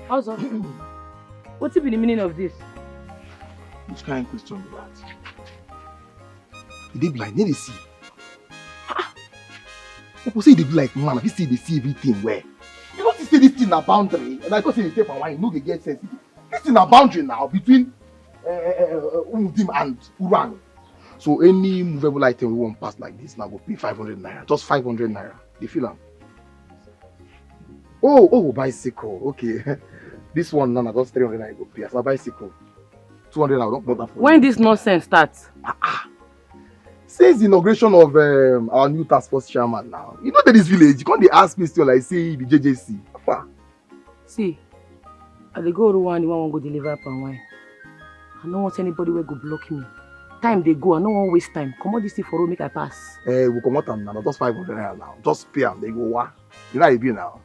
Also, what's be the meaning of this? Which kind of question is that? They blind, they see. People say they be like, man, if you see they see everything where. You know, say this thing a boundary, and I go say they stay for wine, no, they get sensitive. This thing a boundary now between Umudim and Uran. So any movable item we want pass like this now go pay 500 naira, just 500 naira. You feel am? Oh, bicycle. Okay, this one now just 300 naira go pay. As a bicycle, 200 naira don't bother for. When this nonsense starts? Since the inauguration of our new task force chairman now, you know that this village, you can't they ask me still like say the JJC. See, I dey go Rwanda, the one go deliver palm wine. I don't want anybody who go block me. Time they go, I don't want waste time. Come on this thing for road, make I pass. We come out now, just 500 naira now. Just pay them, they go wa. You know how it be now.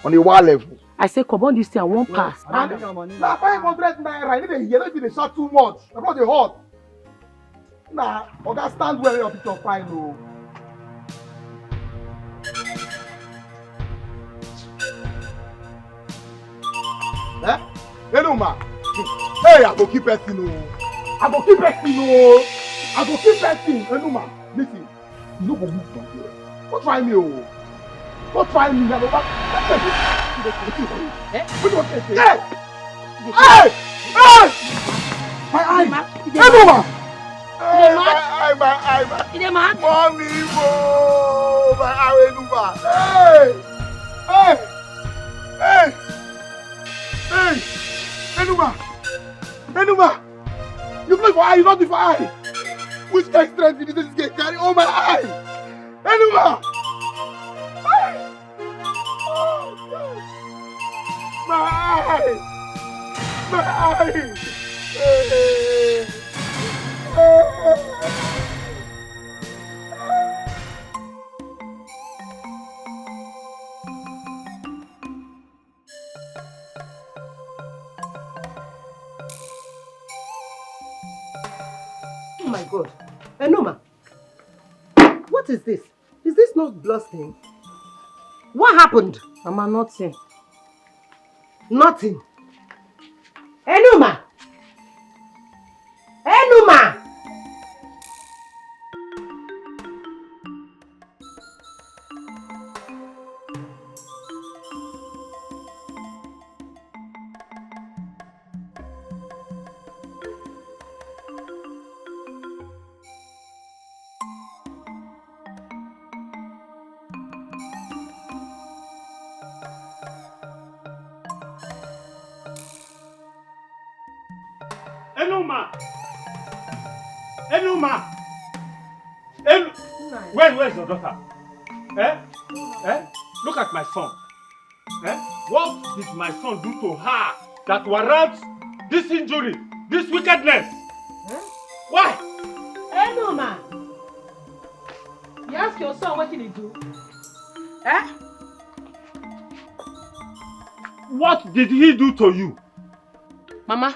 On the wall level. I say come on this thing, I won't pass. Now 500 naira, you know they shot too much. About the hot. Nah, Oga stand where your picture fine no. Eh? Hello ma. Hey, I go keep person no. I go keep person. Hello ma. Listen, you no go move from here. Don't try me oh. Don't try me. I go back. Eh? What do you say? Hey! My eye. Hello ma. Hey, my eye. Mommy, my eye, Enuma. You play for eye, you not for eye. Which kind of strength did this get carry? Oh, my eye. Enuma. My eye. Oh my God. Enoma, what is this? Is this not blood stain? What happened? Mama, nothing. Nothing. Enoma! Enoma! Where's your daughter? Look at my son. What did my son do to her that warrants this injury, this wickedness? Why? Enoma! You ask your son what did he do? What did he do to you? Mama,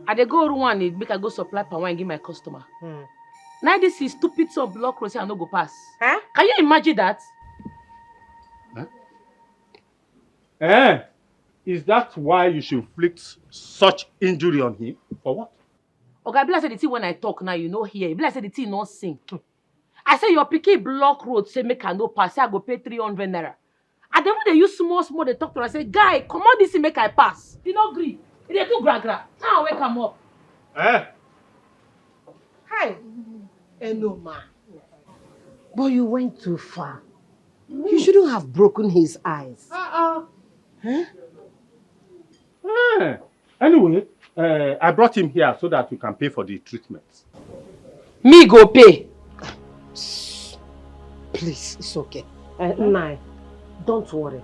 I dey go Rwanda, make I go supply palm wine give my customer. Now this is stupid son block road, say I no go pass. Can you imagine that? Is that why you should inflict such injury on him? For what? Okay, I be like say the thing when I talk now, you know here. Be like say the thing not sing. I say your picky block road, say make I no pass, say I go pay 300 naira. And then when they use small, they talk to her, I say, guy, come on this thing, make I pass. He no agree. He dey too gra. Now I wake him up. Hi, Enoma. But you went too far. You shouldn't have broken his eyes. Anyway, I brought him here so that you can pay for the treatment. Me go pay. Please, it's okay. Nai, don't worry.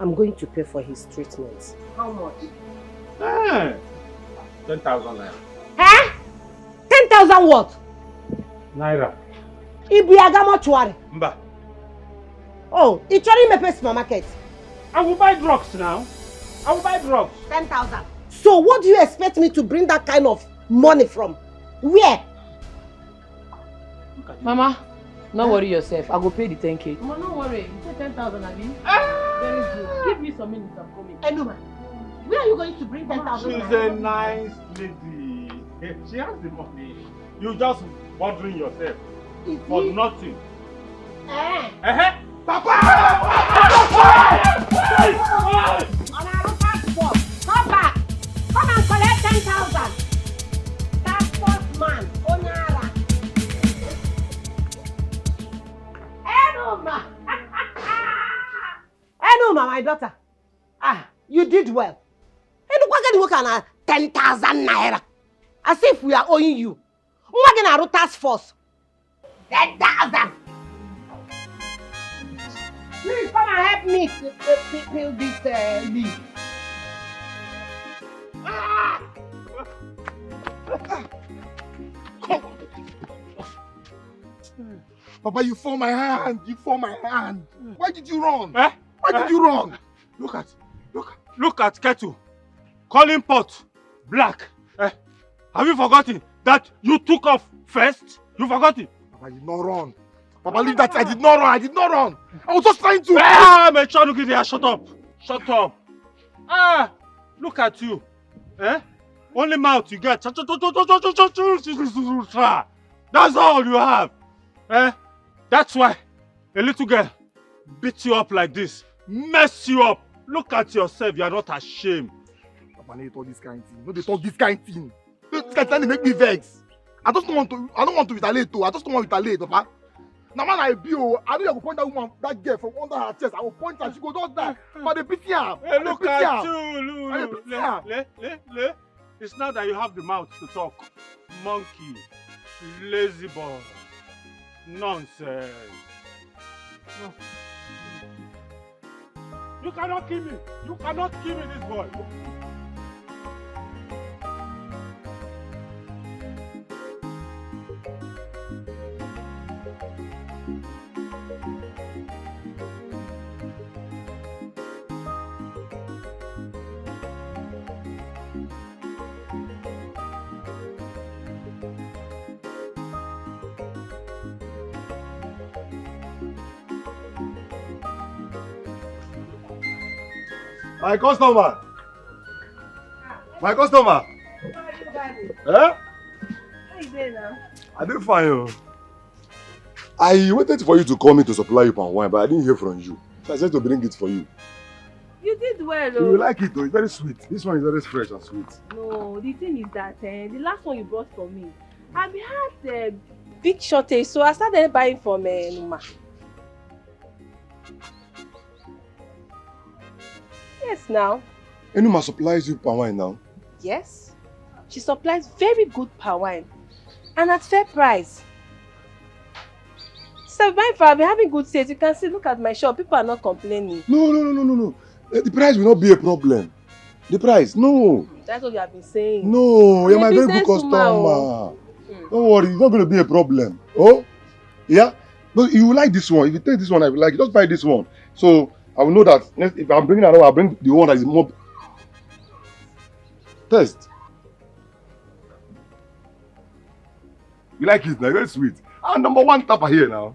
I'm going to pay for his treatment. How much? 10,000 naira. 10,000 what? Naira. Ibiaga mortuary. Mba. Oh, it's already me pay supermarket. I will buy drugs now. I will buy drugs. 10,000. So what do you expect me to bring that kind of money from? Where? Mama, don't worry yourself. I go pay the 10K. Mama, don't worry. You say 10,000, Abi? Very good. Give me some minutes, I'm coming. Enuma, where are you going to bring 10,000 She's naira? a nice lady. She has the money. You just bothering yourself for nothing. Papa! Come back! Come and collect 10,000! That first man, Onyara. Enuma! Enuma, my daughter. You did well. Enuma, 10,000 naira. As if we are owing you. We're going to task force. 10,000! Please come and help me peel this leaf. Papa, you fall my hand. You fall my hand. Why did you run? Eh? Why did you run? Look at kettle. Calling pot. Black. Have you forgotten that you took off first? You forgot it? Papa, I did not run. Papa, leave that. I did not run. I did not run. I was just trying to. My child, look at there. Shut up. Shut up. Look at you. Only mouth you get. That's all you have. That's why a little girl beat you up like this. Mess you up. Look at yourself. You are not ashamed. Papa, no, they talk this kind of thing. No, they talk this kind of thing. This kind of thing, they make me vex. I don't want to retaliate too. I just don't want to retaliate, Papa. Now, man, I know I will point that woman, that girl from under her chest. I will point her. She go just die. But they pity her. Hey, look at you. Look. It's now that you have the mouth to talk. Monkey. Lazy boy. Nonsense. No. You cannot kill me. You cannot kill me, this boy. My customer. My customer. How you doing now? I did fine. I waited for you to call me to supply you palm wine, but I didn't hear from you. So I said to bring it for you. You did well, You will like it though. It's very sweet. This one is very fresh and sweet. No, the thing is that the last one you brought for me, I had a big shortage, so I started buying from Numa. Yes, now. Enuma supplies you palm wine now? Yes. She supplies very good palm wine and at fair price. So I've been having good sales. You can see, look at my shop. People are not complaining. No. The price will not be a problem. The price, no. That's what you have been saying. No, you're my very good business customer. woman. Don't worry, it's not going to be a problem. Oh, yeah? But you will like this one. If you take this one, I will like it. Just buy this one. So I will know that if I'm bringing another, I'll bring the one that is more. Test. You like it now? Very sweet. And number one tapper here now.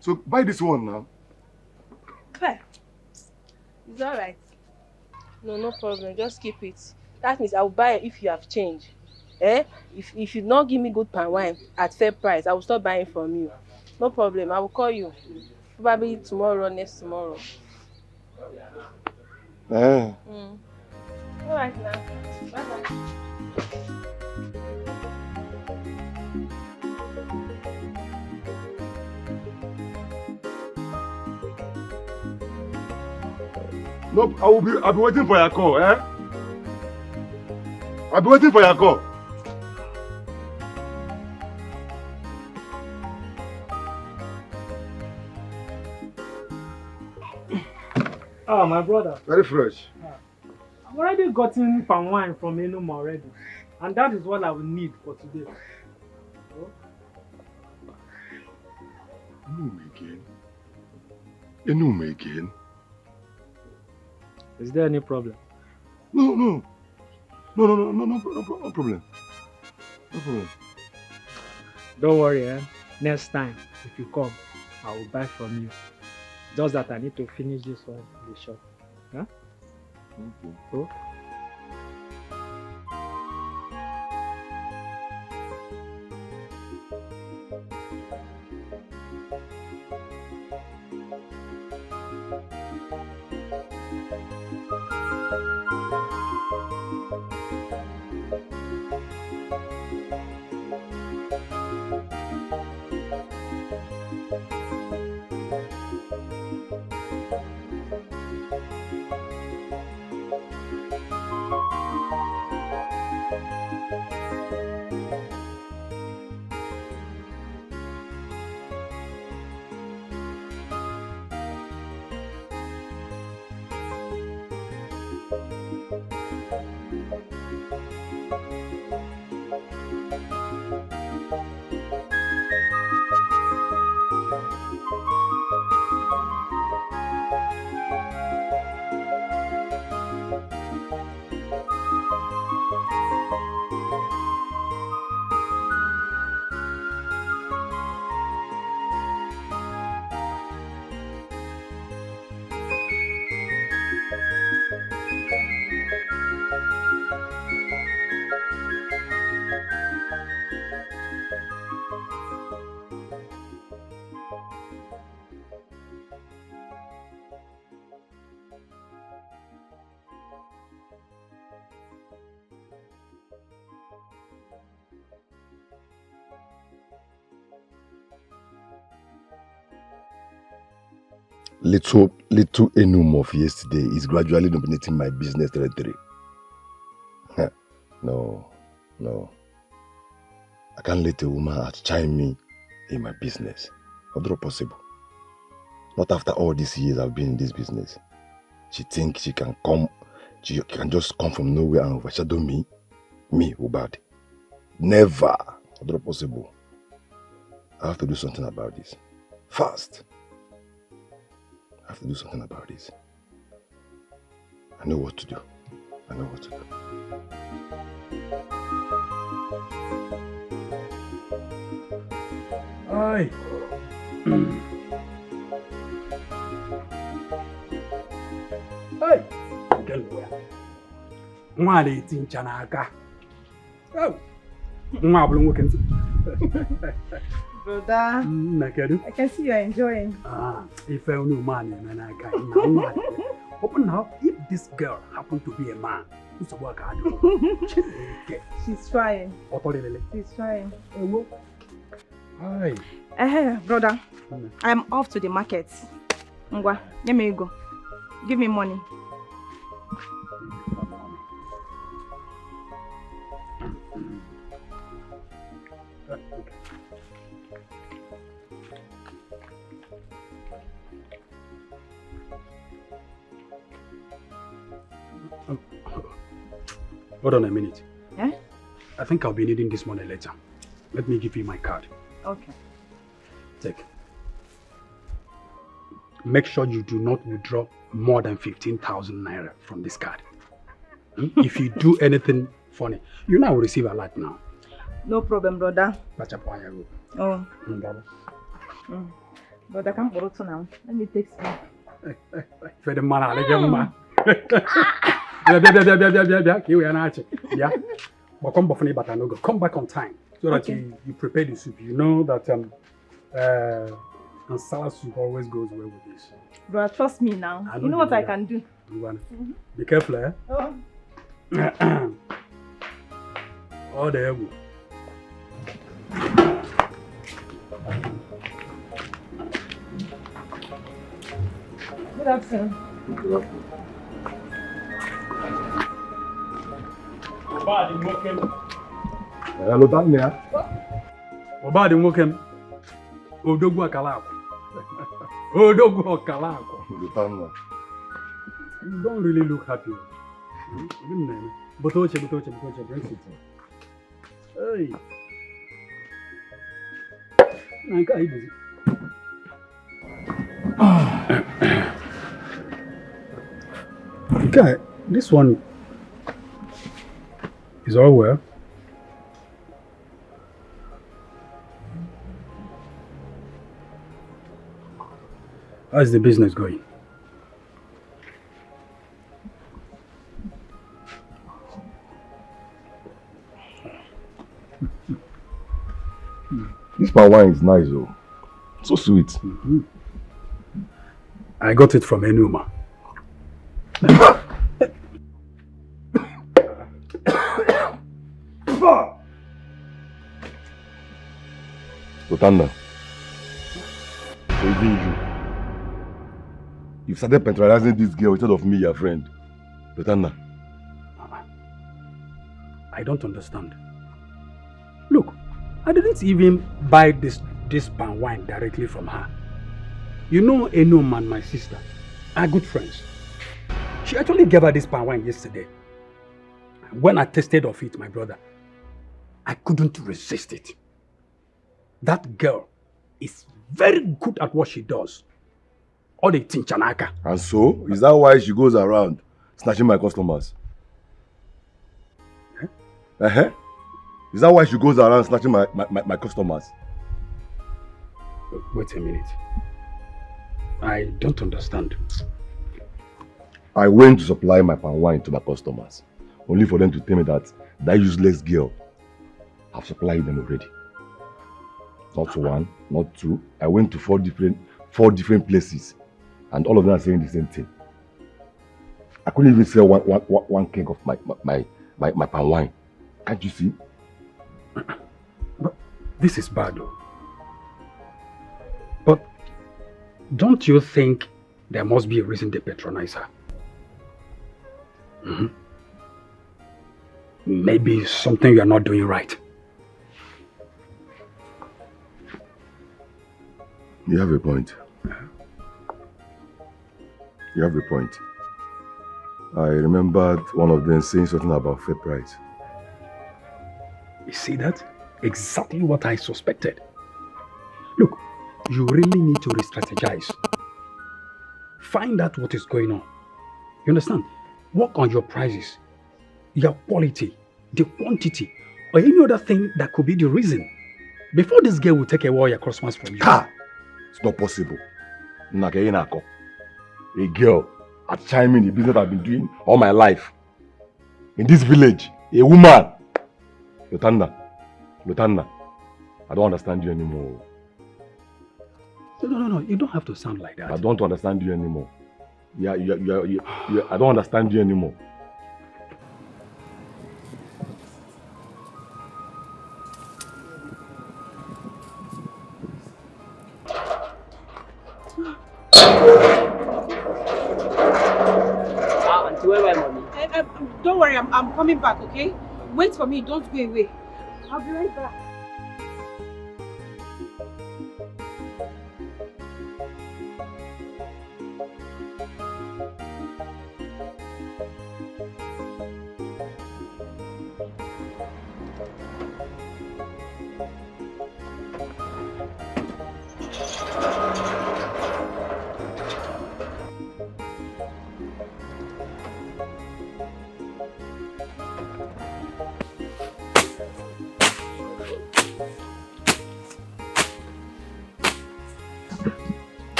So buy this one now. Fair. It's alright. No problem. Just keep it. That means I will buy it if you have change. If you not give me good palm wine at fair price, I will stop buying from you. No problem. I will call you. Probably tomorrow, next tomorrow. Alright now. Bye-bye. Nope, I'll be waiting for your call, I'll be waiting for your call. My brother. Very fresh. I've already gotten palm wine from Enuma already. And that is what I will need for today. Enuma again? Is there any problem? No problem. No problem. Don't worry, Next time, if you come, I will buy from you. Just that I need to finish this one in the shop. Huh? Okay. So, Little enum of yesterday is gradually dominating my business territory. No. I can't let a woman outshine me in my business. Not possible. Not after all these years I've been in this business. She thinks she can just come from nowhere and overshadow me. Me, Ubad. Never. Not possible. I have to do something about this. Fast. I have to do something about this. I know what to do. Aye. Hey, nwa na-eti ncha n'aka. Nwa abụrụ nwoke ntị. Brother, I can see you're enjoying. If I knew man, open now. If this girl happened to be a man, who's work hard? She's trying. She's trying. Hi. Brother, I'm off to the market. Ngwa, let me go. Give me money. Hold on a minute. Yeah? I think I'll be needing this money later. Let me give you my card. Okay. Take. Make sure you do not withdraw more than 15,000 naira from this card. If you do anything funny, you now receive a lot now. No problem, brother. Oh. Brother, come borrow to now. Let me take some. For the man, come back on time so that you prepare the soup. You know that and salad soup always goes well with this. Bro, trust me now. You know what I can do. Be careful, eh? Oh. Oh, there we go. Good afternoon. Hello, Daniel. Obadi nwokem. Odogwu akala. Odogwu akala. You don't really look happy. But bring it. Hey. Okay, this one is all well. How's the business going? This palm wine is nice though. So sweet. I got it from Enuma. Rotanda. So even you've started patronizing this girl instead of me, your friend. Rotanda. I don't understand. Look, I didn't even buy this palm wine directly from her. You know Enum and my sister are good friends. She actually gave her this palm wine yesterday. When I tasted of it, my brother, I couldn't resist it. That girl is very good at what she does. All the tinchanaka. And so, is that why she goes around snatching my customers? Eh? Is that why she goes around snatching my customers? Wait a minute. I don't understand. I went to supply my palm wine to my customers, only for them to tell me that useless girl have supplied them already. Not one, not two. I went to four different places, and all of them are saying the same thing. I couldn't even sell one keg of my palm wine. Can't you see? But this is bad though. But don't you think there must be a reason they patronize her? Maybe something you're not doing right. You have a point. You have a point. I remembered one of them saying something about fair price. You see that? Exactly what I suspected. Look, you really need to re-strategize. Find out what is going on. You understand? Work on your prices, your quality, the quantity, or any other thing that could be the reason. Before this girl will take away your customers from you. Ha! It's not possible. A girl at chiming the business I've been doing all my life. In this village, a woman. Lutanda, I don't understand you anymore. No, you don't have to sound like that. I don't understand you anymore. I don't understand you anymore. Don't worry, I'm coming back, okay? Wait for me, don't go away. I'll be right back.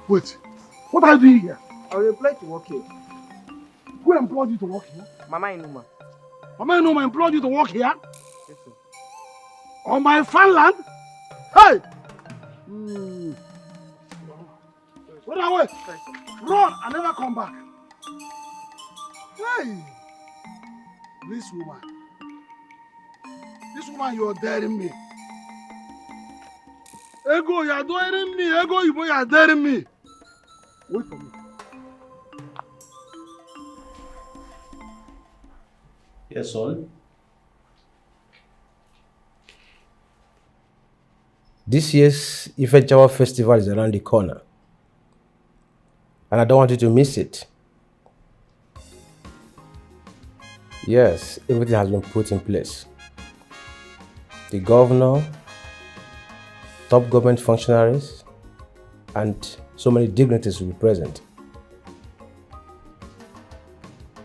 Wait, what are you doing here? I will apply to work here. Who employed you to work here? Mama Enuma. Mama Enuma employed you to work here? Yes, sir. On my farmland? Hey! Run away! Run and never come back. Hey! This woman, you are daring me. Ego, you are daring me. Ego, you are daring me. Wait for me. Yes, son. This year's Ifejawa festival is around the corner, and I don't want you to miss it. Yes, everything has been put in place. The governor, top government functionaries, and so many dignitaries will be present.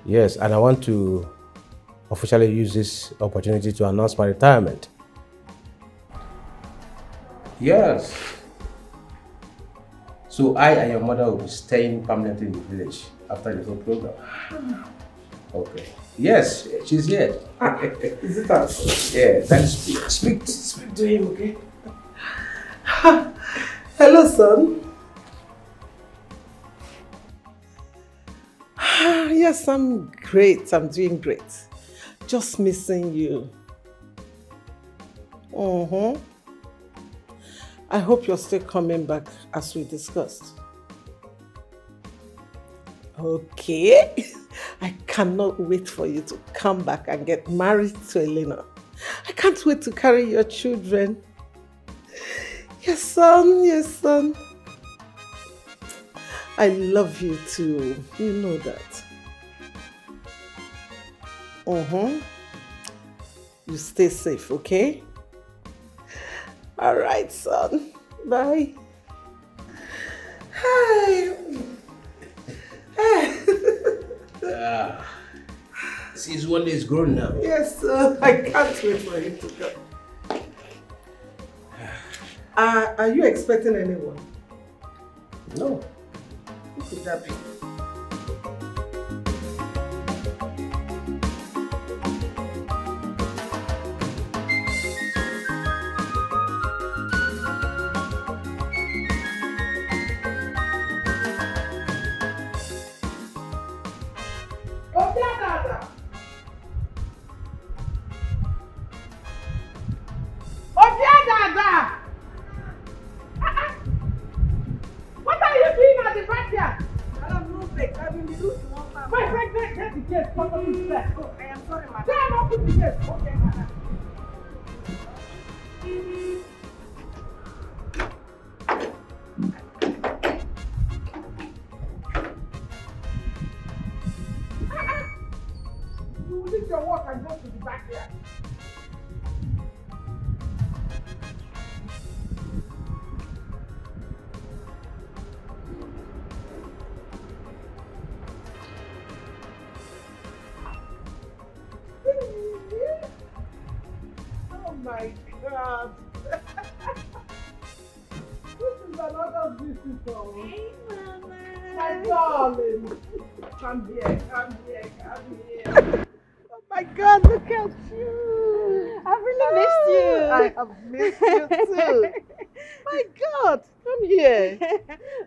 Yes, and I want to officially use this opportunity to announce my retirement. Yes, So I and your mother will be staying permanently in the village after the whole program. Okay. Yes, she's here. Is it us? Yeah, then speak to him, okay? Hello, son. Yes, I'm great. I'm doing great. Just missing you. I hope you're still coming back as we discussed. Okay. I cannot wait for you to come back and get married to Elena. I can't wait to carry your children. Yes, son. Yes, son. I love you too. You know that. You stay safe, okay? All right, son. Bye. Hi. Since one day is grown now. Yes, sir. I can't wait for him to come. Are you expecting anyone? No. Who could that be?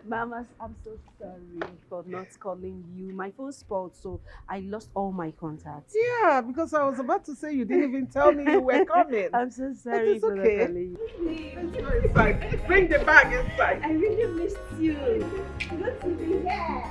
Mamas, I'm so sorry for not calling you. My phone spoiled, so I lost all my contacts. Yeah, because I was about to say you didn't even tell me you were coming. I'm so sorry for not calling you. Let's go inside. Bring the bag inside. I really missed you. Good to be here.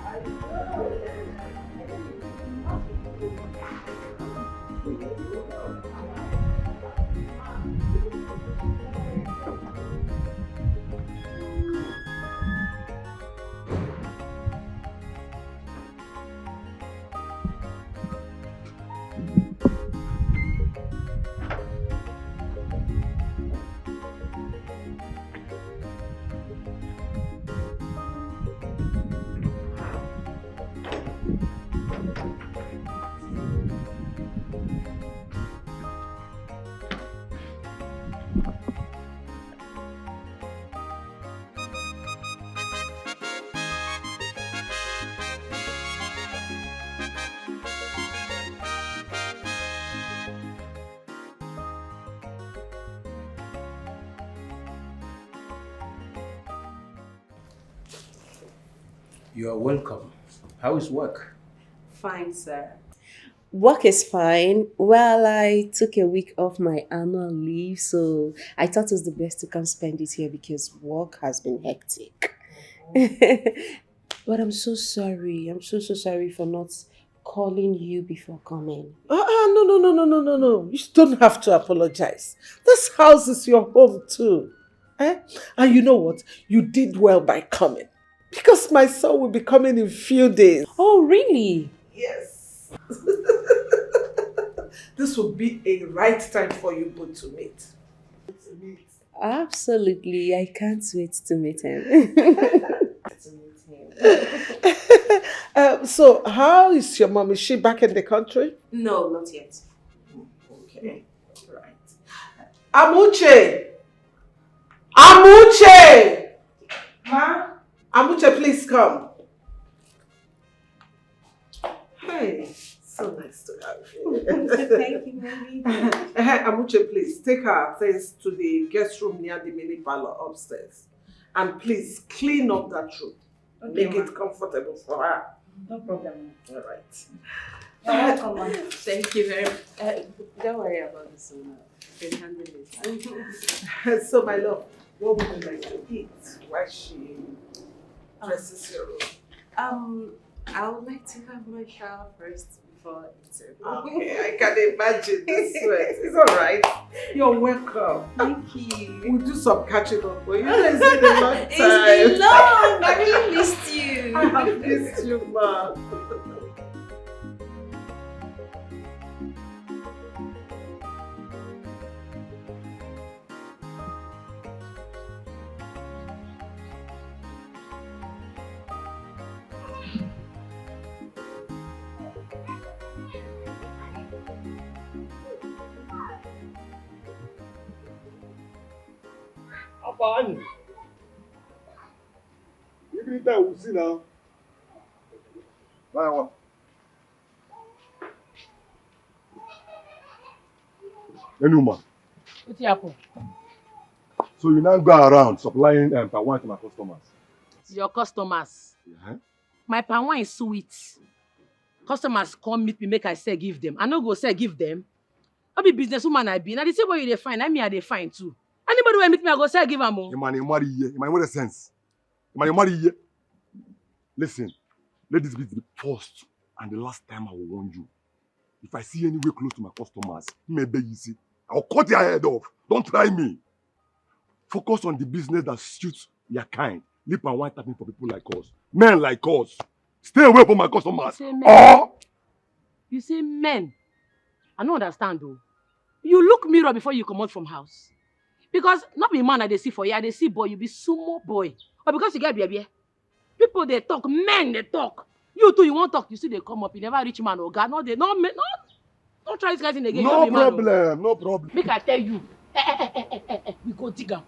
You are welcome. How is work? Fine, sir. Work is fine. Well, I took a week off my annual leave, so I thought it was the best to come spend it here because work has been hectic. But I'm so sorry. I'm so sorry for not calling you before coming. No. You don't have to apologize. This house is your home too. And you know what? You did well by coming. Because my son will be coming in a few days. Oh, really? Yes. This will be a right time for you both to meet. Absolutely. I can't wait to meet him. So, how is your mom? Is she back in the country? No, not yet. Okay. Right. Amuche! Ma? Amuche, please come. Hey, so nice to have you. Thank you, Mommy. Amuche, please take her things to the guest room near the mini parlor upstairs. And please clean up that room. Okay, Make it comfortable for her. No problem. All right. Welcome, Mom. Thank you very much. Don't worry about this one. I can handle it. So, my love, what would you like to eat while she dresses your room? I would like to have my shower first before eating. Okay, I can imagine the sweat. It's all right. You're welcome. Thank you. We'll do some catching up for you. It's been a long time. It's been long. I really missed you. I have missed you, ma. Fine. Every time we see now. Bye. Anyone. What happened? So you now go around supplying palm wine to my customers. Your customers. Yeah. My palm wine is sweet. Customers come meet me, make I say give them. I no go say give them. I be businesswoman I be. Now they say what you dey find, I mean I dey find too. Anybody will meet me, I go say give them more. You marry here. You marry sense. You marry here. Listen, let this be the first and the last time I will warn you. If I see anywhere close to my customers, maybe you see, I'll cut your head off. Don't try me. Focus on the business that suits your kind. Lip and wine tapping for people like us. Men like us. Stay away from my customers. You say men. I don't understand though. You look mirror before you come out from house. Because not be man they see for you, they see boy, you be sumo boy. Or because you get baby. People they talk, men they talk. You too, you won't talk, you see they come up, you never reach man or God. No, they don't try this guys in again. No problem, no problem. Make I tell you, we go dig am.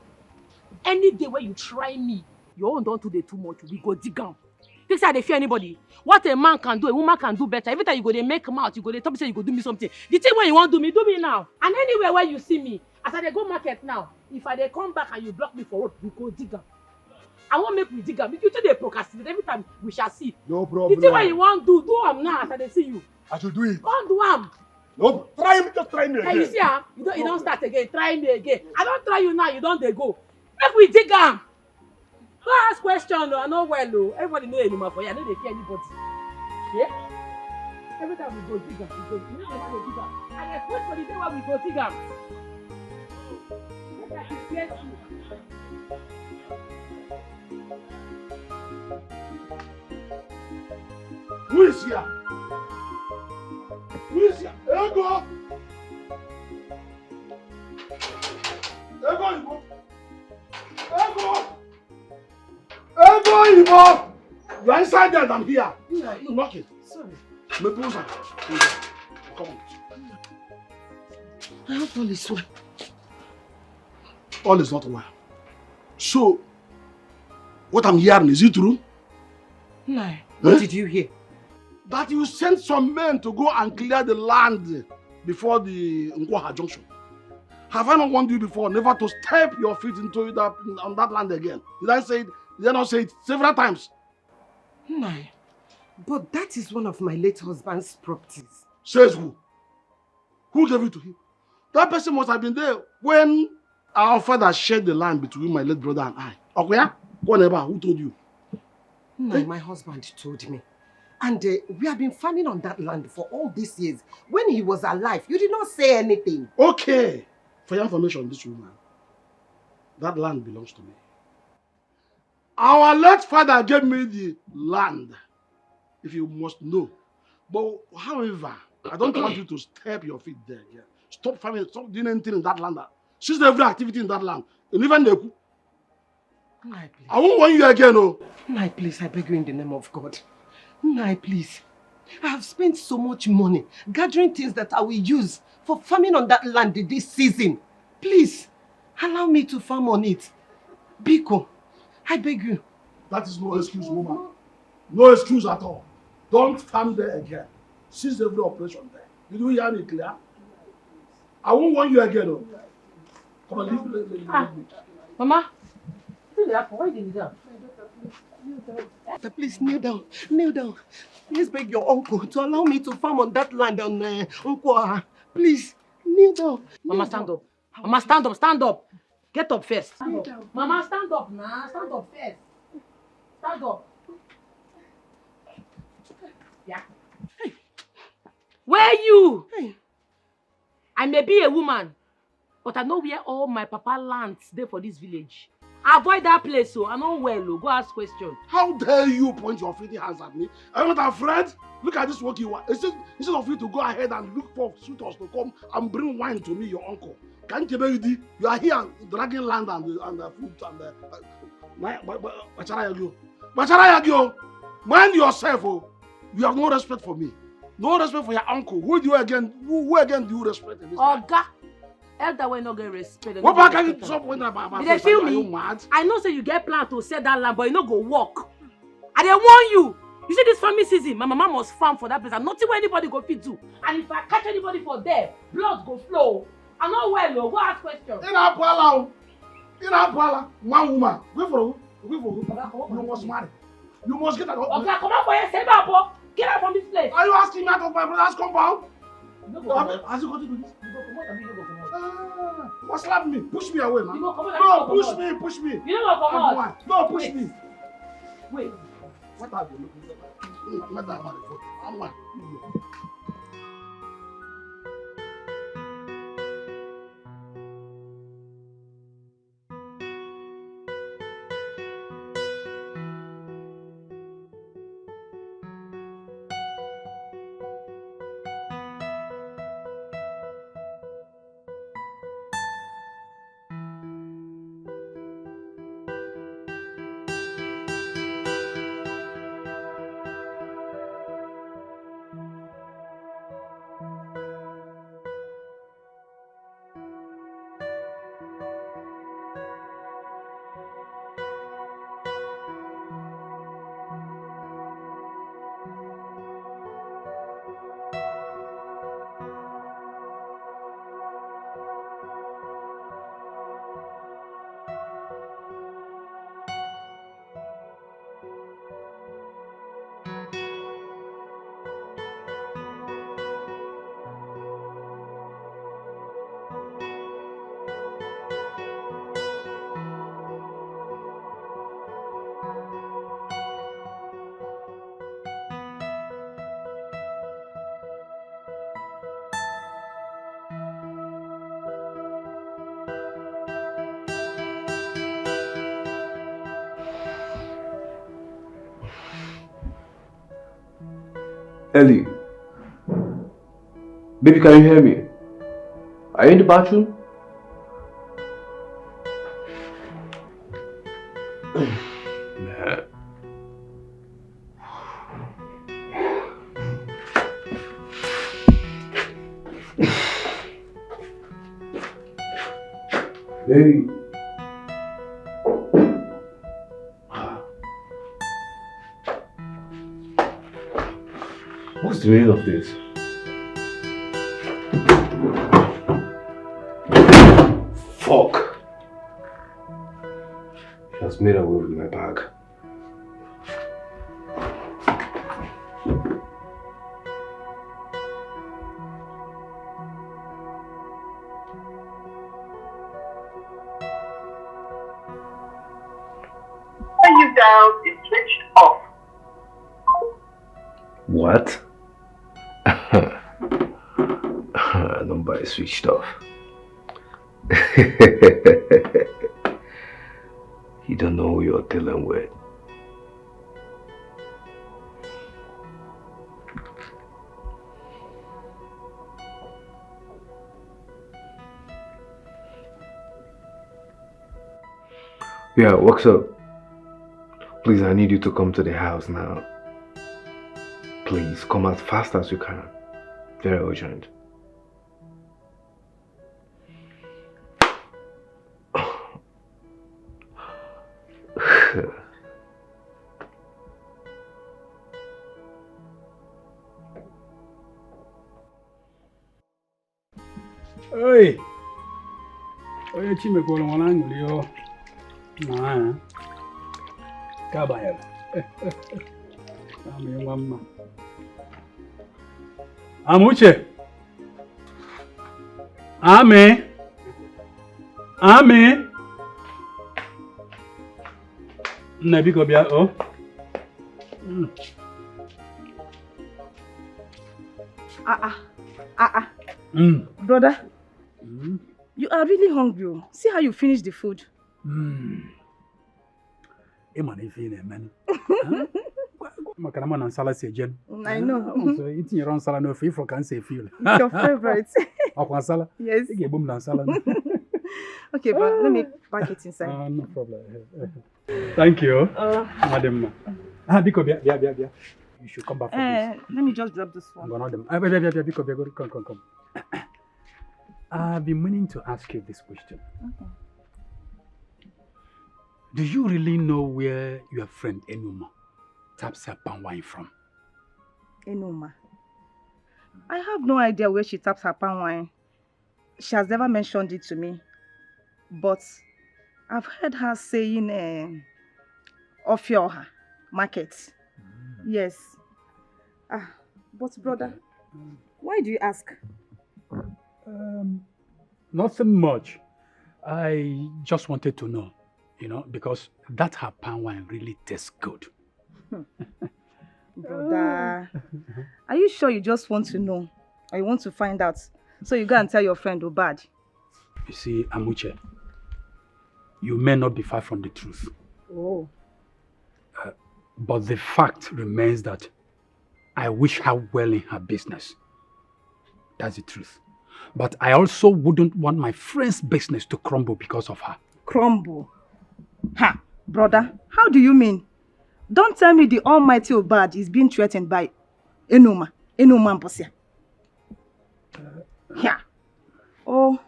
Any day when you try me, your own don't do they too much, we go dig am. This how they fear anybody. What a man can do, a woman can do better. Every time you go, they make mouth, you go, they talk, say you go do me something. The thing when you want do me now. And anywhere where you see me, as I go market now, if I they come back and you block me for road, we go dig am. I won't make we dig am. If you they procrastinate, every time we shall see. No problem. The thing when you want do am now as I see you. I should do it. Don't do am. No, try me, just try me again. And you see, you don't start again. Try me again. I don't try you now, you don't they go. Make we dig am. Don't ask question, no. I know well, no. Everybody know anymore for you. I know they fear anybody. Yeah? Every time we go dig am, we go. You know how to dig am. I expect for the day when we go dig am. Make I fear you. Who is here? Who is here? Ego! Ego! Ego! You are inside there and I'm here. Yeah, you knock it. Sorry. Me closer. Come on. I hope all is well. All is not well. So, what I'm hearing, is it true? No. What did you hear? That you sent some men to go and clear the land before the Nkwaha junction. Have I not warned you before never to step your feet into that on that land again? Did I not say it several times? No. But that is one of my late husband's properties. Says who? Who gave it to him? That person must have been there when our father shared the land between my late brother and I. Okay? Who told you? No, my husband told me. And we have been farming on that land for all these years. When he was alive, you did not say anything. Okay. For your information, this woman, that land belongs to me. Our late father gave me the land, if you must know. But however, I don't want you to step your feet there again. Stop farming, stop doing anything in that land. Cease every activity in that land. And even the... I won't warn you again, oh. Nai, please, I beg you in the name of God. Nai, please. I have spent so much money gathering things that I will use for farming on that land this season. Please, allow me to farm on it. Biko, I beg you. That is no excuse, woman. No excuse at all. Don't come there again. Cease every operation there. Did you hear me clear? I won't want you again. Though. Come on, leave me. Mama, why did you do that? Please kneel down. Kneel down. Please beg your uncle to allow me to farm on that land on Uncle. Please kneel down. Mama, stand up. Mama, stand up. Stand up. Get up first. Stand up. Mama, stand up now. Stand up first. Stand up. Yeah. Hey. Where are you? Hey. I may be a woman, but I know where all my papa lands there for this village. Avoid that place, so I know well. Go ask questions. How dare you point your filthy hands at me? I'm not afraid. Look at this work you want. Instead of you to go ahead and look for suitors to come and bring wine to me, your uncle. Can't you believe you are here dragging land and the fruit and the Bacharayagyo. Mind yourself, oh. You have no respect for me. No respect for your uncle. Who again do you respect in this life? Oga, elder will not get respect. What back can you stop when my they feel me? Are you mad? I know say you get plan to sell that land, but you no go walk. I dey warn you. You see this farming season, my mama must farm for that place and nothing where anybody go fit do. And if I catch anybody for there, blood go flow. I know well, go ask questions. In Apala, one woman. Wait for who? You must marry. You must get out of okay, come on for your save up. Get out from this place. Are you asking me out of my brother's compound? No go come out. Has he got to do this? You go come out, you go come out. What slap me? Push me away, man. You go come out. No, push me. You don't go come out. No, push me. Wait. What are you looking for? I'm one. Ellie, baby, can you hear me? Are you in the bathroom? Man. Baby. What's the meaning of this? Fuck! She has made away with my bag. You down is switched off. What? Number is switched off. You don't know who you're dealing with. Yeah, what's up? Please, I need you to come to the house now. Please, come as fast as you can. Very urgent. Hey! Oh, you chime ko lo wana nguli yo. Na. Ka ba ya. Ami mama. Amuche. Ame. Ame. Na biko bia oh. Brother, you are really hungry. See how you finish the food. Man, if you man. Makarama and salad say jen. I know. So eating your own salad no free for can say feel. It's your favorite. Akwan salad? Yes. You get boom dan salad. Okay, but let me pack it inside. No problem. Thank you. Madam. Biko bia. You should come back for this. Let me just drop this one. Biko, come. I've been meaning to ask you this question. Okay. Do you really know where your friend Enuma taps her palm wine from? Enuma? I have no idea where she taps her palm wine. She has never mentioned it to me. But I've heard her saying Ofioha market. Yes. But brother, why do you ask? Nothing much. I just wanted to know, because that her palm wine really tastes good. Brother, are you sure you just want to know? Or you want to find out? So you go and tell your friend Obad. You see, Amuche, you may not be far from the truth. Oh. But the fact remains that I wish her well in her business. That's the truth. But I also wouldn't want my friend's business to crumble because of her. Crumble? Ha! Brother, how do you mean? Don't tell me the almighty Obad is being threatened by Enuma Mposia. Yeah. Oh,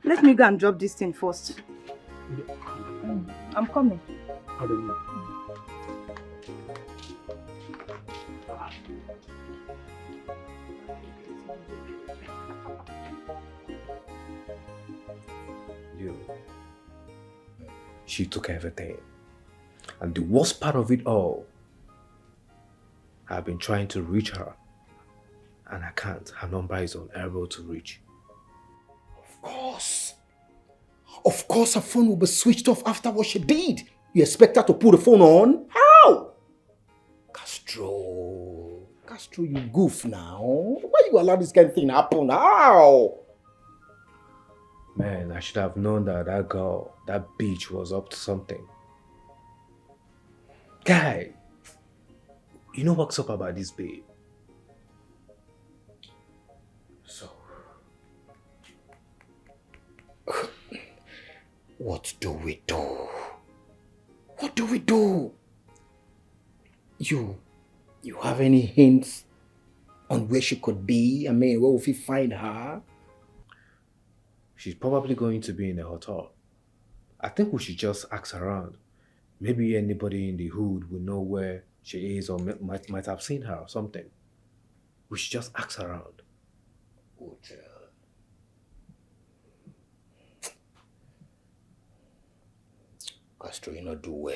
let me go and drop this thing first. I'm coming. How do you know? She took everything. And the worst part of it all, I've been trying to reach her. And I can't. Her number is unable to reach. Of course her phone will be switched off after what she did. You expect her to put the phone on? How? Castro, you goof now. Why you allow this kind of thing to happen? How? Man, I should have known that girl, that bitch was up to something. Guy, you know what's up about this babe? So, what do we do? What do we do? You have any hints on where she could be? I mean, where will we find her? She's probably going to be in a hotel. I think we should just ask around. Maybe anybody in the hood will know where she is or might have seen her or something. We should just ask around. Hotel. Castro, you not do well.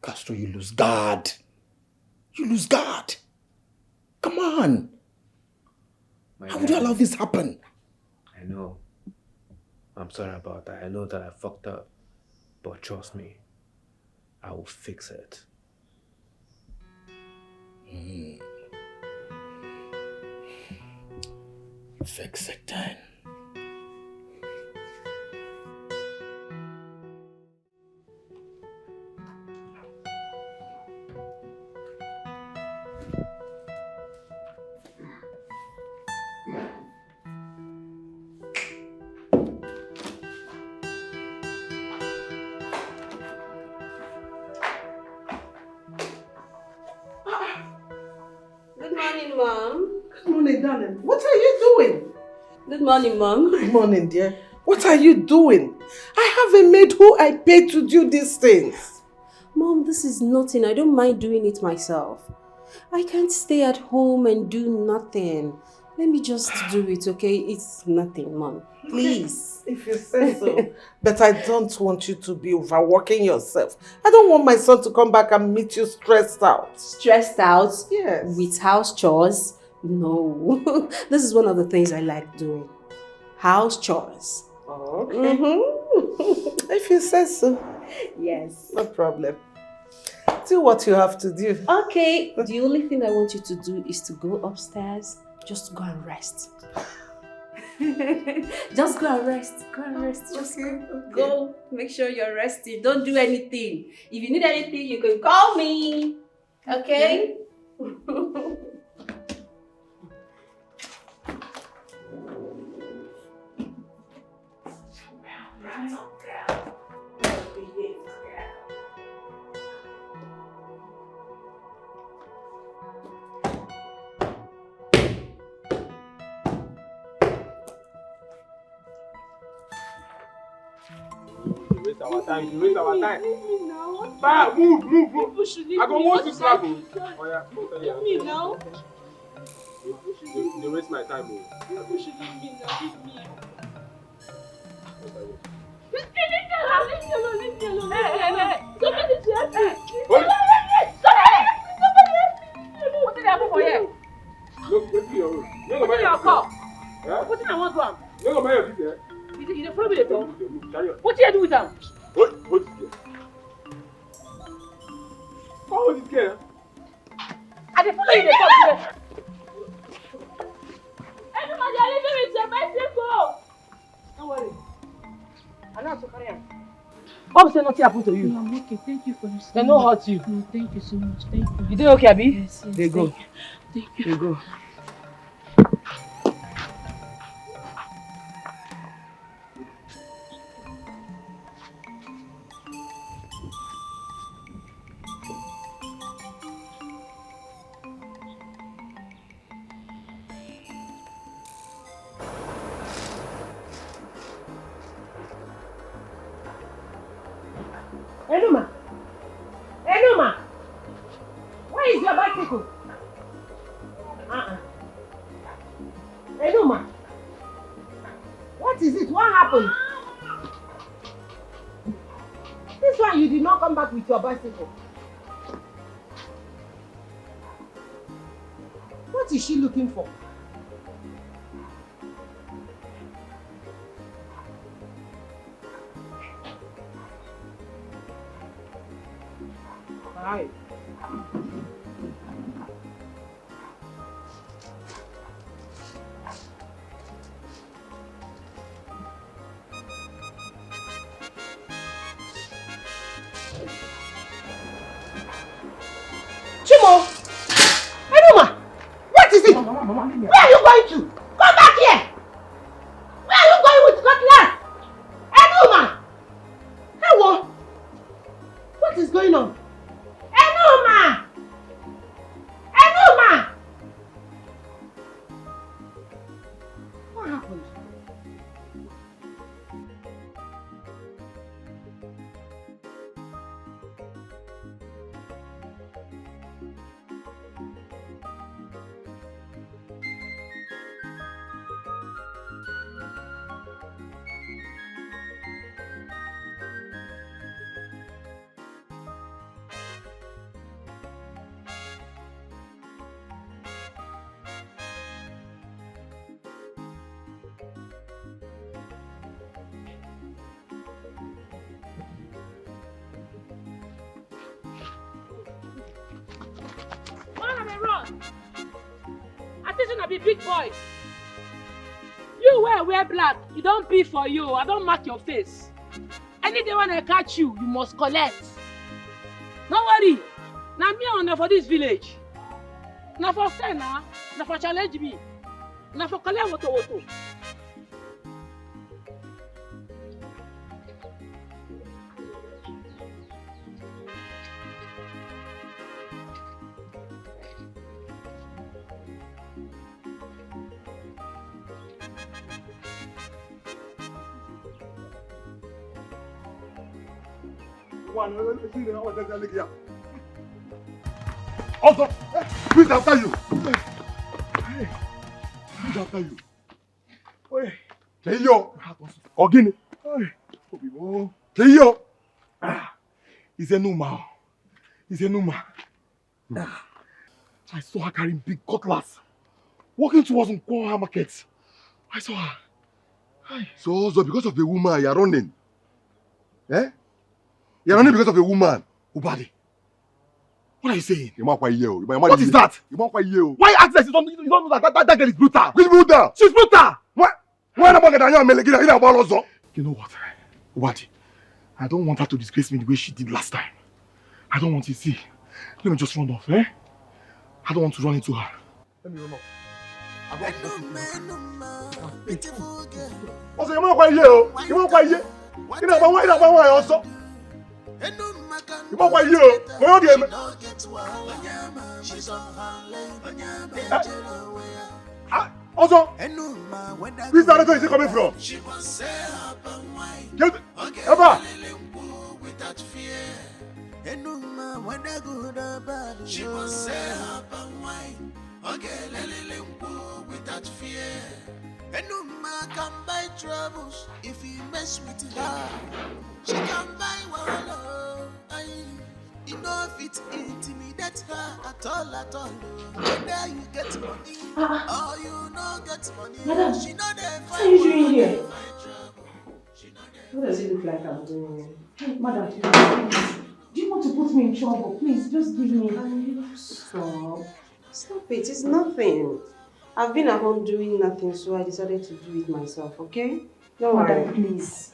Castro, you lose guard. Come on. How would you allow this happen? I know. I'm sorry about that. I know that I fucked up. But trust me, I will fix it. Fix it then. Good morning, Mom. Good morning, darling. What are you doing? Good morning, Mom. Good morning, dear. What are you doing? I have a maid who I pay to do these things. Mom, this is nothing. I don't mind doing it myself. I can't stay at home and do nothing. Let me just do it, okay? It's nothing, Mom. Please. If you say so. But I don't want you to be overworking yourself. I don't want my son to come back and meet you stressed out. Stressed out? Yes. With house chores? No. This is one of the things I like doing. House chores. Okay. If you say so. Yes. No problem. Do what you have to do. Okay. The only thing I want you to do is to go upstairs. Just go and rest. Just go and rest. Go and rest. Just go. Make sure you're resting. Don't do anything. If you need anything, you can call me. Okay? Waste our time. You waste our time. Bah, move. I go want to slap you. Oh yeah, Leave me now. They waste my time. People should leave me now. Leave me. Leave me alone. Somebody to help me. Somebody help me. What did I happen for you? Look, wait till your room. What did you call? Yeah? What did I want to am? You go buy your business. You dey follow me dey talk? Carry on. What did you do with am? Hold this girl. Hold this girl. I dey follow you dey talk today. Everybody, I leave you with your bicycle. Don't worry. I know how to carry am. Hope say nothing happen to you. No, I'm okay. Thank you for this. They no hurt you. No, thank you so much. Thank you. You dey okay, Abi? Yes. They go. Thank you. They go. Enuma! Where is your bicycle? Enuma! What is it? What happened? This one you did not come back with your bicycle. What is she looking for? Hi. Chimo! Enuma! What is it? Mama, where are you going to? Come back here! Where are you going with cutlass? Enuma! Hello? What is going on? Enuma! Enuma! What happened? Run! I think you be big boy. You wear black. You don't be for you. I don't mark your face. Any day when I catch you, you must collect. Don't worry. Now me on for this village. Now for say now for challenge me. Now for collect woto. Also, please after you. Who's after you? Oi. Keyo. Ogini. Oi. Obibo. Keyo. He's a Numa. He's a Numa. I saw her carrying big cutlass, walking towards Nkwoha market. I saw her. Hi. So because of a woman, you're running? Eh? You're running because of a woman? Ubadi. What are you saying? What is that? Why ask this? You don't know that girl is brutal. Which brutal? She's brutal. What? Why not get a You know what? Ubadi, I don't want her to disgrace me the way she did last time. I don't want to see. Let me just run off, eh? I don't want to run into her. Let me run off. Also, you won't quite hear. You won't quite hear. You know, but why also? You won't quite hear. Where are you? Also, this director is he coming from? Eba! She must say her and wine. Okay, let without fear. Enuma can buy troubles if he mess with her. She can buy wallow. You know if it intimidate her at all. Whether you get money or you not get money. Madam, she know they what are you doing here? What does it look like I'm doing? Hey, madam, please. Do you want to put me in trouble? Please, just give me. Stop. Stop it. It's nothing. I've been at home doing nothing, so I decided to do it myself, okay? Don't worry. Madam, please.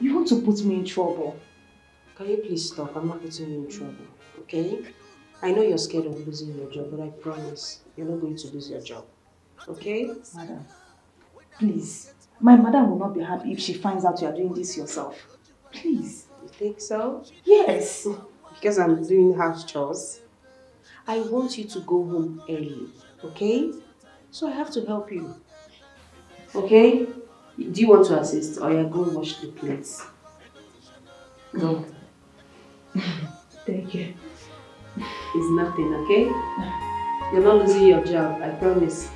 You want to put me in trouble. Can you please stop? I'm not putting you in trouble, okay? I know you're scared of losing your job, but I promise you're not going to lose your job, okay? Madam, please. My madam will not be happy if she finds out you are doing this yourself. Please. You think so? Yes. Because I'm doing house chores. I want you to go home early, okay? So I have to help you. Okay? Do you want to assist or you're going to wash the plates? No. Thank you. It's nothing, okay? You're not losing your job, I promise.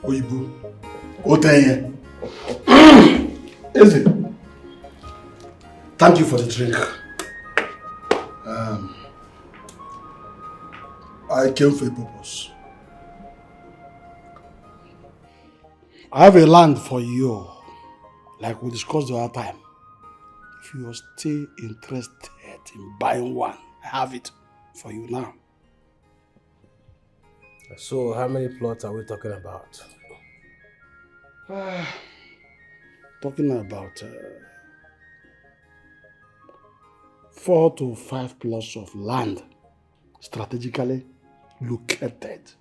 Oyibo, Oteye. Eze, thank you for the drink. I came for a purpose. I have a land for you, like we discussed the other time. If you are still interested in buying one, I have it for you now. So, how many plots are we talking about? Talking about 4 to 5 plots of land strategically located.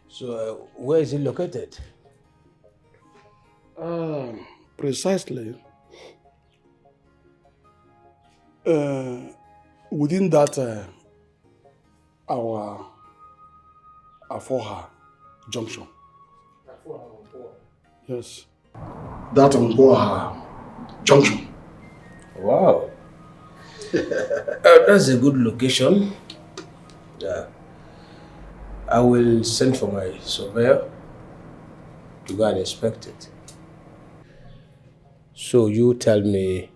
So, where is it located? Precisely within that our Afoha junction. Yes. That Afoha junction. Wow. That's a good location. Yeah. I will send for my surveyor to go and inspect it. So you tell me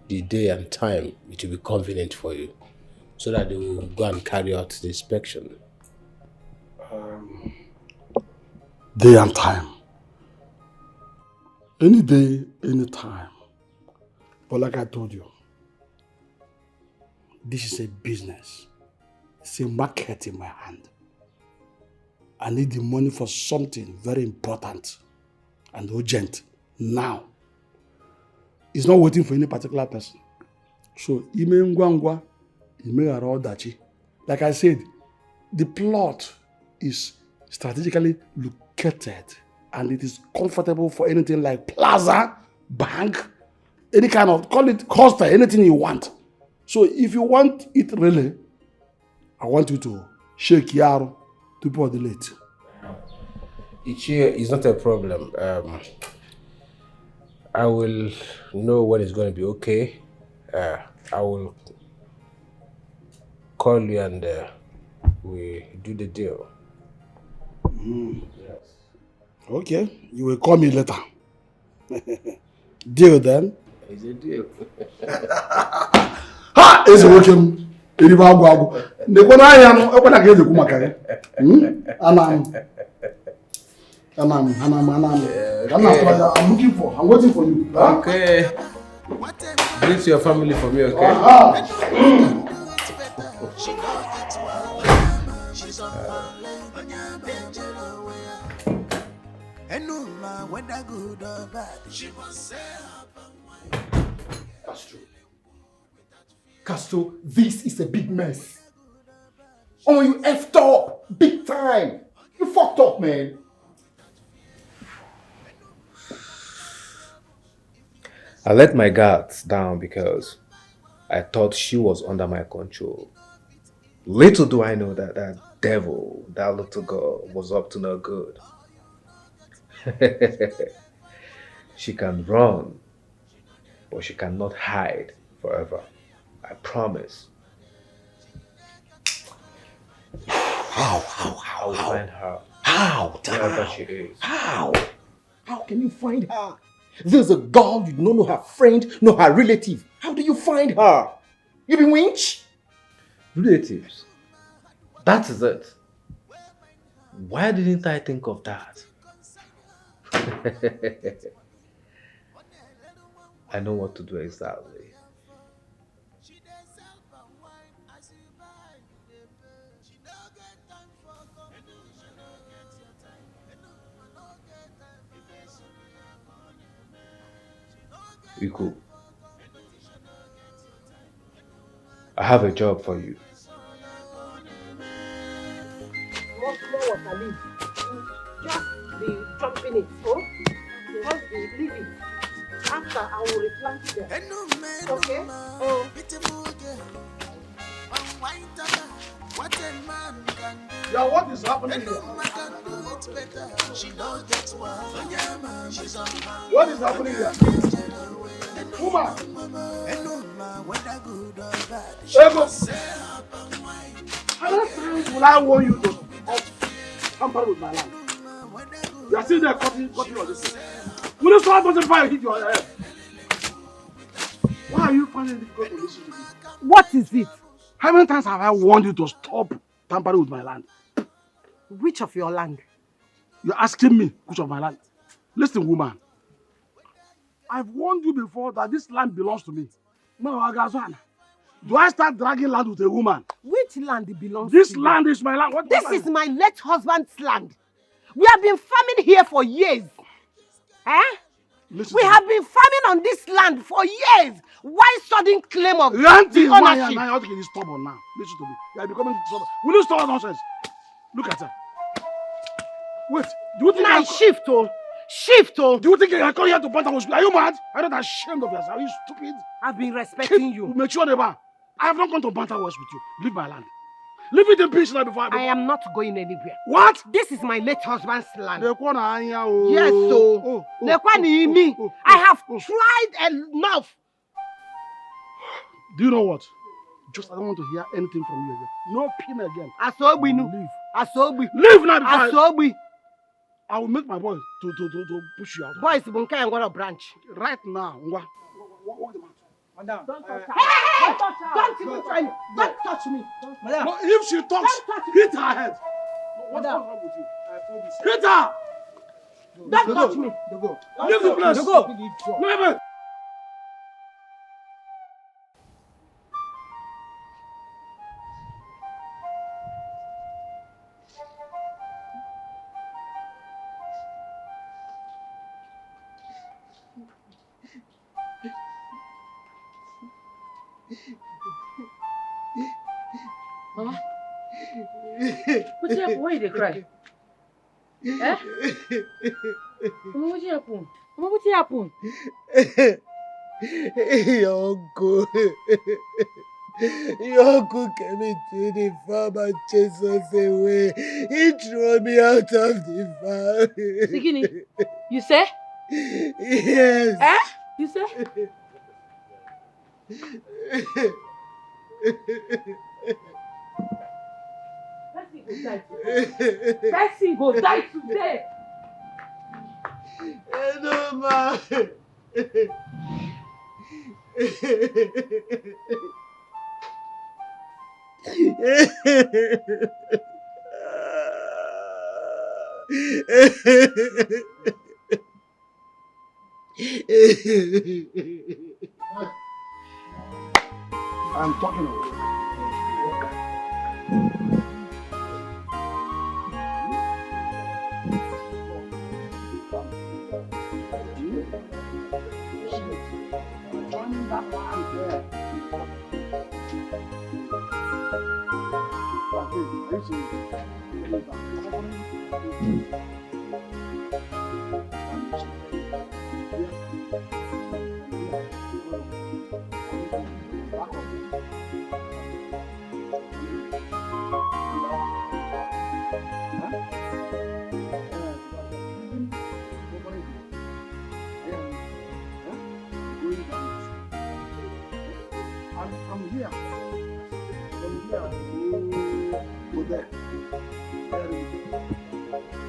the day and time it will be convenient for you, so that they will go and carry out the inspection. Day and time. Any day, any time. But like I told you, this is a business. It's a market in my hand. I need the money for something very important. and urgent now. It's not waiting for any particular person. So, ime ngwa ngwa, ime ghara ọdachi. Like I said, the plot is strategically located and it is comfortable for anything like plaza, bank, any kind of, call it hostel, anything you want. So if you want it really, I want you to shake Yaro to pour the late. Ichie is not a problem. I will know when it's going to be okay. I will call you and we do the deal. Yes. Okay, you will call me later. Deal then? It's a deal. Ha! Eze nwoke m eribe agwụ agwụ. Ndekwana anya nụ ekwena ka eze kwu maka gị. Anam. I'm looking for. I'm waiting for you. Okay. Greet your family for me, okay? Castro, this is a big mess. Oh, you effed up big time. You fucked up, man. I let my guards down because I thought she was under my control. Little do I know that that devil, that little girl, was up to no good. She can run, but she cannot hide forever. I promise. How? I will find her. How? Wherever she is. How? How can you find her? There's a girl you don't know her friend, nor her relative. How do you find her? You be winch? Relatives. That is it. Why didn't I think of that? I know what to do exactly. Iko, I have a job for you. Just be jumping it, oh? Just leave it. After, I will replant them. Okay? Oh. Yeah, what is happening here? What is happening here? Woman! Ego! How many times will I warn you to stop tampering with my land? You are still there cutting on this thing. Will you stop putting fire hit your head? Why are you finding it difficult to listen to me? What is it? How many times have I warned you to stop tampering with my land? Which of your land? You're asking me which of my land? Listen, woman. I've warned you before that this land belongs to me. Do I start dragging land with a woman? Which land belongs this to you? This land is my land. What this is my late husband's land. We have been farming here for years. Eh? We have been farming on this land for years. Why sudden claim of the ownership? I ought to get stubborn now. Listen to me. You are becoming stubborn. Will you stop nonsense? Look at her. Wait. Do you think now shift, oh? Shift, oh? Do you think I come here to banter with you? Are you mad? I'm not ashamed of yourself. Are you stupid? I've been respecting you. Mature never. I have not gone to banter with you. Leave my land. Leave it in peace now before I am not going anywhere. What? This is my late husband's land. Yes, so. I have tried enough. Do you know what? Just I don't want to hear anything from you again. No pin again. Asobi no. Leave. Asobi. Leave now before Asobi. I will make my boy to push you out. Boys, bunka and what a branch. Right now. Walk the man. Madam. Don't touch her. Hey! Don't even try me. Don't touch me. Madam. No, if she talks, hit her head. What's wrong with you? Hit her! Don't touch me. Leave the place. Leave it. Mama? What's happened? Why you cry? Eh? Mama, what happened? Mama, what happened? Your uncle. Your uncle came into the farm and chased us away. He threw me out of the farm. Sigini, you say? Yes. Eh? You say? Person go die today. No, ma. I'm talking of it. I'm here. From here, go there.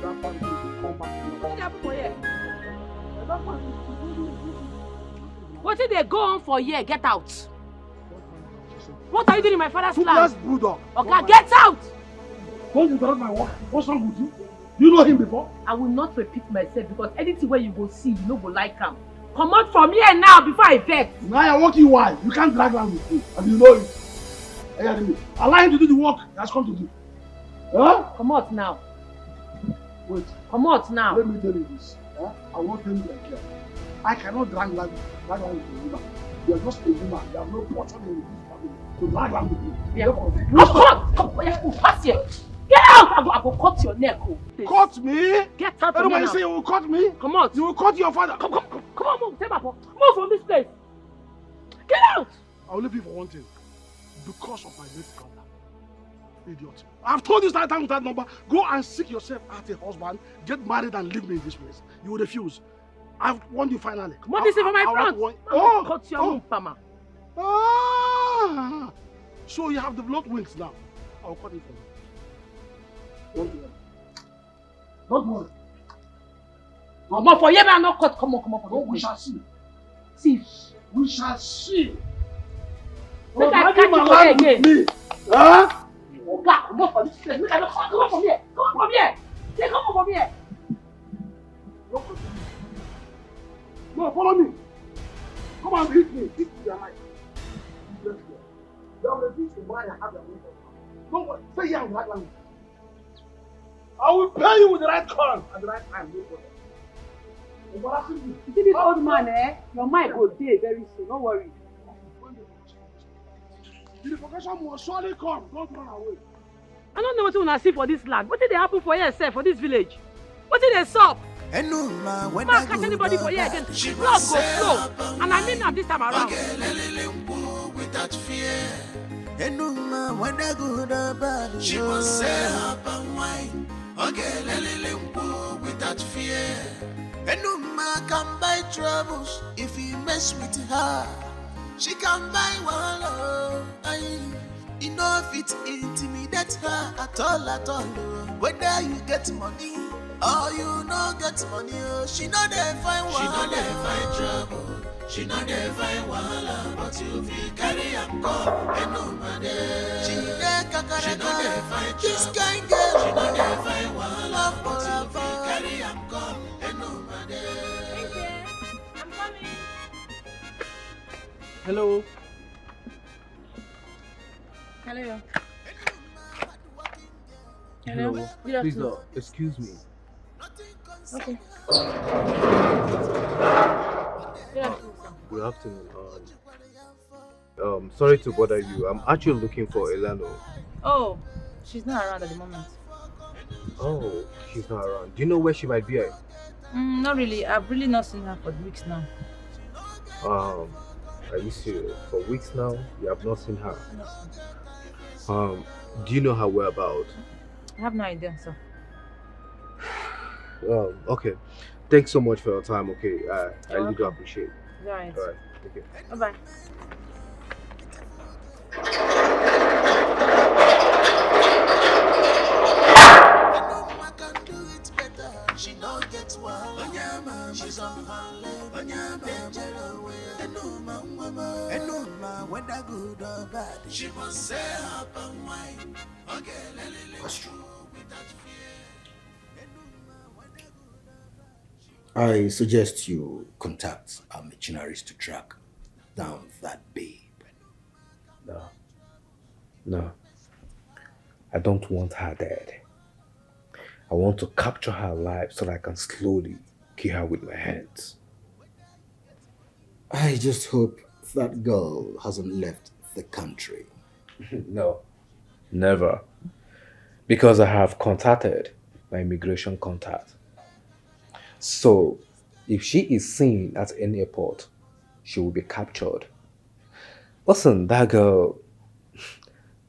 That one will come back. What happened for here? What did they go on for here? Get out. What are you doing in my father's land? Toothless bulldog. Okay, get out. Don't interrupt my work. What's wrong with you? You know him before? I will not repeat myself because anything where you go see, you no go like him. Come out from here now before I vex. Now I walk you why? You can't drag land with me. And you know it. Allow him to do the work he has come to do. Huh? Come out now. Wait. Come out now. Let me tell you this. Huh? I won't tell you again. I cannot drag land with a woman. You are just a woman. You have no portion in this family to drag land with me. Yeah. Come, pass here. Get out! I go cut your neck. Cut me? Get out of here. Everybody say you will cut me? Come out. You will cut your father. Come on, move. Move from this place. Get out! I will leave you for one thing. Because of my late brother. Idiot. I've told you that time with that number. Go and seek yourself out a husband, get married and leave me in this place. You will refuse. I've warned you finally. Come on, this is for my front. Oh, cut your move, Mama. Ah, so you have developed wings now. I'll cut it for you. Don't worry. Don't worry. Come on, for you, man, not cut. Come on. No, we shall see. See. We shall see. Make I catch you for again. Me. Huh? Oh God, come on from this place. Make I not come on from here. Come on from here. Say, come on from here. No, follow me. Come on, hit me. Hit me your life. Let's go. You have refused to buy and have your way. Don't worry. Stay here in the right language. I will pay you with the right corn at the right time. No problem. You see this old man, eh? Your mind go there very soon. Don't worry. The vocation will surely come. Don't run away. I don't know what you want to see for this land. What did they happen for here, sir, for this village? What did they stop? Man, catch anybody for here again. Blood go flow. And I mean that this time around. She must say up and wine. Without fear. And no man can buy troubles if he mess with her. She can buy one love. You know if it intimidate her at all. Whether you get money or you no get money, she know they find one. She know they find trouble. She know they find one, but you feel carry and come and no man there. She know they find this kind girl. She know they find one, but you feel carry and come and no man there. I'm coming. Hello. Hello. Hello. Please, excuse me. Okay. Good afternoon. Sorry to bother you. I'm actually looking for Elano. Oh, she's not around at the moment. Oh, she's not around. Do you know where she might be at? Not really. I've really not seen her for weeks now. Are you serious? For weeks now, you have not seen her. Do you know her whereabouts? I have no idea, sir. Okay. Thanks so much for your time. Okay, I really do appreciate it. All right. All right. Okay. Bye-bye. She no get one. Onyama, she's on her leg. Onyama, Onyama, Enuma, whether good or bad, she must say up and wine. Okay, let's true without fear. I suggest you contact our missionaries to track down that babe. No. I don't want her dead. I want to capture her alive so that I can slowly kill her with my hands. I just hope that girl hasn't left the country. No, never. Because I have contacted my immigration contact. So, if she is seen at any airport, she will be captured. Listen, that girl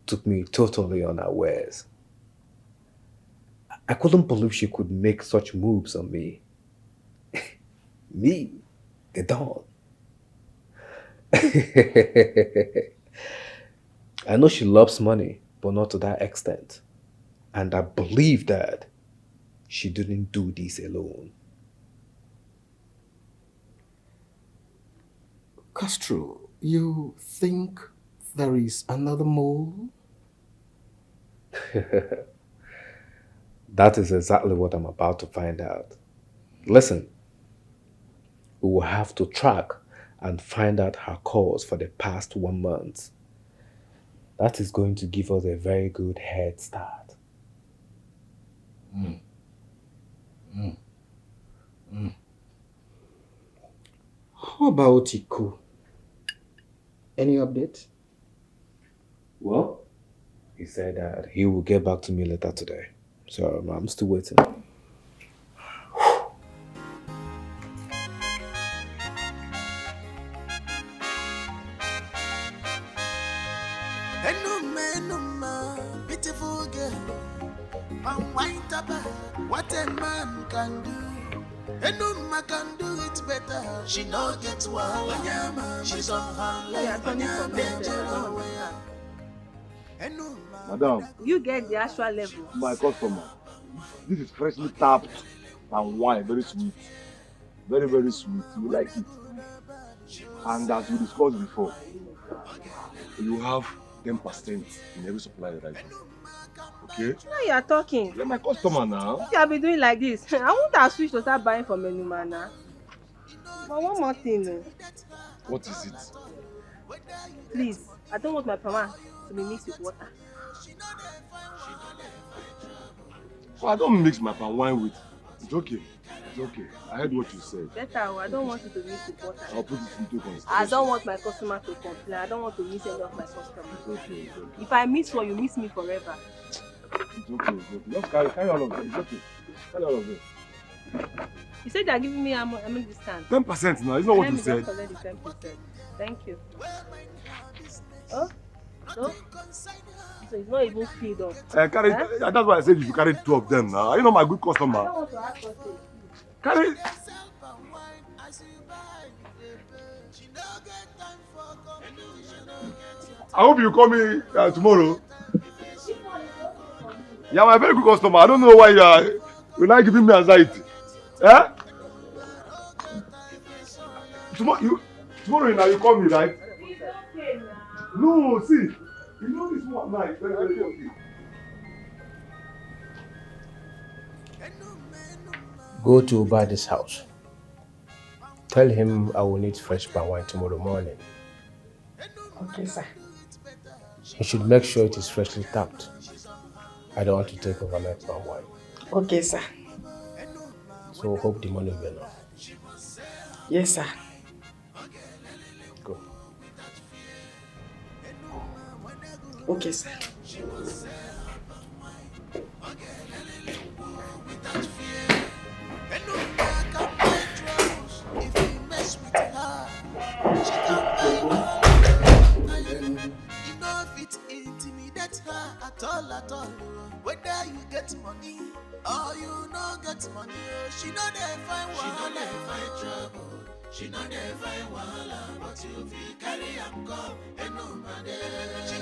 took me totally unawares. I couldn't believe she could make such moves on me. Me, the Don. I know she loves money, but not to that extent. And I believe that she didn't do this alone. Castro, you think there is another mole? That is exactly what I'm about to find out. Listen, we will have to track and find out her cause for the past 1 month. That is going to give us a very good head start. How about Iku? Any update? Well, he said that he will get back to me later today. So I'm still waiting. Enuma, beautiful girl. What a man can do. Enuma can do it better. She no get one. Onyama, she's on her leg. Madam, You get the actual level. my customer, this is freshly tapped and wine, very sweet. Very, very sweet. You like it. And as we discussed before, you have 10% in every supply right now. Okay? Now you are talking. You're my customer now. If you have been doing like this, I won't have switched to start buying from Enuma now. But one more thing, What is it? please, I don't want my palm to be mixed with water. Well, I don't mix my palm wine with. It's okay. It's okay. I heard what you said. Better, I don't want you to mix with water. I'll put it into consideration. I don't want my customer to complain. I don't want to miss any of my customers. It's okay. It's okay. If I miss one, you miss me forever. It's okay. It's okay. Just carry all of it. It's okay. Carry all of it. You said they are giving me a discount. 10% now. It's not what you said. Let me just collect the 10%. Thank you. Oh? No? So it's not even filled up. Carry. That's why I said you should carry 2 of them now. Are you not my good I customer? don't want to ask for it. Carry. I hope you call me tomorrow. Yeah, my very good customer. I don't know why you're not giving me anxiety. Eh? Tomorrow now you call me, right? It's okay now. No, see. You know this one night. Very, very okay. Go to Ubadi's house. Tell him I will need fresh palm wine tomorrow morning. Okay, sir. He should make sure it is freshly tapped. I don't want to take overnight palm wine. Okay, sir. So hope the money will be enough. Yes, sir. Go. Okay, sir. At all, whether you get money or you no get money, she know they find wahala. She know they find trouble. She know they find wahala, but you feel carry am come, and no matter. She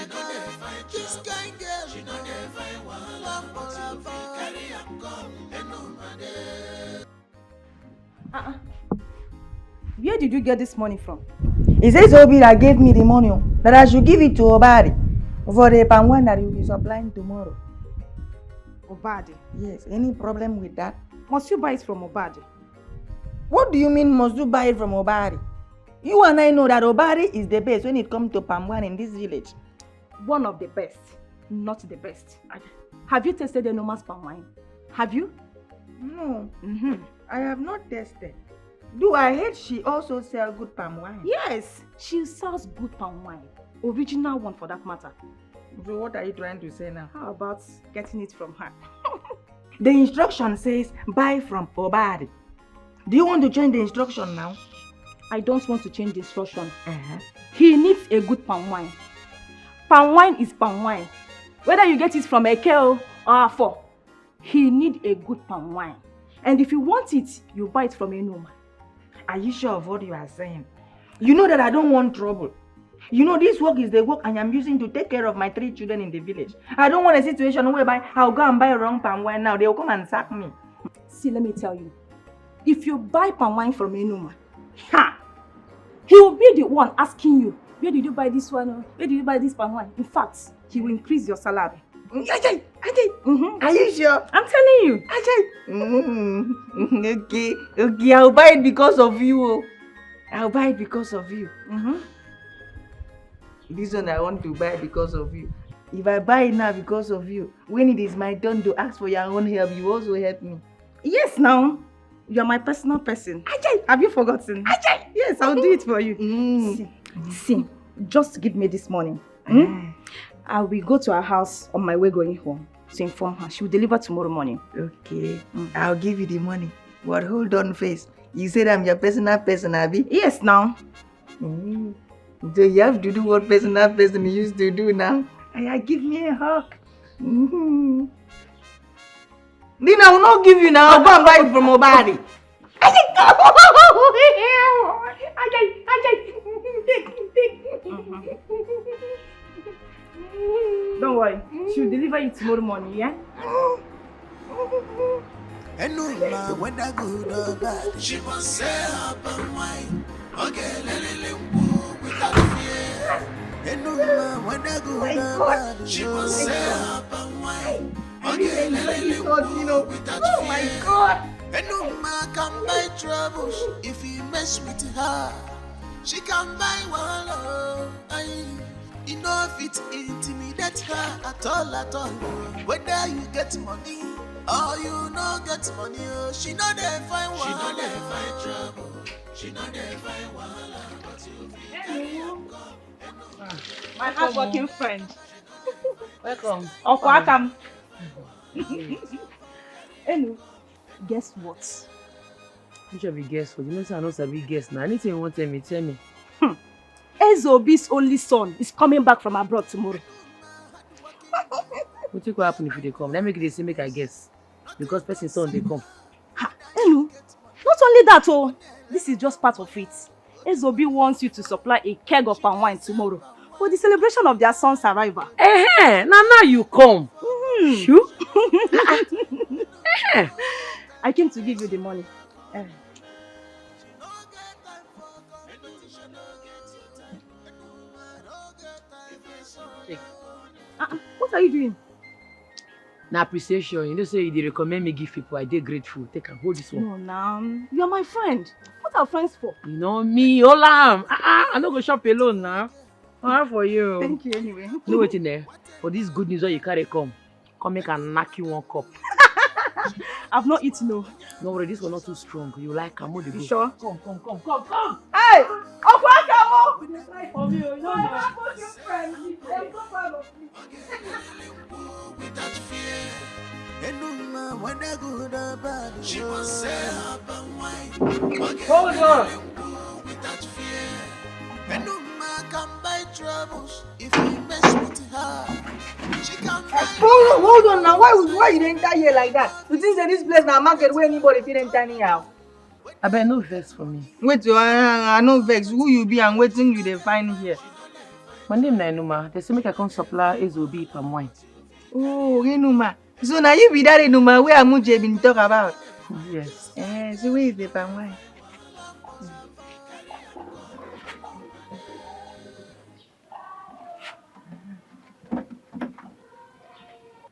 know they find this kind girl. She know they find wahala, but you feel carry am come, and no matter. Where did you get this money from? He says Obi that gave me the money, that I should give it to Obari for the palm wine that he will be supplying tomorrow. Obadi? Yes, any problem with that? Must you buy it from Obadi? What do you mean must you buy it from Obari? You and I know that Obari is the best when it comes to palm wine in this village. One of the best, not the best. Have you tasted the Noma's palm wine? Have you? No, I have not tasted. Do I heard she also sell good palm wine? Yes, she sells good palm wine. Original one for that matter. So what are you trying to say now? How about getting it from her? The instruction says buy from Obari. Do you want to change the instruction now? I don't want to change the instruction. He needs a good palm wine. Palm wine is palm wine. Whether you get it from a Eke or Afo, he needs a good palm wine. And if you want it, you buy it from a Noma. Are you sure of what you are saying? You know that I don't want trouble. You know this work is the work I am using to take care of my 3 children in the village. I don't want a situation whereby I'll go and buy wrong palm wine now. They'll come and sack me. See, let me tell you. If you buy palm wine from Enuma, he will be the one asking you, where did you buy this one? Where did you buy this palm wine? In fact, he will increase your salary. Ajay! Are you sure? I'm telling you. Ajay! Okay, I'll buy it because of you. I'll buy it because of you. This one I want to buy because of you. If I buy it now because of you, when it is my turn to ask for your own help, you also help me. Yes, now. You are my personal person. Ajay! Have you forgotten? Ajay! Yes, I'll do it for you. See, just give me this morning. I will go to her house on my way going home to inform her. She will deliver tomorrow morning. Okay, I'll give you the money. But hold on first. You said I'm your personal person, Abby? Yes, now. So you have to do what personal person used to do now. Give me a hug. Then I will not give you now. I'll go and buy it from Obari. Don't worry. She'll deliver it tomorrow morning, yeah? And no matter whether good or bad, she must say up and wine. Okay, let it without fear. And no matter whether good or bad, she must say up and wine. Okay, let it without fear. Oh my God! And no man can buy troubles if he mess with her. She can buy one. You know if it intimidate her at all. Whether you get money or you no get money, she know they find wahala. She know they find trouble. She know they find wahala. But you feel my hardworking friend. Welcome. Welcome. Hello. Guess what? You should be guess what? You know, I know sabi guess now. Anything you want to tell me. Ezobi's only son is coming back from abroad tomorrow. What think will happen if they come? Let me say make I guess. Because person son they come. Hello. Not only that, this is just part of it. Ezobi wants you to supply a keg of palm wine tomorrow for the celebration of their son's arrival. Now you come. Sure? I came to give you the money. What are you doing? Now appreciation. You know, say they recommend me give people. I did grateful. Take and hold this one. No, now you are my friend. What are friends for? You know me, Olam. I'm not gonna shop alone now. All for you. Thank you anyway. No waiting there. For this good news, you carry come make and knock you one cup. I've not eaten no. No worry, this one not too strong. You like come on the go. You sure? Come. Hey! Welcome! For me, you don't know. She must say up and wine. Hold on. Without fear. And no man can buy troubles if you mess with her. She can buy. Hold on now. Why you enter here like that? You think that this place now market where anybody fit enter anyhow? I bet no vex for me. Wait, I no vex. Who you be and waiting you they find here? My name na Enuma. They say make I come supply SOB palm wine. Oh, Enuma. So now you be that Enuma where Amuche been talk about? Yes. So where is the palm wine?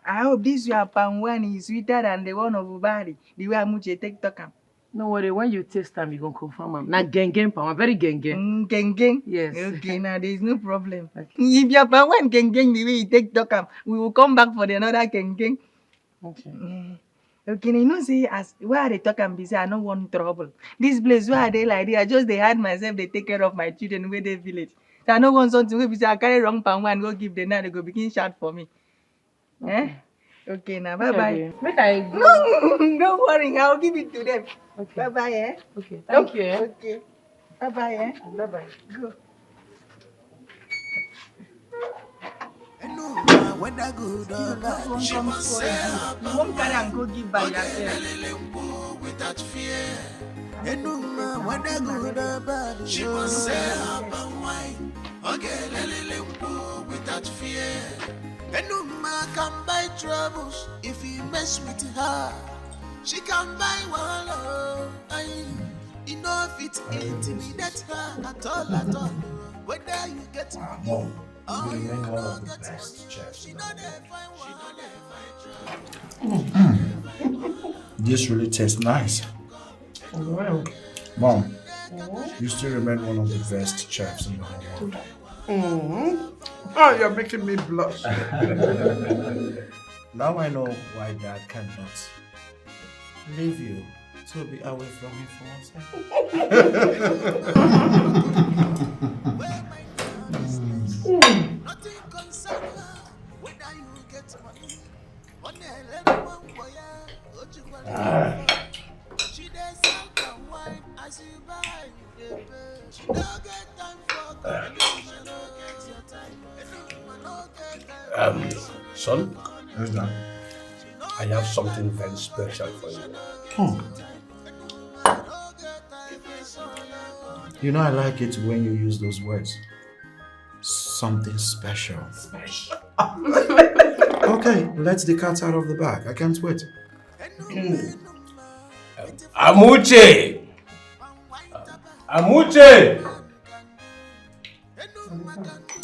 I hope this your palm wine is sweeter than the one of Ubari, the way Amuche take talk am. No worry, when you taste them, you gonna confirm am. Na geng palm, very geng. Geng? Yes. Okay, now there is no problem. Okay. If your palm wine geng the way you take talk am, we will come back for the another geng. Okay. Okay, you know, see, as where they talk and be say, I don't want trouble. This place where they like this, I just they hide myself, they take care of my children where they village. So I don't want something where say I carry wrong palm wine, go give them now, they go begin shout for me. Okay. Okay, now bye bye. Make I go. No, don't worry, I'll give it to them. Okay. Bye bye, eh? Okay, thank you. Okay. Bye bye, eh? Bye bye. Go. Whether good or bad, she must say you won't carry and go give by yourself. Without fear. Enuma, whether good or bad, she must say up and wine. Okay, without fear. Enuma can buy troubles if you mess with her. She can buy one. You know if it intimidate her at all. Whether you get money. You remain one of the best chefs. This really tastes nice. Wow. Mom, you still remain one of the best chefs in the whole world. Oh, you're making me blush. Now I know why Dad cannot leave you to be away from him for Nothing concern her, whether you get money. On the level boy, she does sell wine as you buy. She don't get time for conversation, get your time. Son, Yes, Dad. I have something very special for you. You know I like it when you use those words. Something special. Okay, let the cat out of the bag. I can't wait. Amuche! Amuche!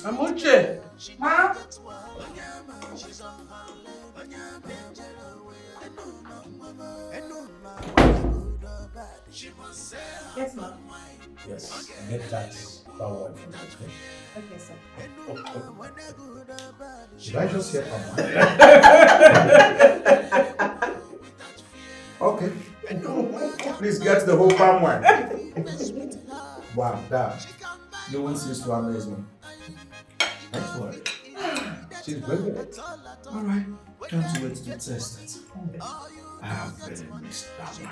Amuche! Ma? Yes, ma'am. Yes, get that power from the thing. Okay, sir. Did I just hear Okay. Please get the whole palm wine. Wow, Dad. No one seems to amaze me. Thanks for it. She's brilliant. Alright, can't wait to test it. I have really missed that one.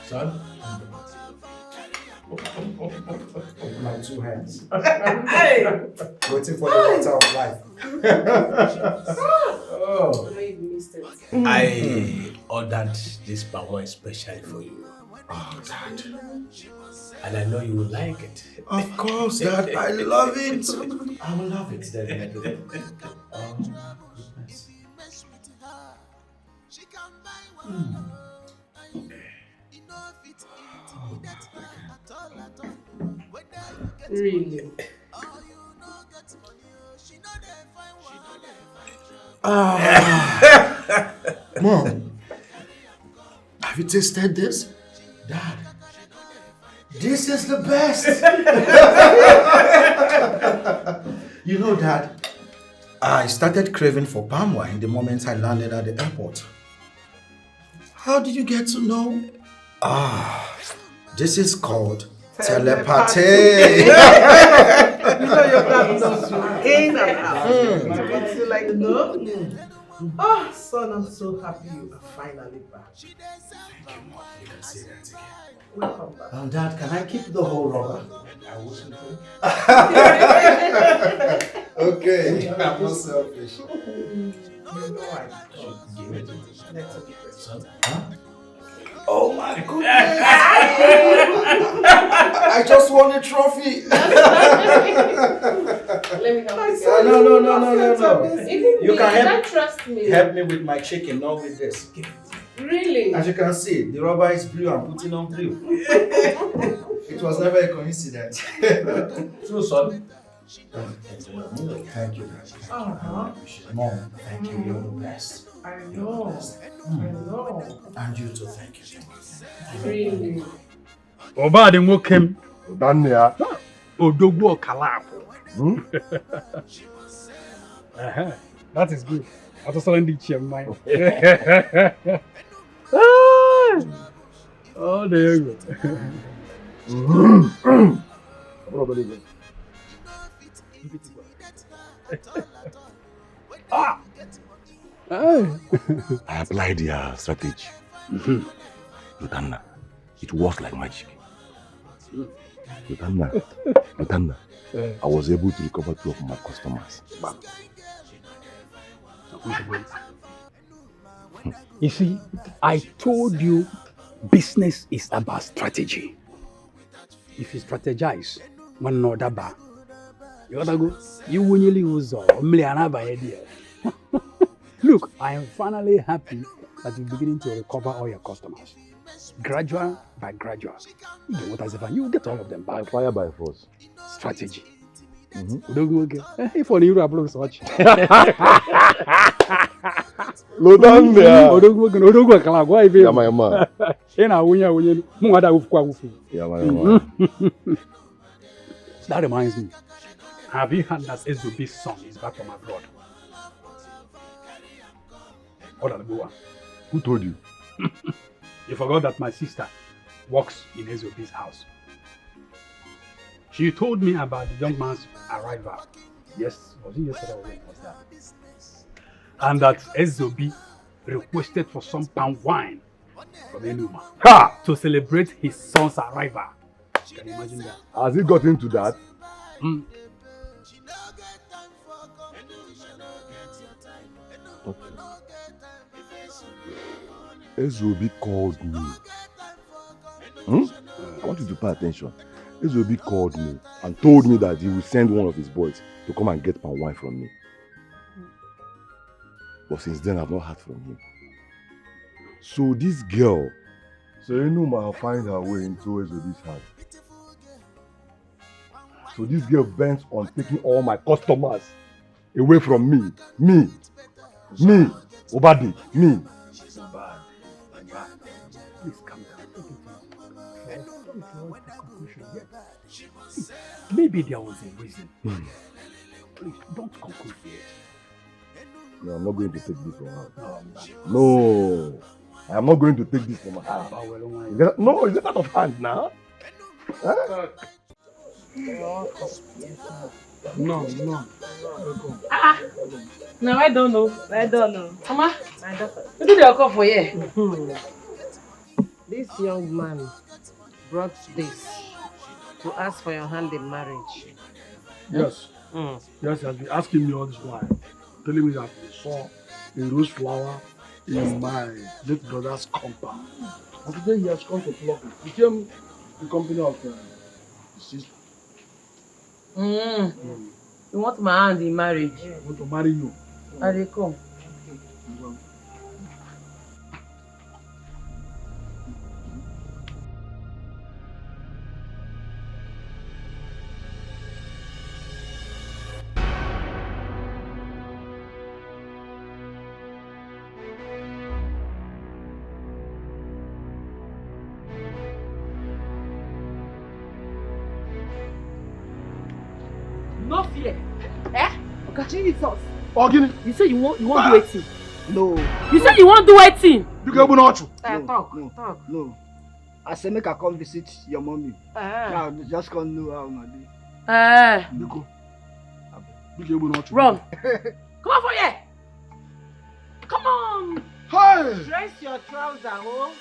Son? With my two hands. Hey! Waiting for the water of life. Oh. You missed it. I ordered this palm wine especially for you. Oh, Dad. And I know you will like it. Of course, Dad. I love it. I will love it, definitely. Goodness. Really? Mom, have you tasted this? Dad, this is the best. You know, Dad, I started craving for palm wine the moment I landed at the airport. How did you get to know? This is called telepathy. You know your dad knows you in and out. It's like, Oh, son, I'm so happy you are finally back. Thank you, Mom. You can say that again. Welcome back. Dad, can I keep the whole rubber? I wasn't Okay, I'm not selfish. You know I should give it to you. Let's give it to you. Oh my goodness! I just won a trophy. Let me help you. No. You can don't trust me. help me with my chicken, not with this. Really? As you can see, the rubber is blue. I'm putting on blue. It was never a coincidence. True, son. Thank you, Dad. Mom, thank you. You're the best. I know. And you too, thank you. Really? Oba de nwokem. Dania. Odogwu okala. That is good. I just saw the chair mine. Oh, there you go. I applied their strategy. Lutanna, it works like magic. Lutanna, I was able to recover 2 of my customers. You see, I told you business is about strategy. If you strategize, one another bar, you gotta go. You won't lose idea. Look, I am finally happy that you're beginning to recover all your customers. Gradual by gradual. You know what I say, you get all of them back. By fire, by force. Strategy. If only you have looked such. That reminds me. Have you heard that SOB's son is back from abroad? Who told you? You forgot that my sister works in SOB's house. She told me about the young man's arrival. Yes, was it yesterday or when was that? And that SOB requested for some palm wine from Enuma to celebrate his son's arrival. Can you imagine that? Has he got into that? Okay. SOB called me. I want you to pay attention. SOB called me and told me that he will send one of his boys to come and get palm wine from me. But since then, I've not heard from him. So this girl, Enuma will find her way into SOB's heart. So this girl bent on taking all my customers away from me. Me, Obadi, me. She's not bad. Please calm down. Maybe there was a reason. Please don't conclude yet. No, I'm not going to take this from her. No, I am not going to take this from her. No, is it out of hand now? Huh? No. Now I don't know. Mama, My daughter. what did they call for here? This young man brought this to ask for your hand in marriage. Yes. Yes, he has been asking me all this while. Telling me that he saw a rose flower in my late brother's compound. And today he has come to pluck it. He came in company of his sister. You want my hand in marriage? I want to marry you. I will come. No fear. Eh? Okay. Jesus. Ogini. You say you won't do anything. No. You say you won't do anything. You can not you. Talk. No. I say make I come visit your mommy. Now just come know how una dey. Biko. Biko not you. Run. Come on for here. Come on. Hey. Dress your trouser, oh.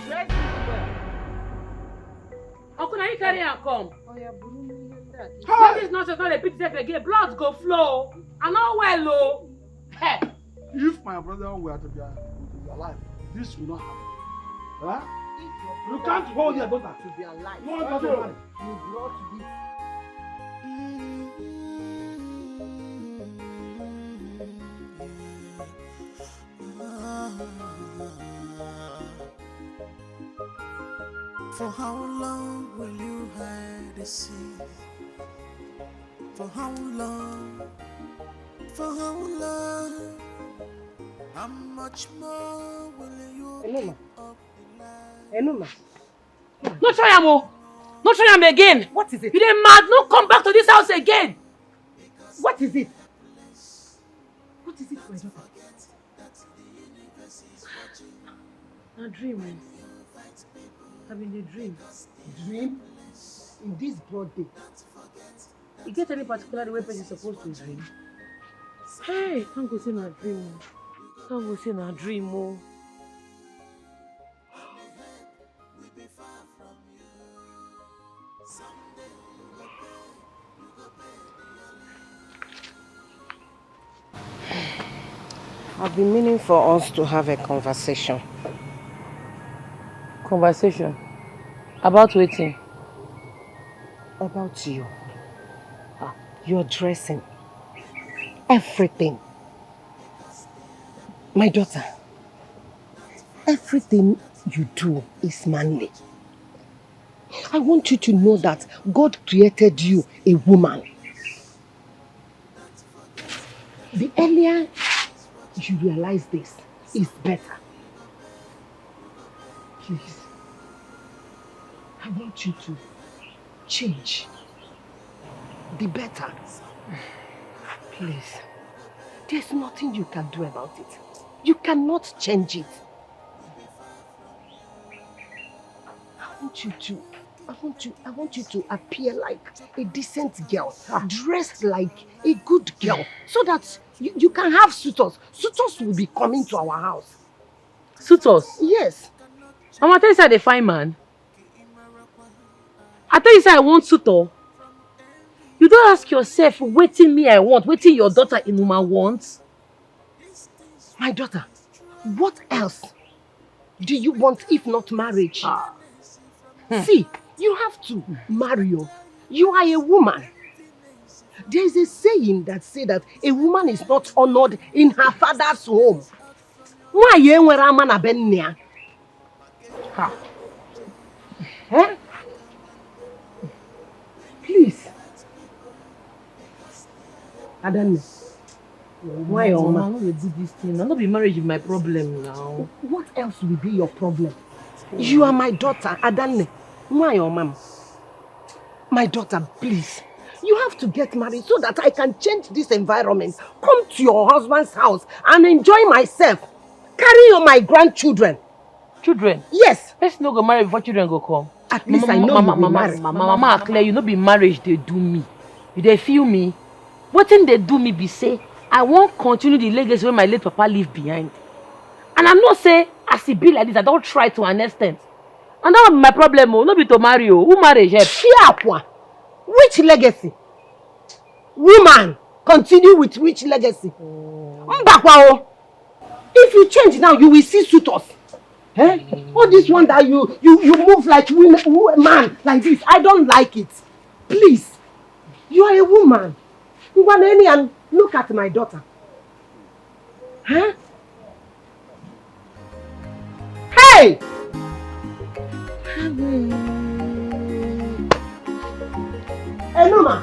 Dress it well. How can I carry and come? Oh yeah, Hey. This nonsense not repeat itself again. Blood go flow. I know well, oh. Hey. If my brother were to be alive, this will not happen. Huh? You can't hold your daughter to be alive. You want to marry? You brought this. For how long will you hide the sea? For how long? For how long? How much more will you keep up the light? Enuma. No try am, oh. No try am again. What is it? You dey mad? No come back to this house again. What is it? What is it, my daughter? A dream, man. I'm in a dream. Dream? In this broad day? You get any particular way person is supposed to dream? Hey, can't go say na dream. Can't go say na dream, oh. I've been meaning for us to have a conversation. Conversation? About waiting? About you. Your dressing. Everything. My daughter, everything you do is manly. I want you to know that God created you a woman. The earlier you realize this, is better. Please, I want you to change. Be better. Please. There's nothing you can do about it. You cannot change it. I want you to appear like a decent girl, dressed like a good girl, so that you can have suitors. Suitors will be coming to our house. Suitors? Yes. Mama, tell you say I dey find man. I tell you say I want suitor. You don't ask yourself, wetin me I want, wetin your daughter Enuma wants. My daughter, what else do you want if not marriage? See, you have to marry you. You are a woman. There is a saying that says that a woman is not honored in her father's home. Why you ain't a man abenya? Eh? Please. Adanne. Why your mama? Mama, no do this thing. I'll not be marriage is my problem now. What else will be your problem? You are my daughter, Adanne. Why your mom? My daughter, please. You have to get married so that I can change this environment. Come to your husband's house and enjoy myself. Carry on my grandchildren. Children? Yes. Let's not go marry before children go come. At least I know you will marry. Mama, clear, you know be marriage they do me. You they feel me? What thing they do me be say, I won't continue the legacy where my late papa leave behind. And I'm not say, as it be like this, I don't try to an extent. And that was my problem, no be to marry you. Who marry help? Which legacy? Woman, continue with which legacy? If you change now, you will see suitors. Eh? All this one that you move like a man like this, I don't like it. Please, you are a woman. You want any and look at my daughter. Huh? Hey! Enuma.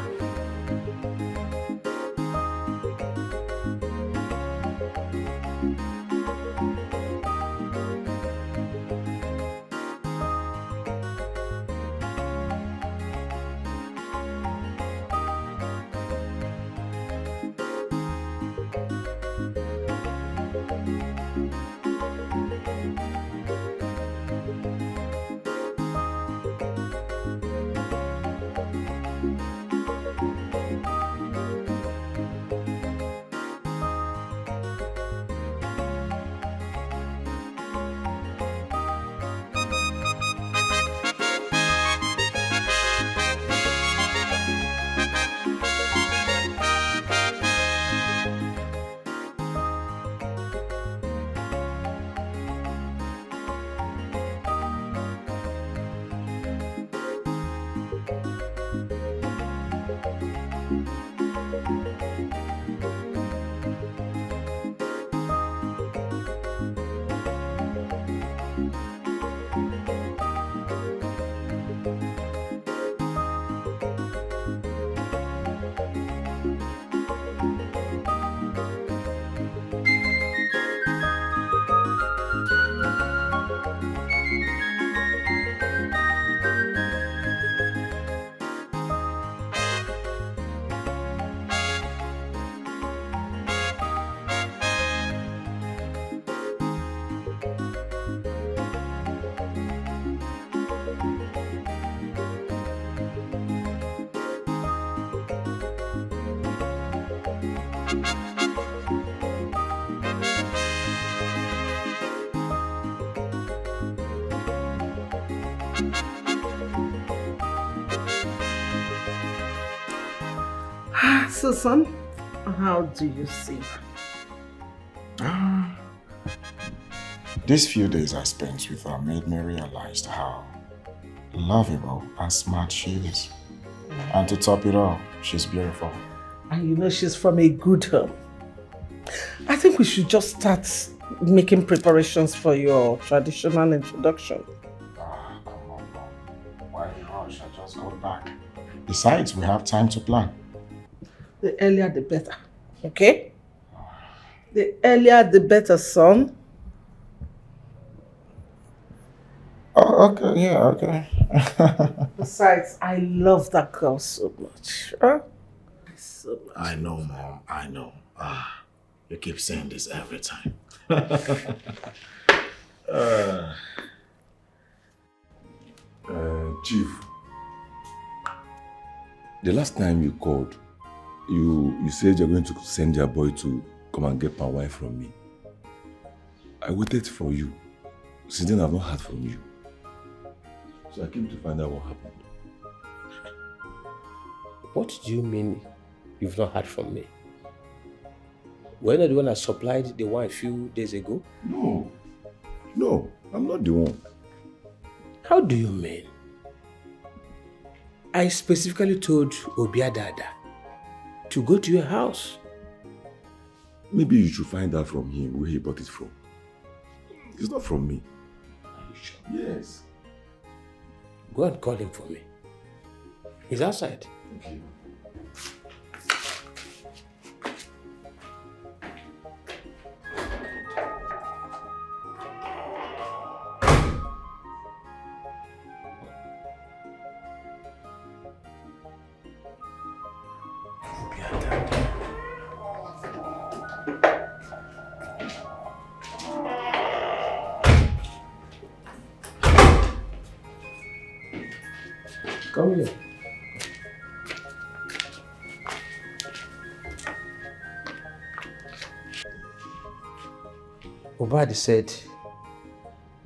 So, son, how do you see? These few days I spent with her made me realize how lovable and smart she is. And to top it all, she's beautiful. And you know she's from a good home. I think we should just start making preparations for your traditional introduction. Come on, Mom. Why rush? I just got back. Besides, we have time to plan. The earlier the better, okay? The earlier the better, son. Oh, okay, yeah, okay. Besides, I love that girl so much. Huh? So much. I know, Mom, I know. You keep saying this every time. Chief, the last time you called, you said you're going to send your boy to come and get my wife from me. I waited for you. Since then, I've not heard from you. So I came to find out what happened. What do you mean you've not heard from me? Were you not the one that supplied the wine a few days ago? No, I'm not the one. How do you mean? I specifically told Obiadada to go to your house. Maybe you should find out from him where he bought it from. It's not from me. Are you sure? Yes. Go and call him for me. He's outside. Okay. Come here. Obadi said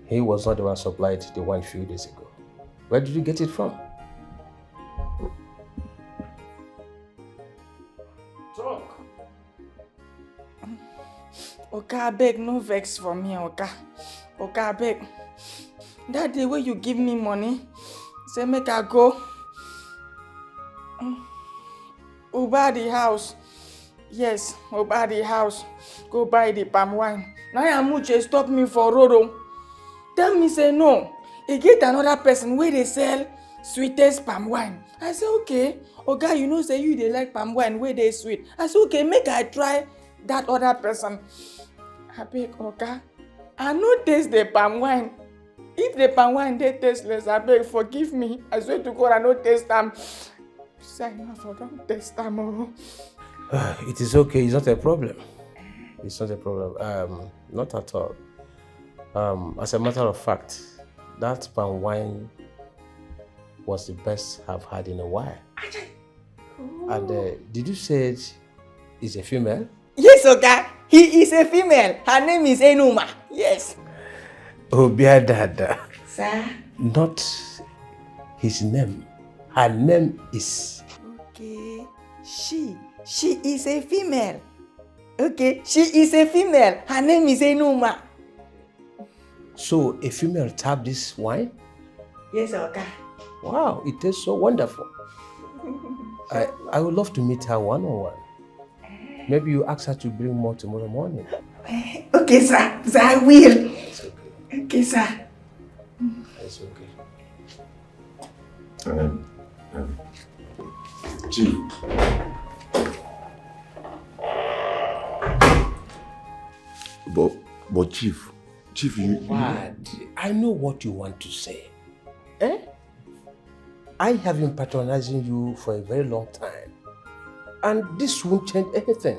he was not the one supplied the wine a few days ago. Where did you get it from? Talk. Oga, abeg, no vex for me, Oga. Oga, abeg. That day when you give me money, say make I go Obadi house. Yes, Obadi house. Go buy the palm wine. Now Amuche stop me for road. Tell me say no. He get another person where they sell sweetest palm wine. I say okay. Oga, you know say you they like palm wine where they sweet. I say okay, make I try that other person. Abeg, Oga, I no taste the palm wine. If the palm wine they tasteless, abeg forgive me. I swear to God I no taste them. Say I don't taste them. Oh. It is okay. It's not a problem. It's not a problem. Not at all. As a matter of fact, that palm wine was the best I've had in a while. And did you say it's a female? Yes, Oga. He is a female. Her name is Enuma. Yes. Obiadada. Sir? Not his name. Her name is... Okay. She is a female. Okay, she is a female. Her name is Enuma. So a female tapped this wine? Yes, Oga. Wow, it tastes so wonderful. I would love to meet her one-on-one. Maybe you ask her to bring more tomorrow morning. Okay, sir. Sir, I will. It's okay. Okay, sir. It's okay. Chief. But Chief, you... What? I know what you want to say. Eh? I have been patronizing you for a very long time. And this won't change anything.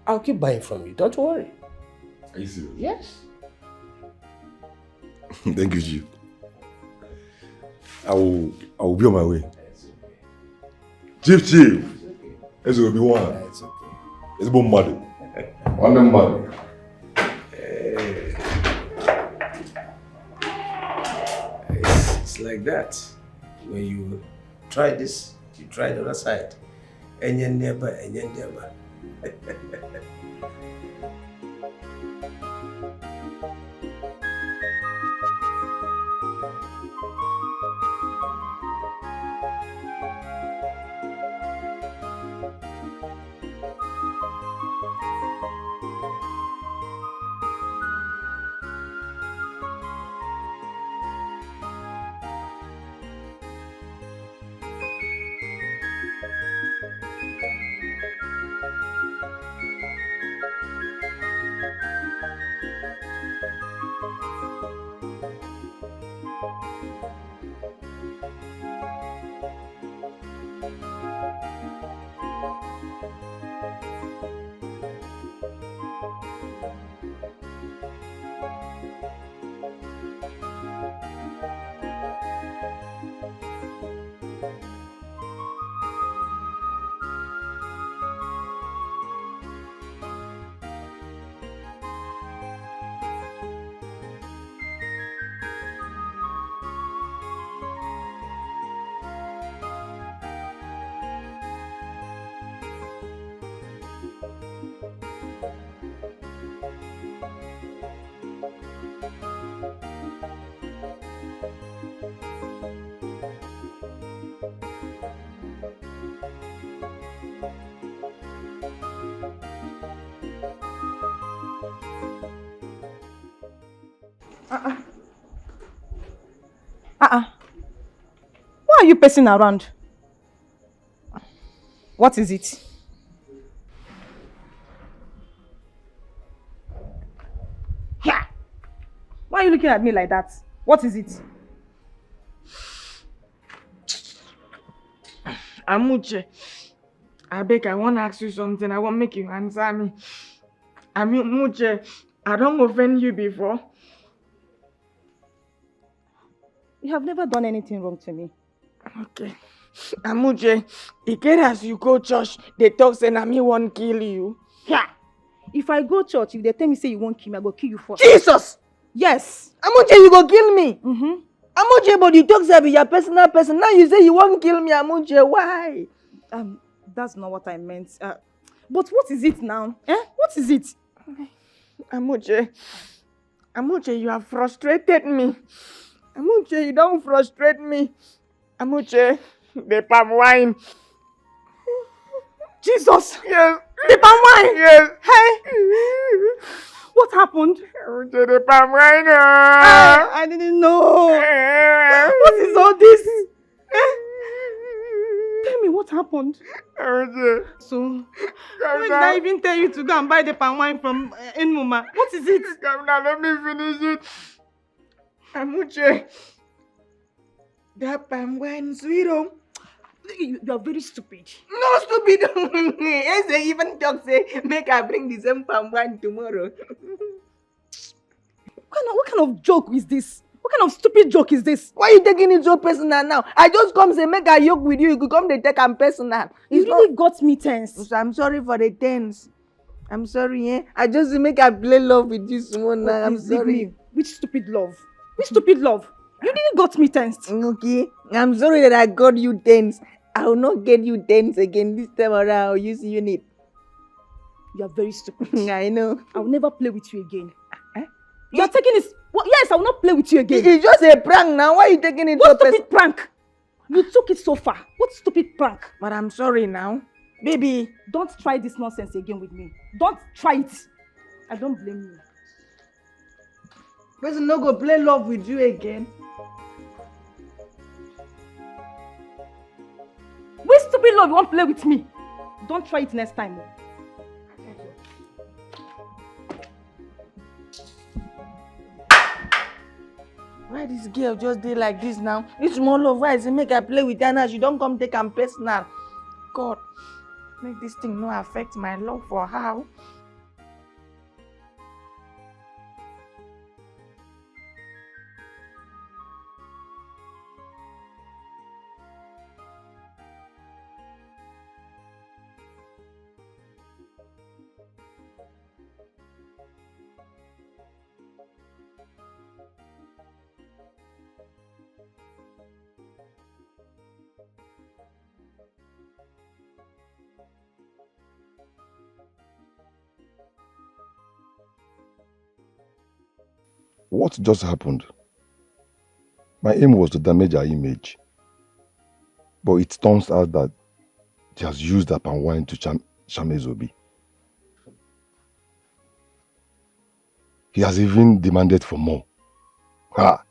I'll keep buying from you, don't worry. Are you serious? Yes. Thank you, Chief. I will be on my way. Chief, this will be one. It's okay. It's about mother. One them mother. It's like that. When you try this, you try the other side. And you never. Why are you pacing around? What is it? Yeah. Why are you looking at me like that? What is it? Amuche, I beg, I want to ask you something. I want to make you answer me. Amuche, I don't offend you before. You have never done anything wrong to me. Okay. Amuche, e get as you go church, they talk say na me won't kill you. Yeah. If I go church, if they tell me say you won't kill me, I go kill you first. Jesus! Yes. Amuche, you go kill me. Mm-hmm. Amuche, but you talk say be your personal person. Now you say you won't kill me, Amuche. Why? That's not what I meant. But what is it now? What is it? Amuche, you have frustrated me. Amuche, you don't frustrate me. Amuche, the palm wine. Jesus! Yes. The palm wine! Yes. Hey! What happened? Amuche, the palm wine. I didn't know. What is all this? Tell me what happened. Amuche. So, why did I even tell you to go and buy the palm wine from Enmuma? What is it? Come now, let me finish it. Amuche, that palm wine sweet. You are very stupid. No stupid. Yes, they even talk say, make I bring the same palm wine tomorrow. What kind of joke is this? What kind of stupid joke is this? Why are you taking it so personal now? I just come say make a joke with you. You could come to take am personal. You really got me tense. So I'm sorry for the tense. I'm sorry, eh? I just make I play love with you someone now. I'm sorry. Which stupid love? Which stupid love? You really got me tensed. Okay. I'm sorry that I got you tense. I will not get you tense again this time around. I'll use unit. You are very stupid. I know. I will never play with you again. You are taking this. Well, yes, I will not play with you again. It's just a prank now. Why are you taking it What stupid prank? You took it so far. What stupid prank? But I'm sorry now. Baby. Don't try this nonsense again with me. Don't try it. I don't blame you. Person no go play love with you again. Which stupid love you won't play with me? Don't try it next time. Why this girl just did like this now? This small love, why is it make her play with her now? She don't come take am personal. God, make this thing no affect my love for her. what just happened? My aim was to damage her image. But it turns out that she has used her palm wine to shame Zobi. He has even demanded for more. Ha!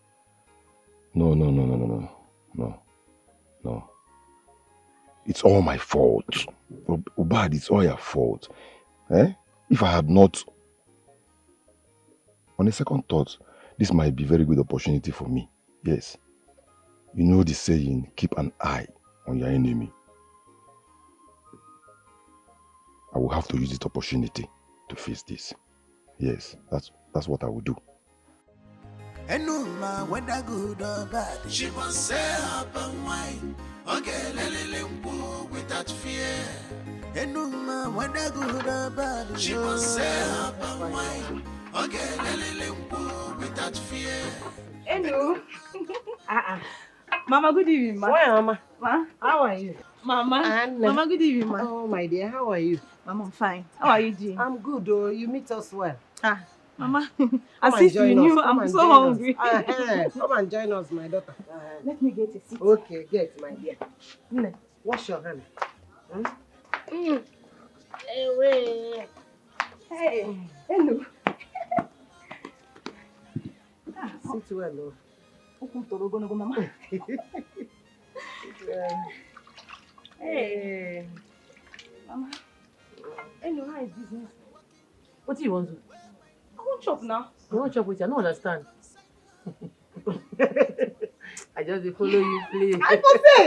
No. It's all my fault. Ubad, it's all your fault. Eh? If I had not... On a second thought, this might be a very good opportunity for me. Yes. You know the saying, keep an eye on your enemy. I will have to use this opportunity to face this. Yes, that's what I will do. And no man whether good or bad, she must say up and wine. Okay, without fear. And no man whether good or bad, she must say up and wine. Okay, without fear. Hello. Mama, good evening, ma. Why, Mama? Ma? How are you? Mama. Anne. Mama, good evening, ma. Oh, my dear, how are you? Mama, I'm fine. How are you doing? I'm good, oh. You meet us well. Mama, Come as and if you join knew, us. Come I'm and so join hungry. us. Come and join us, my daughter. Let me get a seat. Okay, get, my dear. Wash your hand. Hey, hello. Sit well, oh. Mama. Hey. Mama. Hello, how is business? What do you want to? I want chop now. You want chop with you? I don't understand. I just dey follow you play. I for say!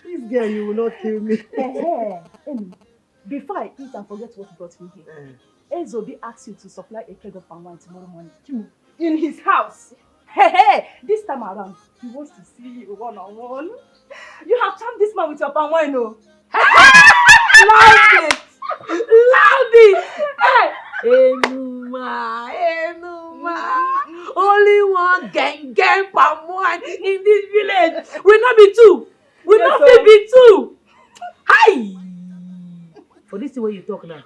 This girl, you will not kill me. Before I eat and forget what brought me here, Ezobi asked you to supply a keg of palm wine tomorrow morning. In his house. This time around, he wants to see you one-on-one. You have charmed this man with your palm wine, no? Loud it! Loud it! Enuma. Only one gang palm wine in this village. Will not be two. Will not be two. Hi! For this thing where you talk now,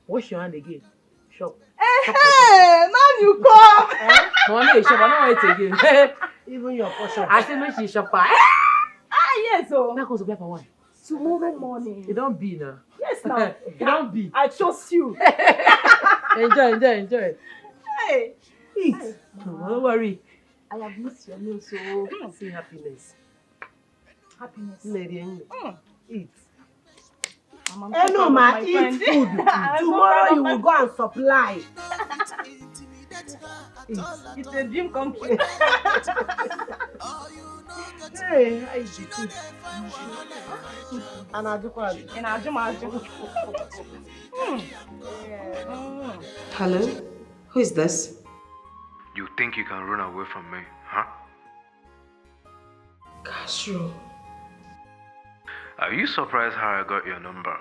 wash your hand again. Shop. Now you come. Mommy, shop. I don't want it again. Even your portion. I say, make she shop. Yes, oh. Now goes to buy for wine. Tomorrow morning. It don't be now. Yes, now. It don't be. I trust you. Enjoy. Hey. Eat. Don't worry. I have missed your meal, so See happiness. happiness. Eat. I'm Hey, so no, proud of ma, my eat friend. food. I'm so Tomorrow proud of you my will go and supply. It's a dream come true. Hey, I eat food. And I do what? And I do. Hello? Who is this? You think you can run away from me, huh? Castro. Are you surprised how I got your number?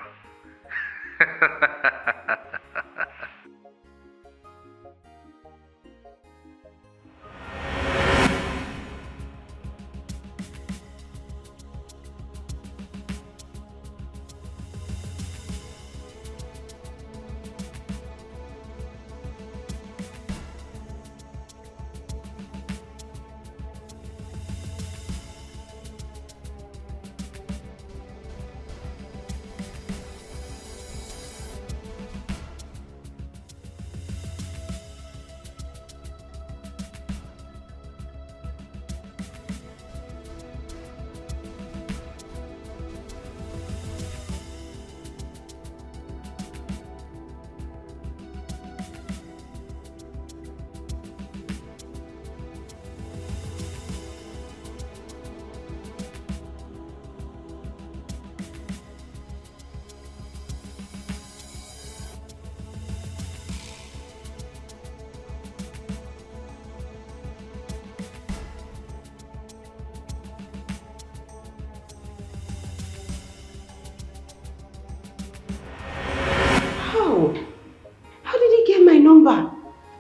How did he get my number?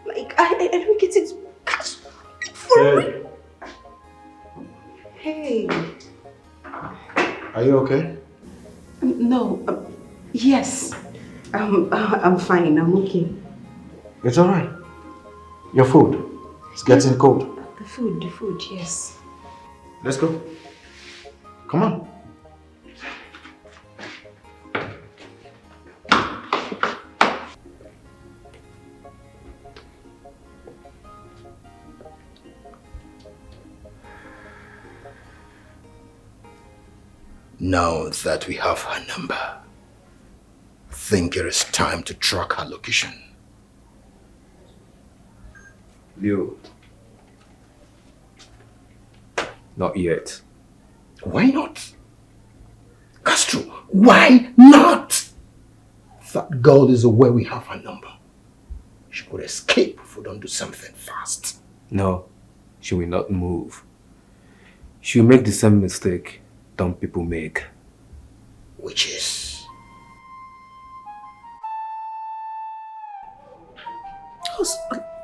Like, I don't get it. Hey. Hey. Are you okay? No. Yes. I'm fine. I'm okay. It's alright. Your food. It's getting cold. The food, yes. Let's go. Come on. Now that we have her number, I think it is time to track her location. Leo. Not yet. Why not? Castro, why not? That girl is aware we have her number. She could escape if we don't do something fast. No, she will not move. She will make the same mistake dumb people make. Which is?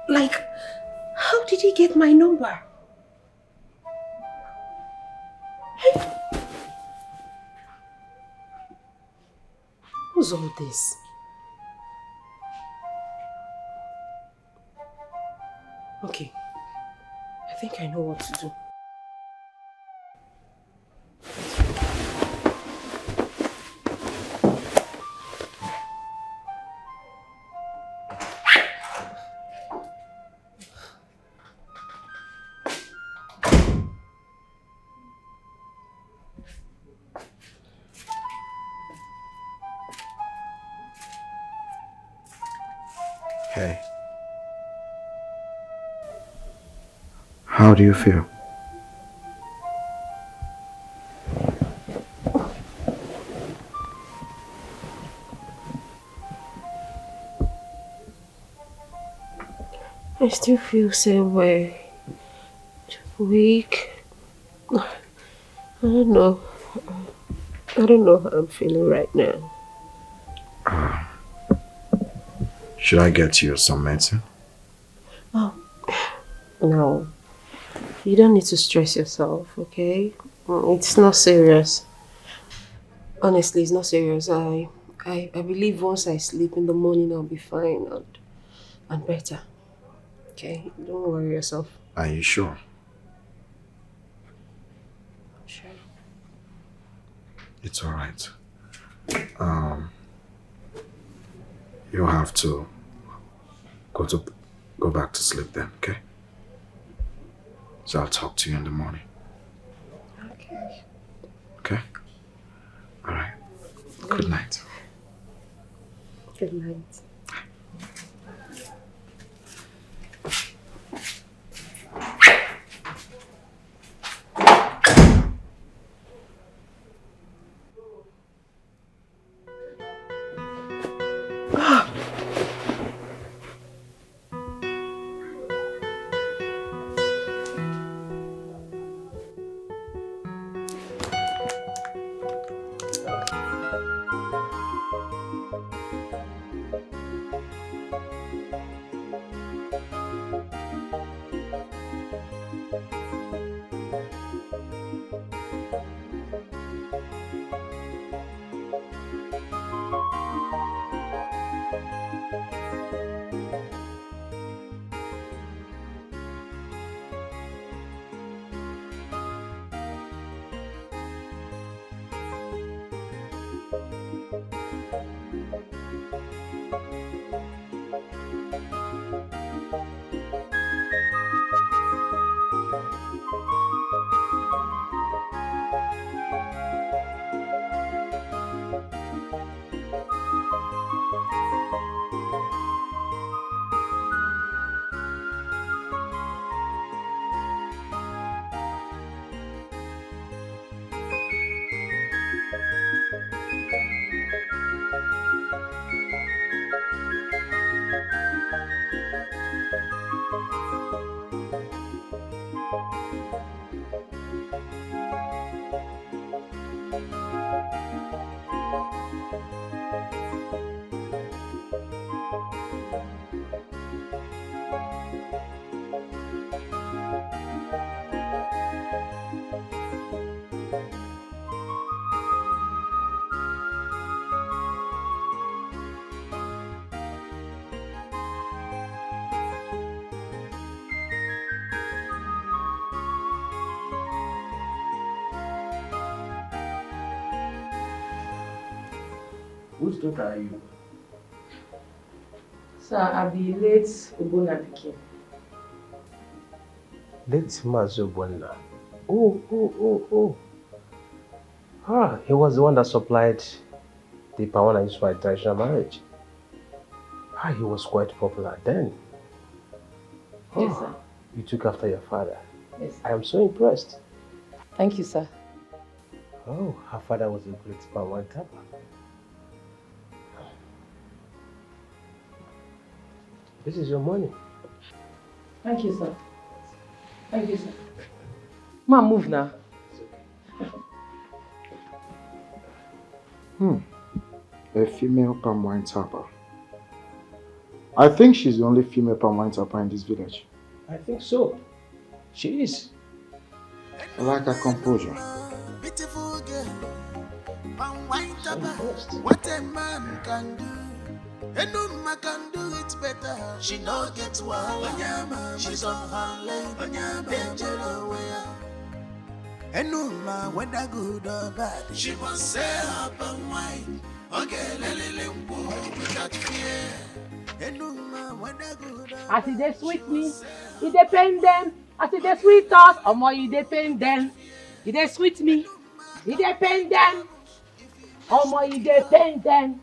Like, how did he get my number? What's all this? Okay, I think I know what to do. Hey. How do you feel? I still feel same way. Weak. I don't know. I don't know how I'm feeling right now. Should I get you some medicine? Oh, no. You don't need to stress yourself, okay? It's not serious. Honestly, it's not serious. I believe once I sleep in the morning, I'll be fine and better. Okay? Don't worry yourself. Are you sure? Sure. It's alright. You'll have to go back to sleep then, okay? So I'll talk to you in the morning. Okay. Okay? Alright. Good night. Good night. Whose daughter are you? Sir, I be late Ubona Pikin. Late Mazubwana. Oh. Ah, he was the one that supplied the power I used for my traditional marriage. Ah, he was quite popular then. Yes, sir. You took after your father. Yes. I am so impressed. Thank you, sir. Oh, her father was a great power tapper. This is your money. Thank you, sir. Thank you, sir. Ma, move now. A female palm wine tapper. I think she's the only female palm wine tapper in this village. I think so. She is. I like her composure. Beautiful girl, palm wine tapper. What a man can do, a woman can do it better. She no gets wild, she's on her lane, danger away. A woman, whether good or bad, she must say her palm wine. Okay, without fear. As if they sweet me, it depend them. As if they sweet us, or more you depend them. If they sweet me, it depend them. Or more you depend them.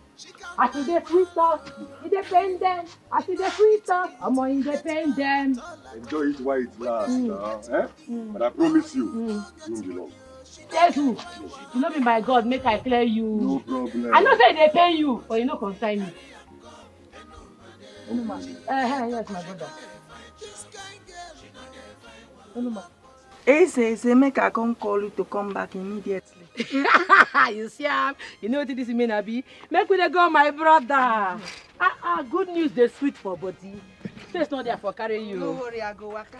As if they sweet us, it depend them. As if they sweet us, or more you depend them. Enjoy it while it lasts now, eh? But I promise you, you won't be long. Yes, you know me, my God, make I clear you. No problem. I know say they pay you, but you no concern me. Yes, my brother. Say, make I come call you to come back immediately. You see, you know what this mean, Abi? Make we dey go, my brother. Good news, they sweet for body. Face not there for carry you. No worry, I go waka.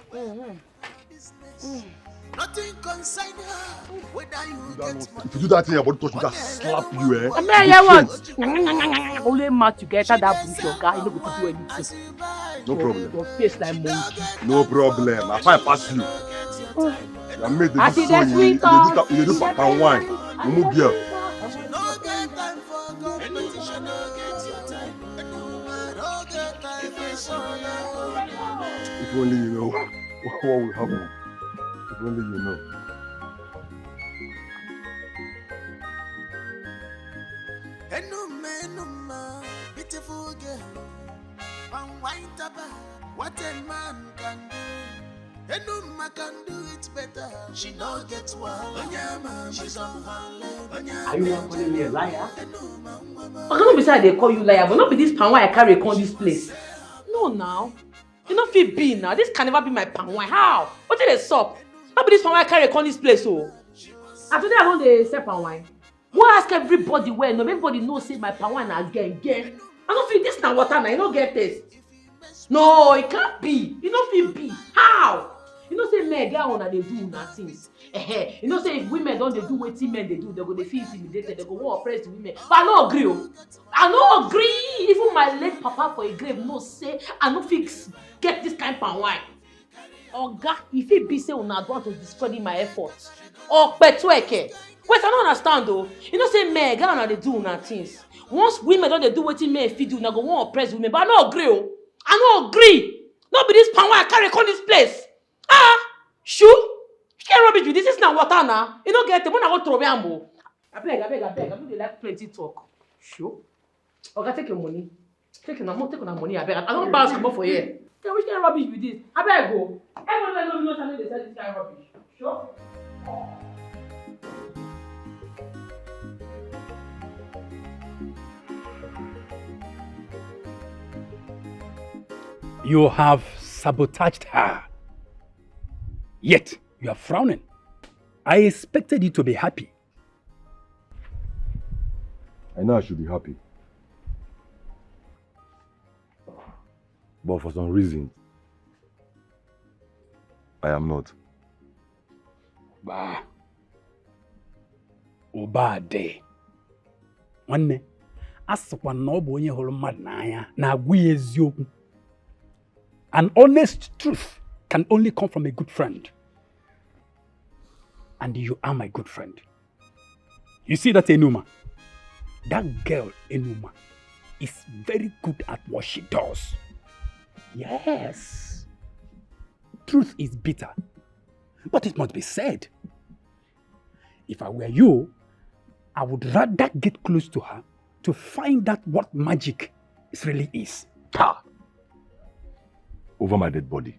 Nothing concern her, whether you get If you do that thing, your body touch me, just slap you, eh? I mean, yeah, what? Only match together that bush your guy, you know go do anything. No problem. Your face like monkey. No problem. I find pass you. I made the I see so the sweet talk. you do papa wine. Mumu girl. If only you know what will happen. If only you know. Enuma, beautiful girl, wine tapper, what a man can do. Enuma can do it better. She no gets wild. She's on her lane. Are you not calling me a liar? I cannot be say they call you liar, but not be this pan why I carry come this place. No, now. You know fit be now. This can never be my pan wine. How? What did they sup? Not be this pan why I carry come this place, oh. And today I don't dey sell pan wine. Go ask everybody where no, everybody knows say my pan wine again. I don't feel this now water now. You don't get this. No, it can't be. You don't feel be. How? You know say men get on and they do una things. You know say if women don't they do wetin men they do, they go they feel intimidated, they go want oppress the women. But I no agree. I no agree. Even my late papa for a grave no say I no fix get this kind pan wine. Oga, if it be say una want to discredit my efforts. Or petweke. Wait, I don't understand though. You know say men get on and they do una things. Once women don't they do wetin men fit do, una go want oppress women. But I no agree. I no agree. Not be this pan wine I carry come this place. Shoo! You can't rubbish with this. This is not water now. You don't get it. When I go throw ammo. I beg. I don't like plenty talk. Shoo! Okay, take your money. Take your money. I beg. I don't bounce come for here. Okay, we can't rubbish with this. I beg go. Everyone knows how they sell this kind of rubbish. Sure? You have sabotaged her. Yet, you are frowning. I expected you to be happy. I know I should be happy. But for some reason, I am not. Bah. Obade. Nwanne, asịkwa na ọ bụ onye hụrụ mmadụ n'anya na-agwa ya eziokwu. An honest truth can only come from a good friend. And you are my good friend. You see that Enuma? that girl, Enuma, is very good at what she does. Yes. Truth is bitter, but it must be said. If I were you, I would rather get close to her to find out what magic it really is. Ha! Over my dead body.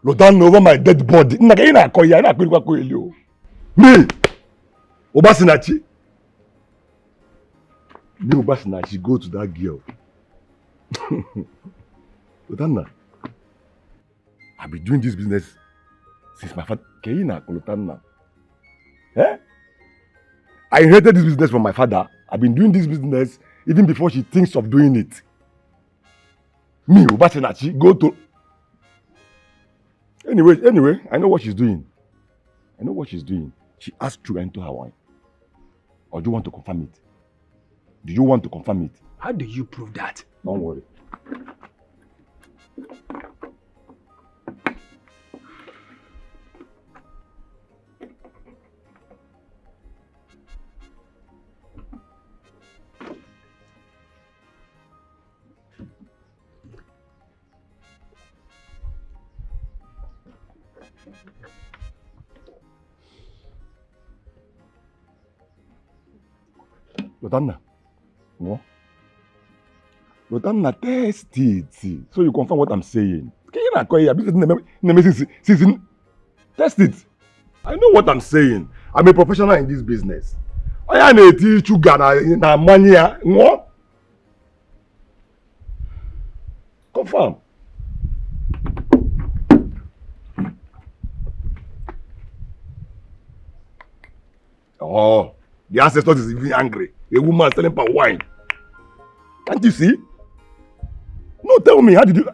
Lotan over my dead body. Me! Obasinachi. Me Obasinachi go to that girl. Lotanna. I've been doing this business since my father. Lotanna. Eh? I inherited this business from my father. I've been doing this business even before she thinks of doing it. Me, Obasinachi, go to... Anyway, I know what she's doing. She asked to enter her wine. Or do you want to confirm it? Do you want to confirm it? How do you prove that? Don't worry. Lotanna, no? Lotanna, test it. So you confirm what I'm saying. Test it. I know what I'm saying. I'm a professional in this business. I am a teacher na money. No? Confirm. Oh, the ancestors is even angry. A woman selling for wine. Can't you see? No, tell me, how did you...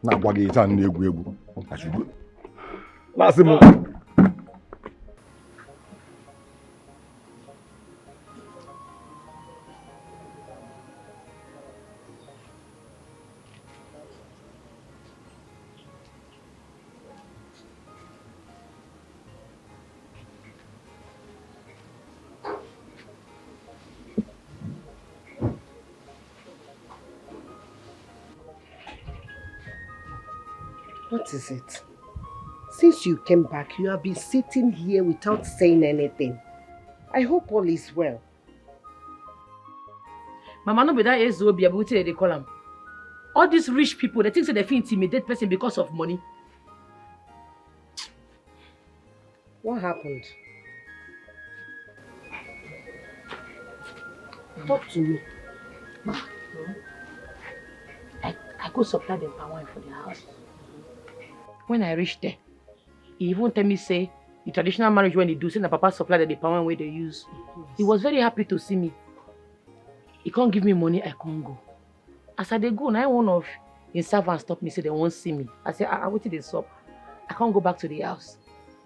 Now, what is on the I should go. Last month. What is it? Since you came back, you have been sitting here without saying anything. I hope all is well. Mama, no be that Ezobia, but they call them. All these rich people, they think that they feel intimidate person because of money. What happened? Talk to me. Ma, I go supply them palm wine for the house. When I reached there, he even tell me say the traditional marriage when they do, say the papa supply the palm wine where they use. He was very happy to see me. He can't give me money, I can't go. As I dey go, now one of his servants stop me, say they won't see me. I say, I waited this up. I can't go back to the house.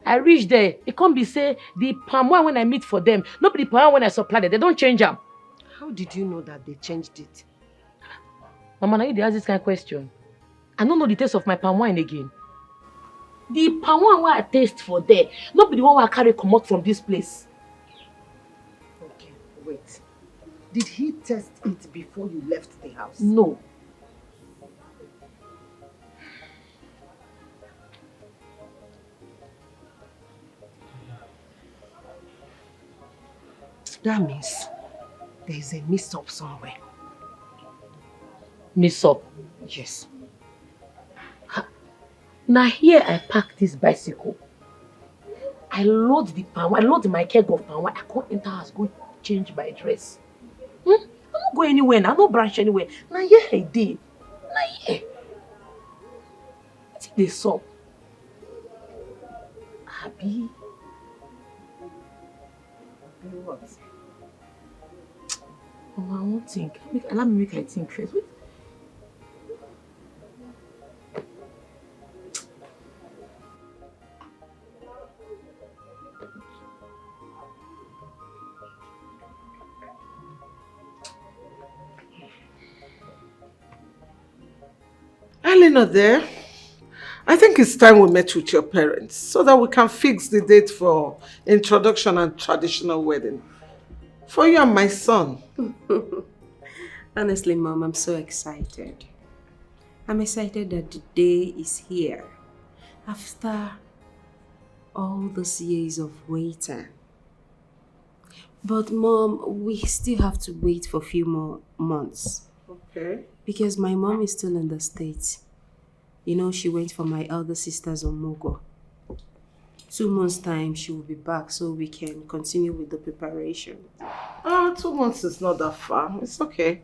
I reach there, it can't be say the palm wine when I meet for them, not the palm wine when I supply them. They don't change them. How did you know that they changed it? Mama, now you ask this kind of question. I don't know the taste of my palm wine again. The palm wine where I taste for there, not be the one where I carry come out from this place. Okay, wait. Did he test it before you left the house? No. That means there is a mix-up somewhere. Mix-up? Yes. Now here I park this bicycle. I load the palm wine, I load my keg of palm wine. I can't enter house, go change my dress. I don't go anywhere, I don't branch anywhere. Now here I did. Now here. I think they saw. Abi. What? Oh, I won't think. Allow me make I think first. Wait. Ali not there. I think it's time we met with your parents so that we can fix the date for introduction and traditional wedding. For you and my son. Honestly, Mom, I'm so excited. I'm excited that the day is here. After all those years of waiting. But Mom, we still have to wait for a few more months. Okay. Because my mom is still in the States. You know, she went for my elder sister's Omogo. 2 months' time, she will be back so we can continue with the preparation. 2 months is not that far. It's okay.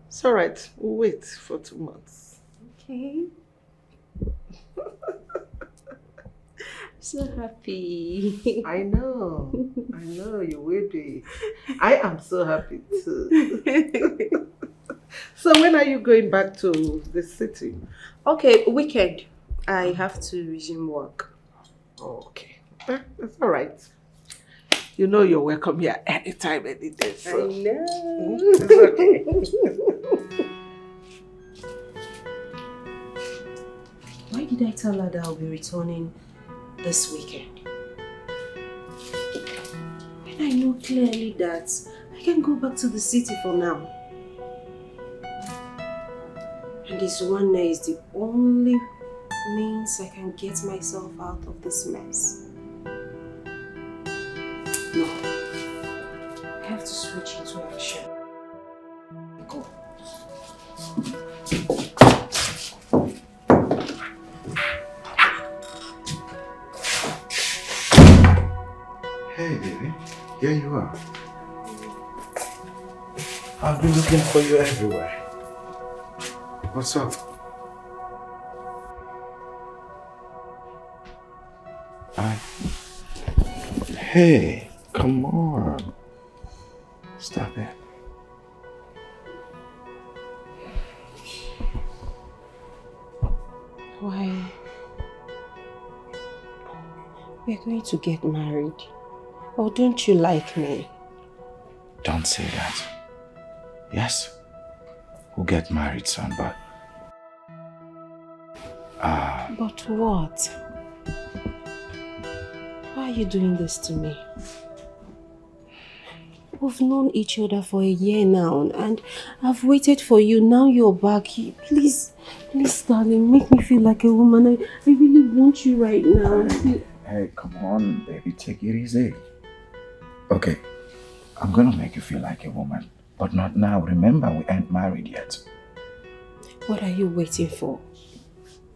It's all right. We'll wait for 2 months. Okay. So happy. I know you will be. I am so happy too. So when are you going back to the city? Okay, weekend. I have to resume work. Okay. That's all right. You know you're welcome here anytime, any day. So. I know. It's okay. Why did I tell her that I'll be returning this weekend? When I know clearly that I can go back to the city for now. And this one night is the only means I can get myself out of this mess. No. I have to switch into action. Go. Hey, baby. Here you are. I've been looking for you everywhere. What's up? Hey, come on. Stop it. Why? We're going to get married. Oh, don't you like me? Don't say that. Yes, we'll get married soon, but... But what? Why are you doing this to me? We've known each other for a year now, and I've waited for you. Now you're back. Please, darling, make me feel like a woman. I really want you right now. Hey, come on, baby, take it easy. Okay, I'm gonna make you feel like a woman, but not now. Remember, we ain't married yet. What are you waiting for?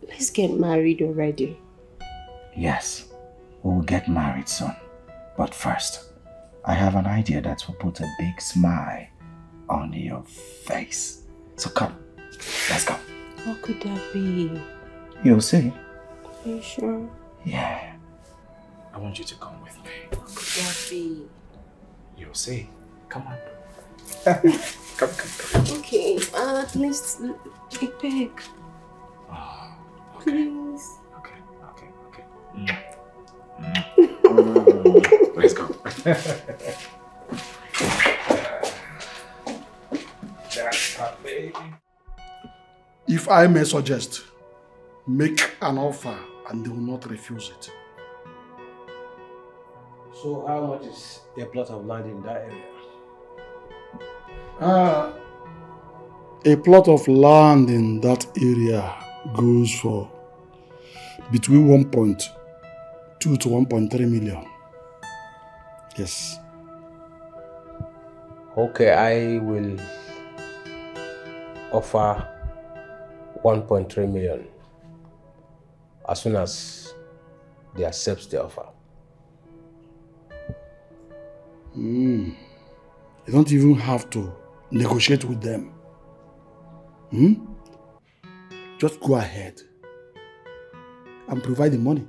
Let's get married already. Yes, we will get married soon. But first, I have an idea that will put a big smile on your face. So come, let's go. What could that be? You'll see. Are you sure? Yeah. I want you to come with me. What could that be? You'll see. Come on. Come. Okay, at least a peg. Oh, okay. Please. Okay. Let's go. If I may suggest, make an offer and they will not refuse it. So how much is a plot of land in that area? A plot of land in that area goes for between 1.2 to 1.3 million. Yes. Okay, I will offer 1.3 million as soon as they accept the offer. You don't even have to negotiate with them. Just go ahead and provide the money.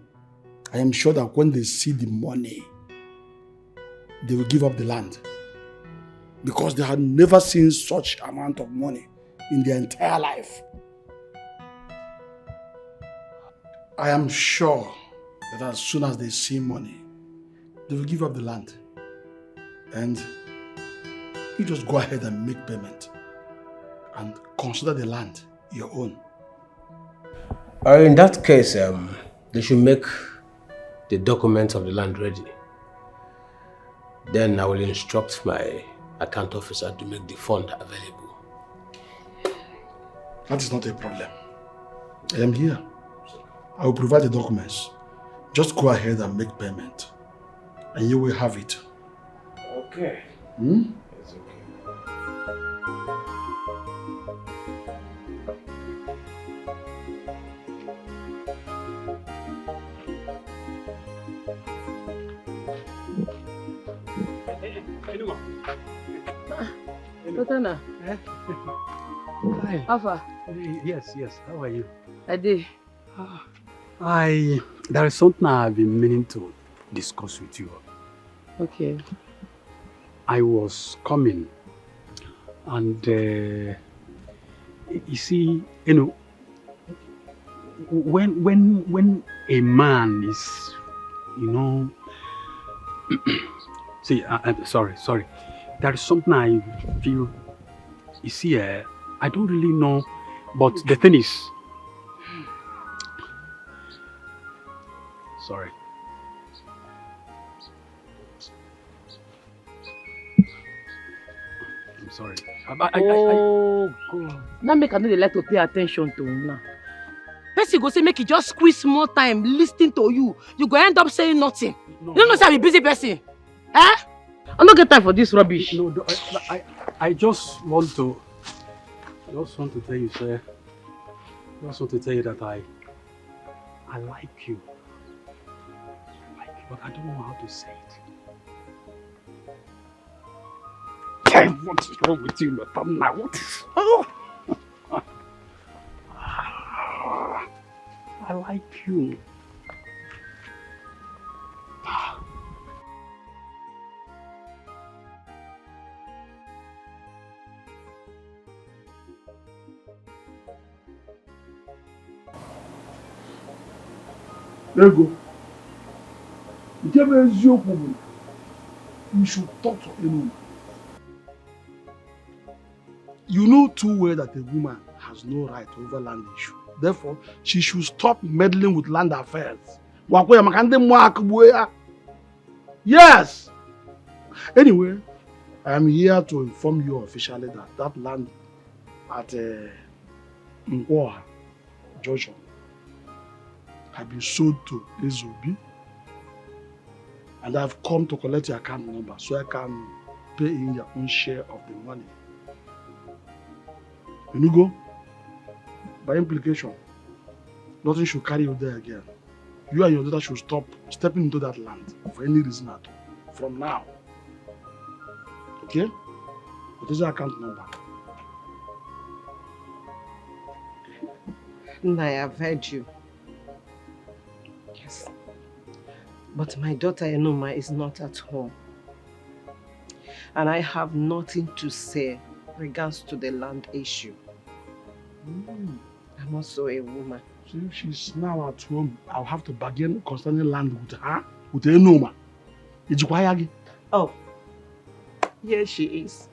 I am sure that when they see the money, they will give up the land. Because they had never seen such amount of money in their entire life. I am sure that as soon as they see money, they will give up the land. And you just go ahead and make payment and consider the land your own. In that case, they should make the documents of the land ready. Then I will instruct my account officer to make the fund available. That is not a problem. I am here. I will provide the documents. Just go ahead and make payment. And you will have it. Okay. Hmm? It's okay. Totana. Hi. Alpha. Yes. How are you? I did. There is something I've been meaning to discuss with you. Okay. I was coming and you see, when a man is, see, I'm sorry. There is something I feel, you see, I don't really know, but the thing is, sorry. I'm sorry. Oh, God. Now make another like to pay attention to him now. Person go say make you just squeeze more time listening to you. You go end up saying nothing. You don't know say I'm a busy person. Eh? I don't get time for this rubbish. No, I just want to tell you, sir. I just want to tell you that I like you. But I don't know how to say it. What is wrong with you, Latana? What is... Oh! I like you. There you go. You should talk to anyone. You know too well that a woman has no right over land issue. Therefore, she should stop meddling with land affairs. Yes! Anyway, I am here to inform you officially that that land at Nkwoha Junction has been sold to Ezobi. And I've come to collect your account number so I can pay in your own share of the money. You go? By implication, nothing should carry you there again. You and your daughter should stop stepping into that land for any reason at all. From now. Okay? What is your account number? I have heard you. Yes. But my daughter Enoma is not at home. And I have nothing to say regards to the land issue. I'm also a woman. So if she's now at home, I'll have to bargain concerning land with her, with Enoma. Oh, here she is.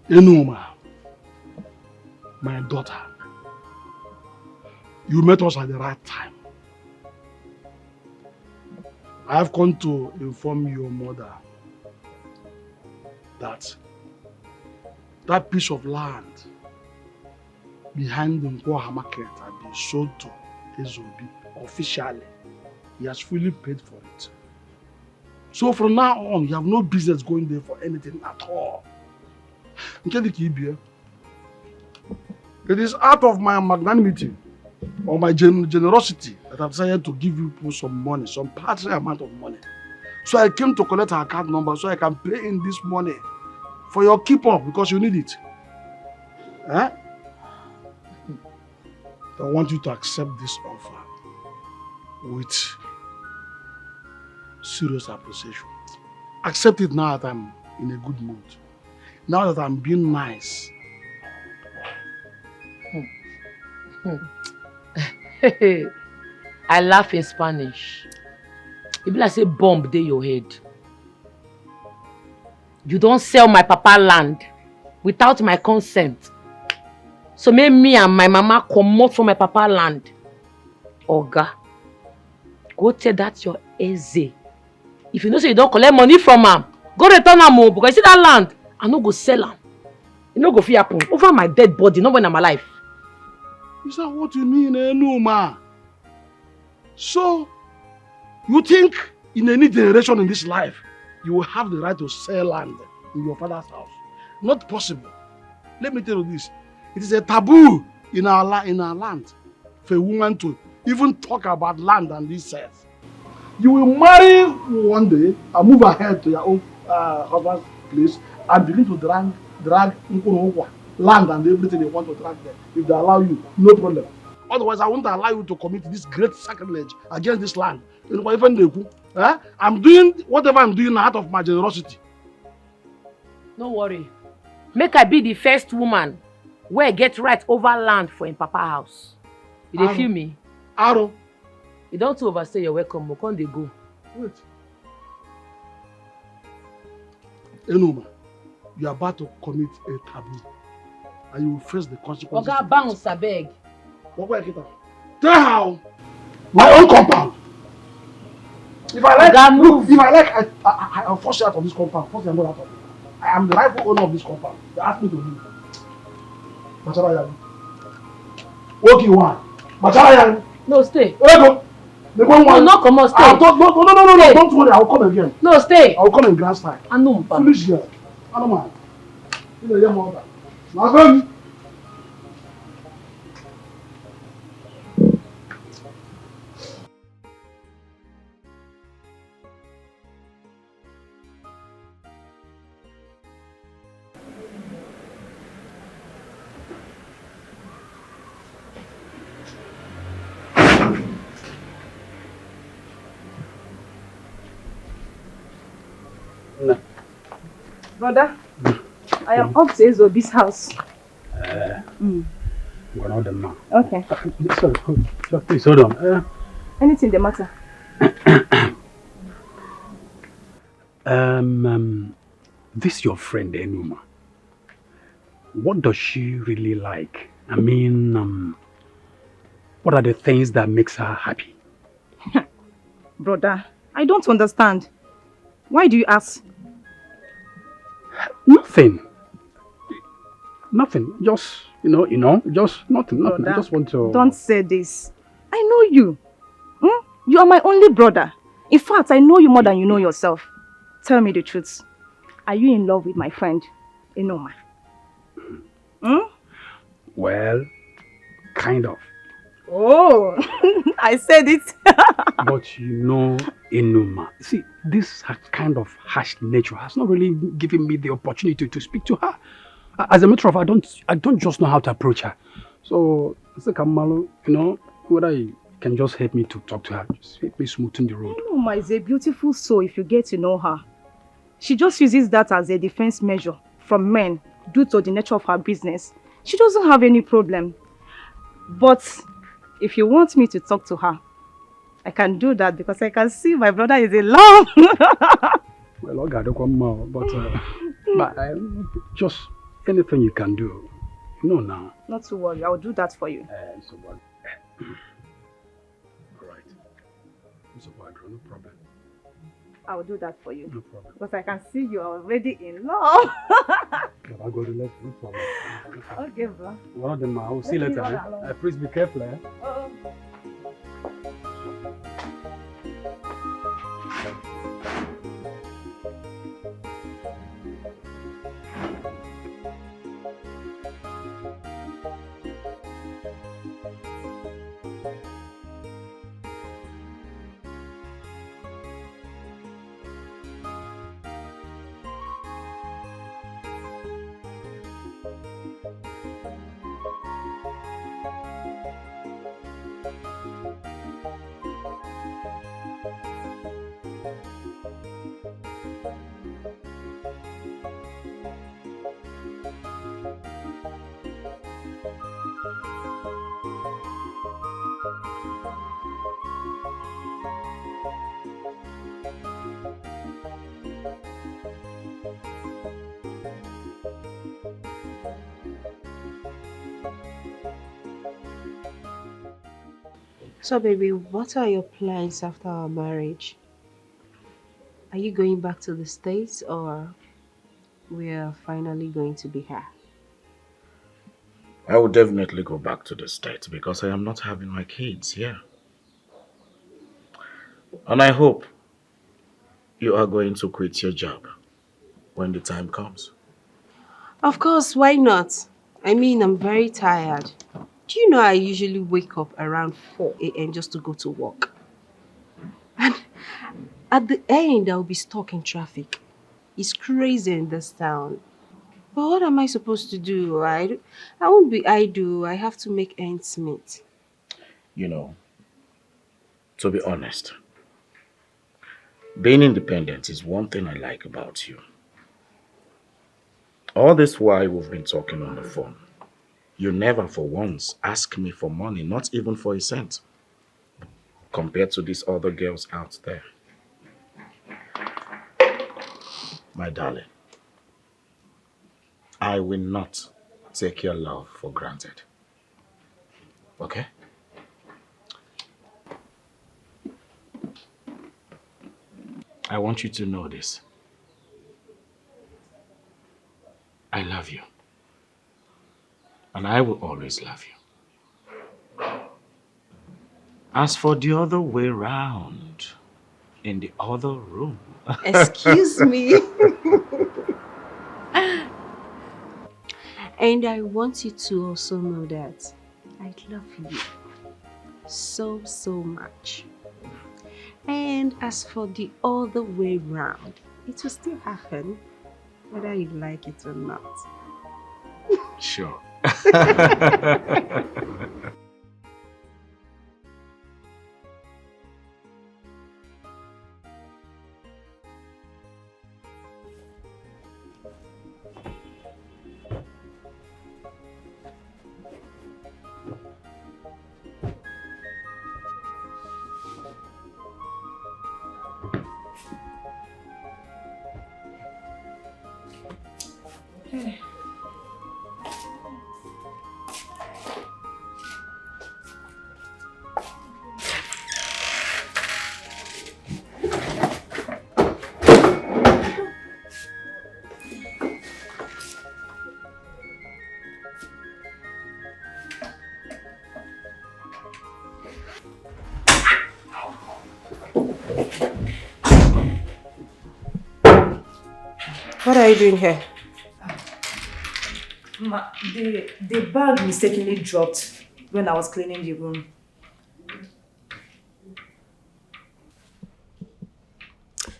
Enoma, my daughter, you met us at the right time. I have come to inform your mother that that piece of land behind the Nkwoha market has been sold to Ezobi officially. He has fully paid for it. So from now on, you have no business going there for anything at all. It is out of my magnanimity or my generosity that I've decided to give you some money, some paltry amount of money. So I came to collect her account number so I can pay in this money for your keep up because you need it. Eh? I want you to accept this offer with serious appreciation. Accept it now that I'm in a good mood. Now that I'm being nice. I laugh in Spanish. It be like say bomb dey your head. You don't sell my papa land without my consent. So make me and my mama comot from my papa land. Oga, go tell that your Eze. If you know say you don't collect money from am, go return am o, because you see that land, I no go sell am. E no go fit happen over my dead body, not when I'm alive. Is that what you mean, Enuma? So, you think in any generation in this life, you will have the right to sell land in your father's house? Not possible. Let me tell you this. It is a taboo in our land for a woman to even talk about land and this says. You will marry one day and move ahead to your own husband's place and begin to drag land and everything they want to drag there. If they allow you, no problem. Otherwise, I won't allow you to commit this great sacrilege against this land. I'm doing whatever I'm doing out of my generosity. No worry. Make I be the first woman where get right over land for in papa house. You dey feel me? Aro. You don't overstay your welcome, but can't they go? Wait. Enuma, you are about to commit a taboo. And you will face the consequences. Oga bounce, I beg. Tell how my own compound. If I like, look, if I like, I'll force you out of this compound. Force you out of it. I am the rightful owner of this compound. They asked me to leave. Machala Yang. What you want? Machala Yang. No, stay. Where go? They go No, no, come on, stay. No, don't worry. I will come again. No, stay. I will come in grand style. I know. Foolish girl. I don't mind. You know your mother. Now go. Brother, I am upstairs of this house. One of them now. Okay. Sorry, please hold on. Anything the matter? This your friend Enuma. What does she really like? I mean, what are the things that makes her happy? Brother, I don't understand. Why do you ask? Nothing. Just, just nothing. Brother, I just want to... Don't say this. I know you. You are my only brother. In fact, I know you more than you know yourself. Tell me the truth. Are you in love with my friend, Enoma? Well, kind of. Oh, I said it. But Enuma, see, this kind of harsh nature has not really given me the opportunity to speak to her. As a matter of fact, I don't just know how to approach her. So, Kamalo, whether you can just help me to talk to her, just help me smoothen the road. Enoma is a beautiful soul if you get to know her. She just uses that as a defense measure from men due to the nature of her business. She doesn't have any problem. But if you want me to talk to her, I can do that because I can see my brother is in love. Well, I don't come more, but just anything you can do, now. Not to worry, I'll do that for you. All right. No problem. I'll do that for you. No problem. Because I can see you are already in love. I'll go to left, no problem. Okay, bro. One of them, I will see you later. Please be careful. So, baby, what are your plans after our marriage? Are you going back to the States or we are finally going to be here? I will definitely go back to the States because I am not having my kids here. And I hope you are going to quit your job when the time comes. Of course, why not? I mean, I'm very tired. Do you know I usually wake up around 4 a.m. just to go to work? And at the end, I'll be stuck in traffic. It's crazy in this town. But what am I supposed to do? I won't be idle. I have to make ends meet. You know, to be honest, being independent is one thing I like about you. All this while we've been talking on the phone, you never for once ask me for money, not even for a cent, compared to these other girls out there. My darling, I will not take your love for granted. Okay? I want you to know this. I love you. And I will always love you. As for the other way round, in the other room. Excuse me. And I want you to also know that I love you so, so much. And as for the other way round, it will still happen, whether you like it or not. Sure. What are you doing here? Ma, the bag mistakenly dropped when I was cleaning the room.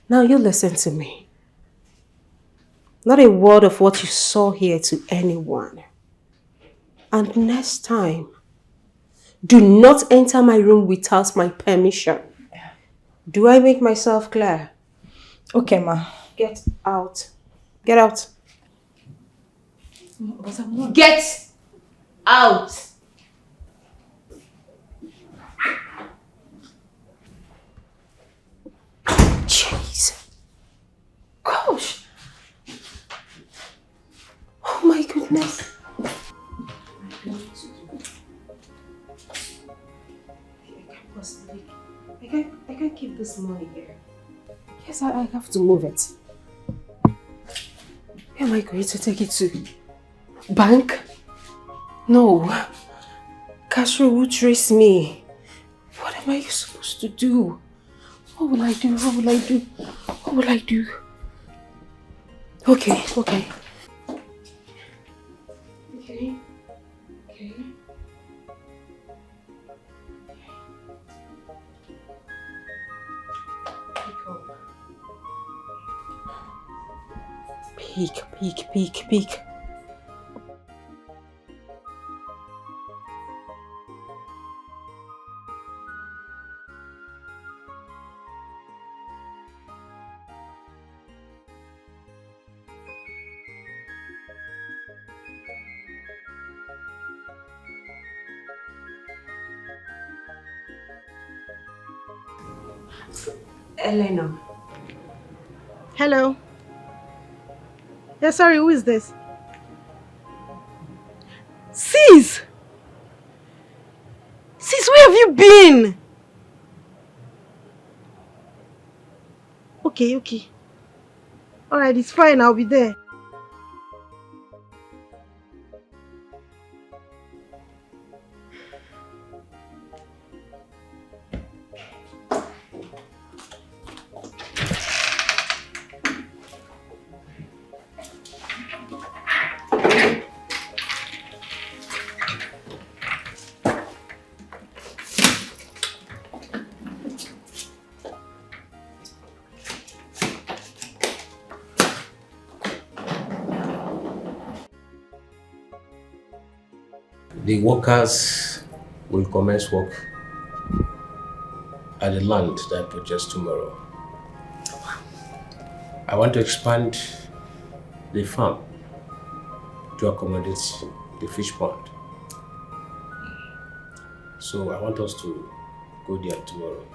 Now you listen to me. Not a word of what you saw here to anyone. And next time, do not enter my room without my permission. Do I make myself clear? Okay, ma. Get out. Get out. But I'm not. Get out. Jeez. Gosh. Oh my goodness. I can't keep this money here. Yes, I have to move it. Where am I going to take it to? Bank? No. Castro will trace me. What am I supposed to do? What will I do? What will I do? What will I do? Okay. Okay. Peek. Elena. Hello. Yeah, sorry, who is this? Sis! Sis, where have you been? Okay. Alright, it's fine. I'll be there. The workers will commence work at the land that I purchased tomorrow. I want to expand the farm to accommodate the fish pond. So I want us to go there tomorrow.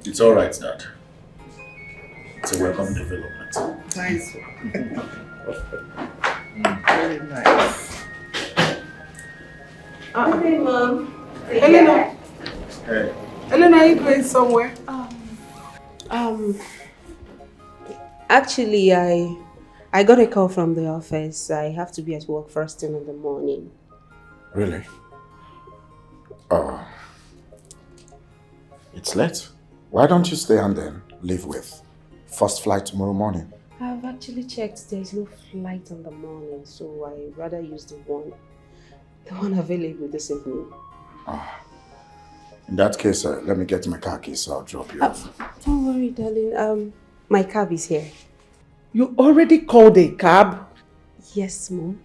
It's all right, Dad. It's a welcome development. Nice. Very nice. Hey, Mom. Elena. Hey. Elena, are you going somewhere? Actually, I got a call from the office. I have to be at work first thing in the morning. Really? It's late. Why don't you stay and then leave with first flight tomorrow morning? I've actually checked. There's no flight in the morning, so I'd rather use the one available this evening. In that case, let me get my car keys, so I'll drop you off. Don't worry, darling. My cab is here. You already called a cab? Yes, Mom.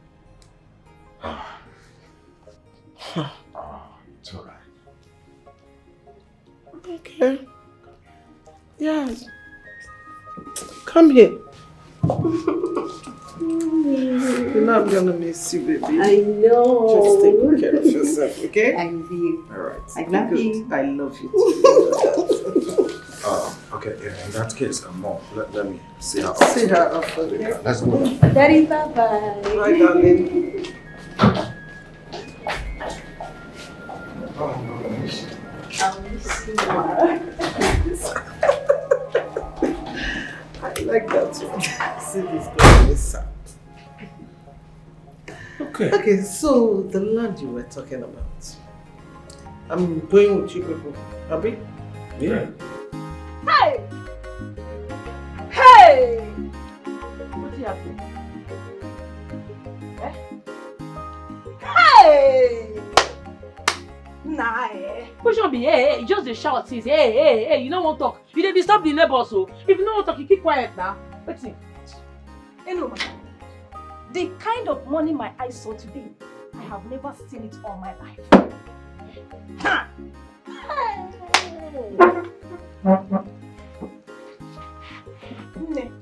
It's all right. Okay. Yeah. Come here. You know I'm gonna miss you, baby. I know. Just take good care of yourself, okay? I love you. Alright. I love you. I love you too. Okay, yeah, in that case, Mom, let me see her. See her off, okay? Let's go. Daddy, bye-bye. Bye, darling. I'll miss you more. I like that one. See this girl is sad. Okay, so the land you were talking about. I'm going with you people. Happy? Yeah. Hey! Hey! What's happening? Hey! Nah, Push on be hey, you just the shout says hey, you don't want to talk. You dey disturb the neighbors, so if you don't want to talk, you keep quiet now. What's it? Anyway, the kind of money my eyes saw today, I have never seen it all my life. Ha!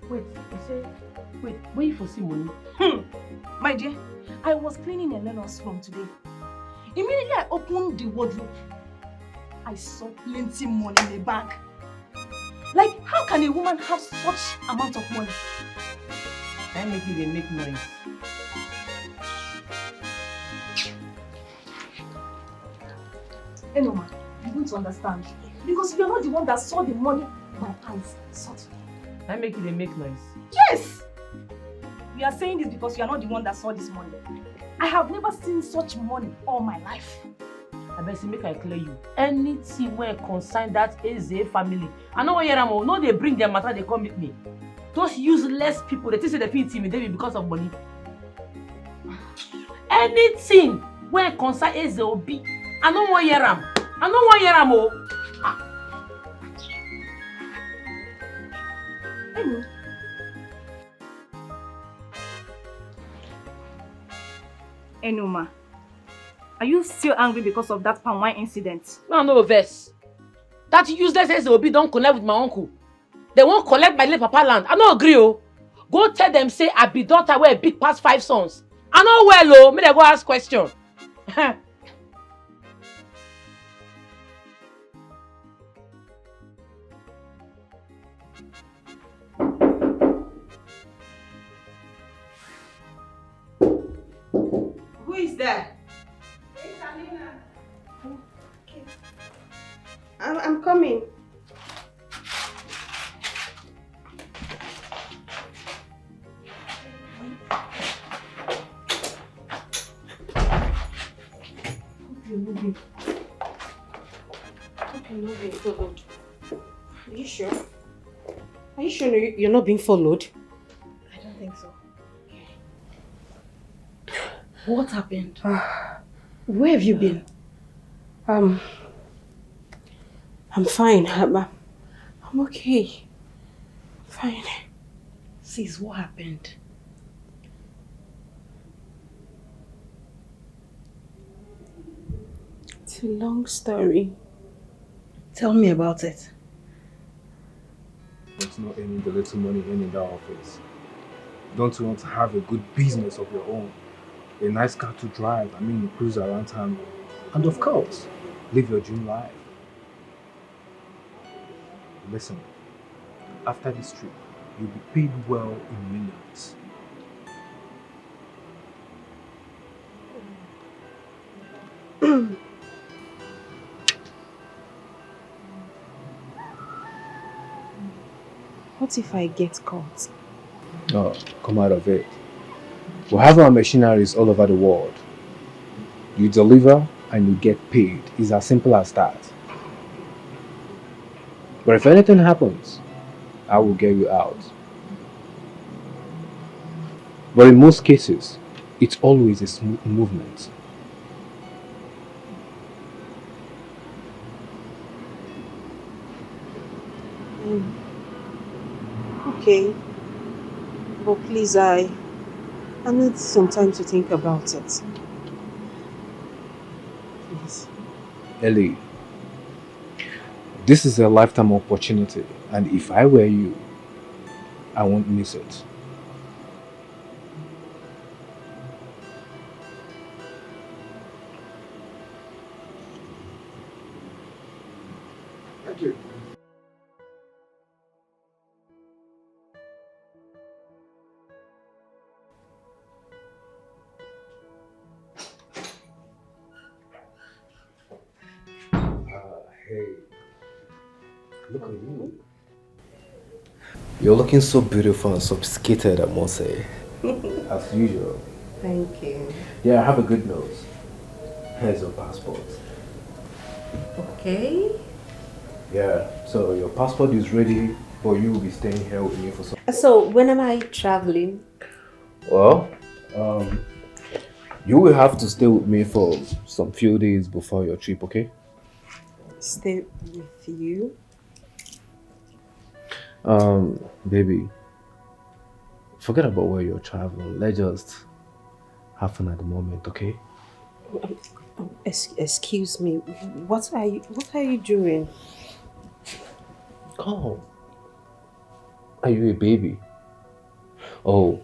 Wait, you say, wait, where you for see money? My dear, I was cleaning Eleanor's room today. Immediately I opened the wardrobe. I saw plenty money in the bag. Like, how can a woman have such amount of money? I make you they make noise. Enoma, you don't understand. Because you're not the one that saw the money my eyes saw today. I make you they make noise. Yes! You are saying this because you are not the one that saw this money. I have never seen such money all my life. I best make I clear you. Anything where concern that Eze family. I know where I'm no they bring their matter, they come meet me. Those useless people, they think they feel intimidated because of money. Anything where concern Eze Obi, I know where I'm. I know where I'm. Anyway. Enoma, are you still angry because of that palm wine incident? No, verse. That useless Eze Obi don't connect with my uncle. They won't collect my late papa land. I no agree, oh. Go tell them say I be daughter where big past 5 sons. I know well, oh. May they go ask question. Who is there? I'm coming. Hope you're not being followed. Are you sure? Are you sure you're not being followed? I don't think so. What happened? Where have you been? I'm fine. I'm okay. Fine. Sis, what happened? It's a long story. Tell me about it. Don't you know earning the little money in that office? Don't you want to have a good business of your own? A nice car to drive, you cruise around town. And of course, live your dream life. Listen, after this trip, you'll be paid well in millions. What if I get caught? Oh, come out of it. We have our machineries all over the world. You deliver and you get paid. It's as simple as that. But if anything happens, I will get you out. But in most cases, it's always a smooth movement. Okay. But please, I need some time to think about it. Please. Ellie, this is a lifetime opportunity, and if I were you, I won't miss it. Thank you. Hey, look at you. You're looking so beautiful and sophisticated, I must say. As usual. Thank you. Yeah, I have a good nose. Here's your passport. Okay. Yeah, so your passport is ready, but you will be staying here with me for some. So, when am I traveling? Well, you will have to stay with me for some few days before your trip, okay? Stay with you? Baby, forget about where you're traveling. Let's just have fun at the moment, okay? Excuse me. What are you doing? Oh, are you a baby? Oh,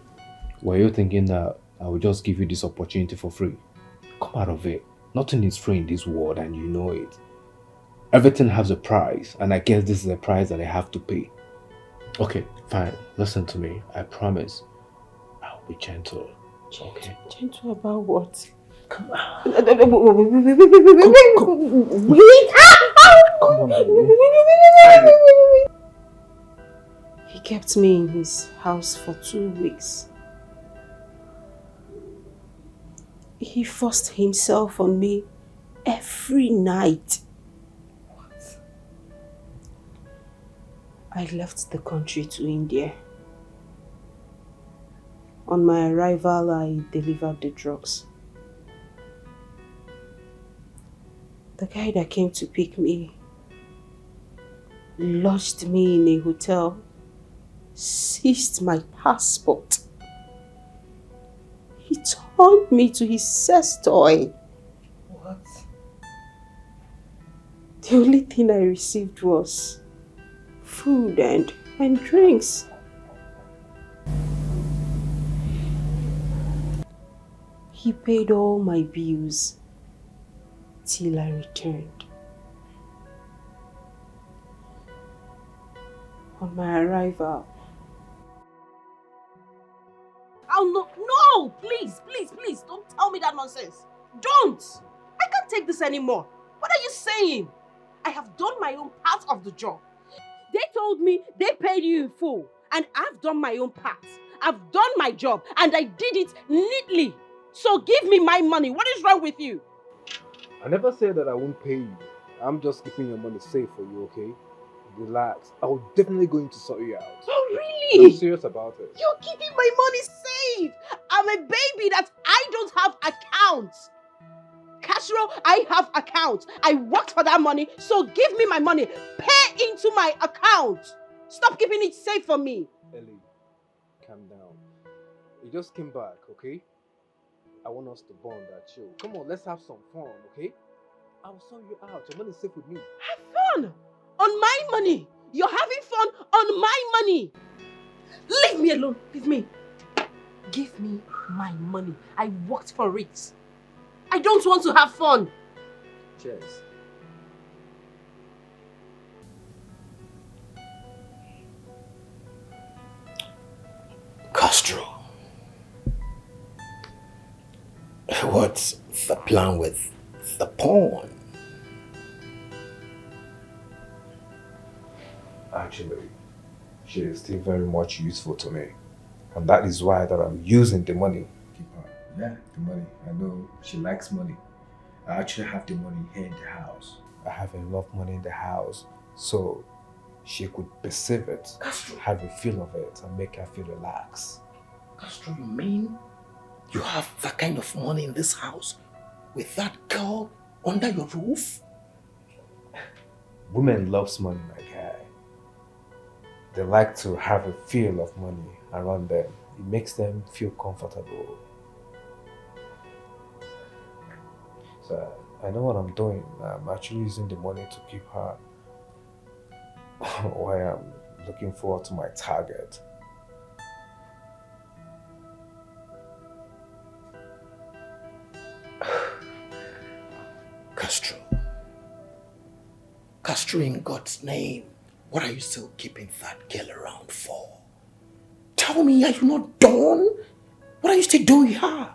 were you thinking that I will just give you this opportunity for free? Come out of it. Nothing is free in this world and you know it. Everything has a price, and I guess this is a price that I have to pay. Okay, fine. Listen to me. I promise I'll be gentle. Okay? Gentle about what? Come on. Wait! Come on, baby. He kept me in his house for 2 weeks. He forced himself on me every night. What? I left the country to India. On my arrival, I delivered the drugs. The guy that came to pick me lodged me in a hotel, seized my passport. He turned me to his sex toy. What? The only thing I received was food and drinks. He paid all my bills till I returned. On my arrival, Oh, no, please, don't tell me that nonsense. Don't! I can't take this anymore. What are you saying? I have done my own part of the job. They told me they paid you in full, and I've done my own part. I've done my job, and I did it neatly. So give me my money. What is wrong with you? I never said that I won't pay you. I'm just keeping your money safe for you, okay? Relax. I will definitely going to sort you out. Oh, really? I'm serious about it. You're keeping my money safe. I'm a baby that I don't have accounts. Castro, I have accounts. I worked for that money, so give me my money. Pay into my account. Stop keeping it safe for me. Ellie, calm down. You just came back, okay? I want us to bond and chill. Come on, let's have some fun, okay? I'll sort you out. Your money's safe with me. Have fun on my money. You're having fun on my money. Leave me alone. Leave me. Give me my money. I worked for it. I don't want to have fun. Cheers. Castro, what's the plan with the pawn? Actually, she is still very much useful to me. And that is why that I'm using the money. Keep her. Yeah, the money. I know she likes money. I actually have the money here in the house. I have enough money in the house so she could perceive it, Castro, have a feel of it, and make her feel relaxed. Castro, you mean you have that kind of money in this house with that girl under your roof? Women loves money, my guy. They like to have a feel of money around them. It makes them feel comfortable. So I know what I'm doing. I'm actually using the money to keep her while I'm looking forward to my target. Castro, in God's name, what are you still keeping that girl around for? Tell me, are you not done? What are you still doing here?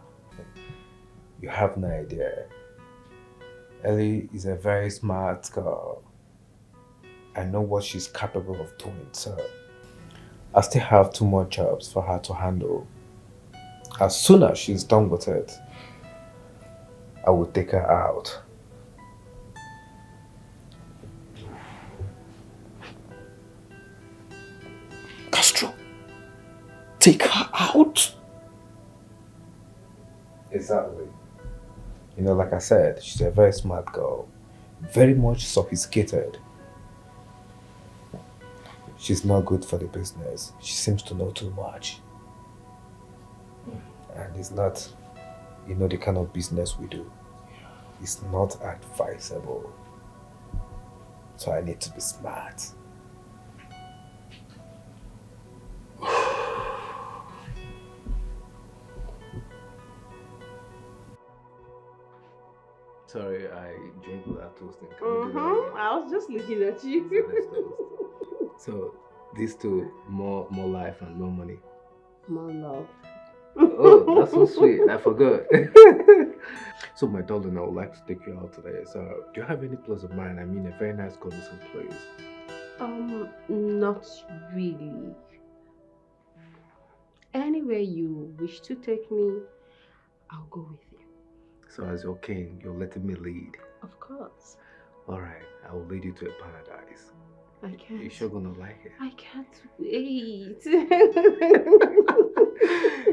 You have no idea. Ellie is a very smart girl. I know what she's capable of doing, so I still have 2 more jobs for her to handle. As soon as she's done with it, I will take her out. Castro, take her out? Exactly. You know, like I said, she's a very smart girl. Very much sophisticated. She's not good for the business. She seems to know too much. And it's not, you know, the kind of business we do. It's not advisable. So I need to be smart. Sorry, I drank without toasting. Can we do that again? I was just looking at you. So let's toast. So these two, more life and more money. More love. Oh, that's so sweet. I forgot. So my darling, I would like to take you out today. So do you have any place of mine? I mean, a very nice golden place. Not really. Anywhere you wish to take me, I'll go with you. So as your king, you're letting me lead. Of course. Alright, I will lead you to a paradise. I can't. You're sure gonna like it? I can't wait.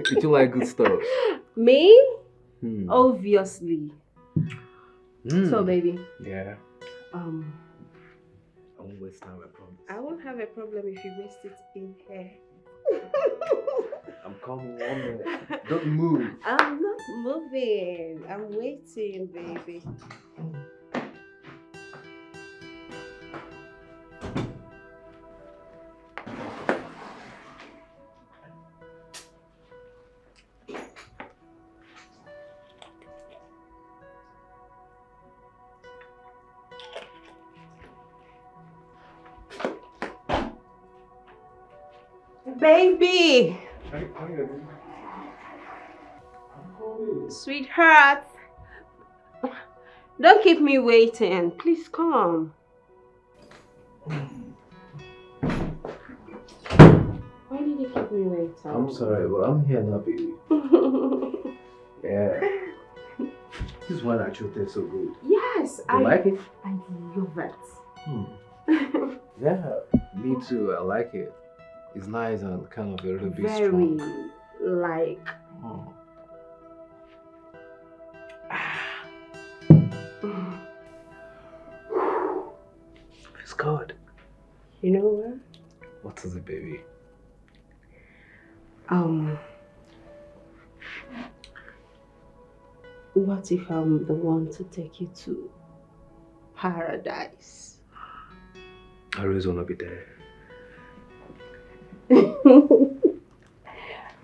Did you like good stuff? Me? Hmm. Obviously. Hmm. So baby. Yeah. I won't waste time, I promise. I won't have a problem if you waste it in here. I'm coming 1 minute. Don't move. I'm not moving. I'm waiting, baby. Baby! Sweetheart, don't keep me waiting. Please come. Why did you keep me waiting? I'm sorry, but I'm here now, baby. Yeah. This wine actually tastes so good. Yes, You like it? I love it. Yeah, me too. I like it. It's nice and kind of a little bit Very, strong. like. Oh. It's good. You know what? What is it, baby? What if I'm the one to take you to paradise? I always want to be there.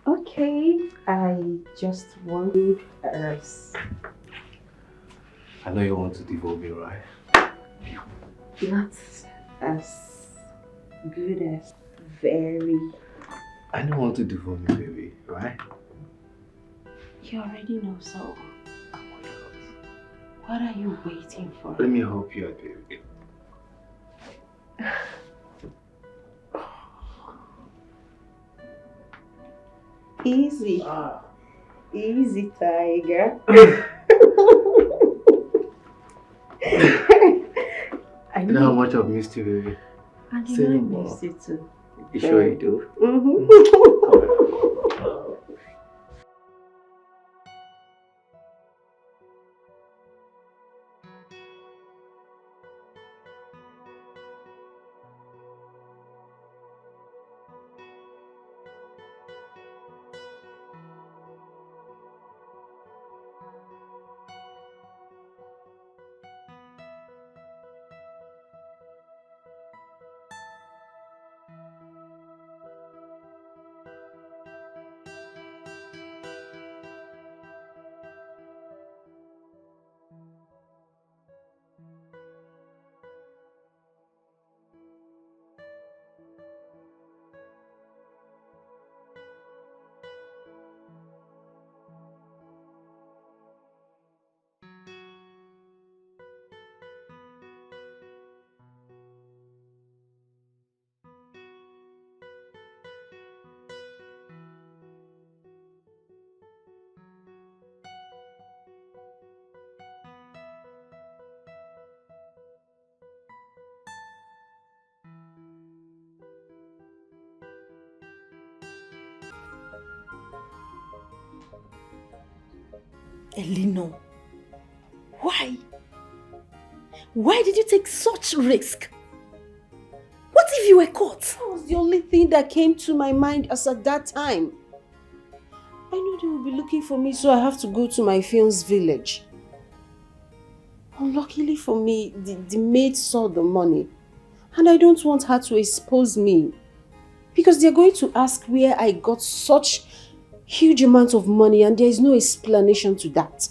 Okay, I just want us. I know you want to devote me, right? Not as good as very. I don't want to devote me, baby, right? You already know, so what are you waiting for? Let me help you out, baby. Easy. Easy, tiger. You know how much I've missed you, baby. And Say you know I more. missed you too. You sure you do? Elino, why? Why did you take such risk? What if you were caught? That was the only thing that came to my mind as at that time. I know they will be looking for me, so I have to go to my fiance's village. Unluckily for me, the maid saw the money, and I don't want her to expose me. Because they're going to ask where I got such huge amount of money, and there is no explanation to that.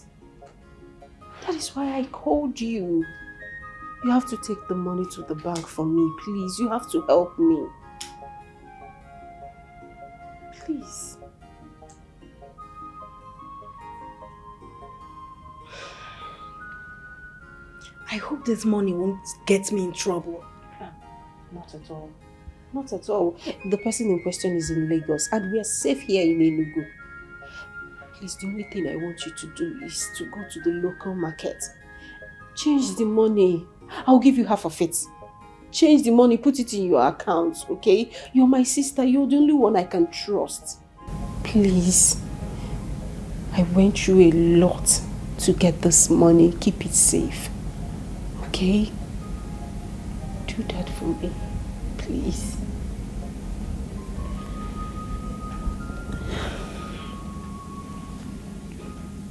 That is why I called you. You have to take the money to the bank for me, please. You have to help me. Please. I hope this money won't get me in trouble. Not at all. Not at all. The person in question is in Lagos and we are safe here in Enugu. Please, the only thing I want you to do is to go to the local market. Change the money. I'll give you half of it. Change the money, put it in your account, okay? You're my sister. You're the only one I can trust. Please. I went through a lot to get this money. Keep it safe. Okay? Do that for me. Please.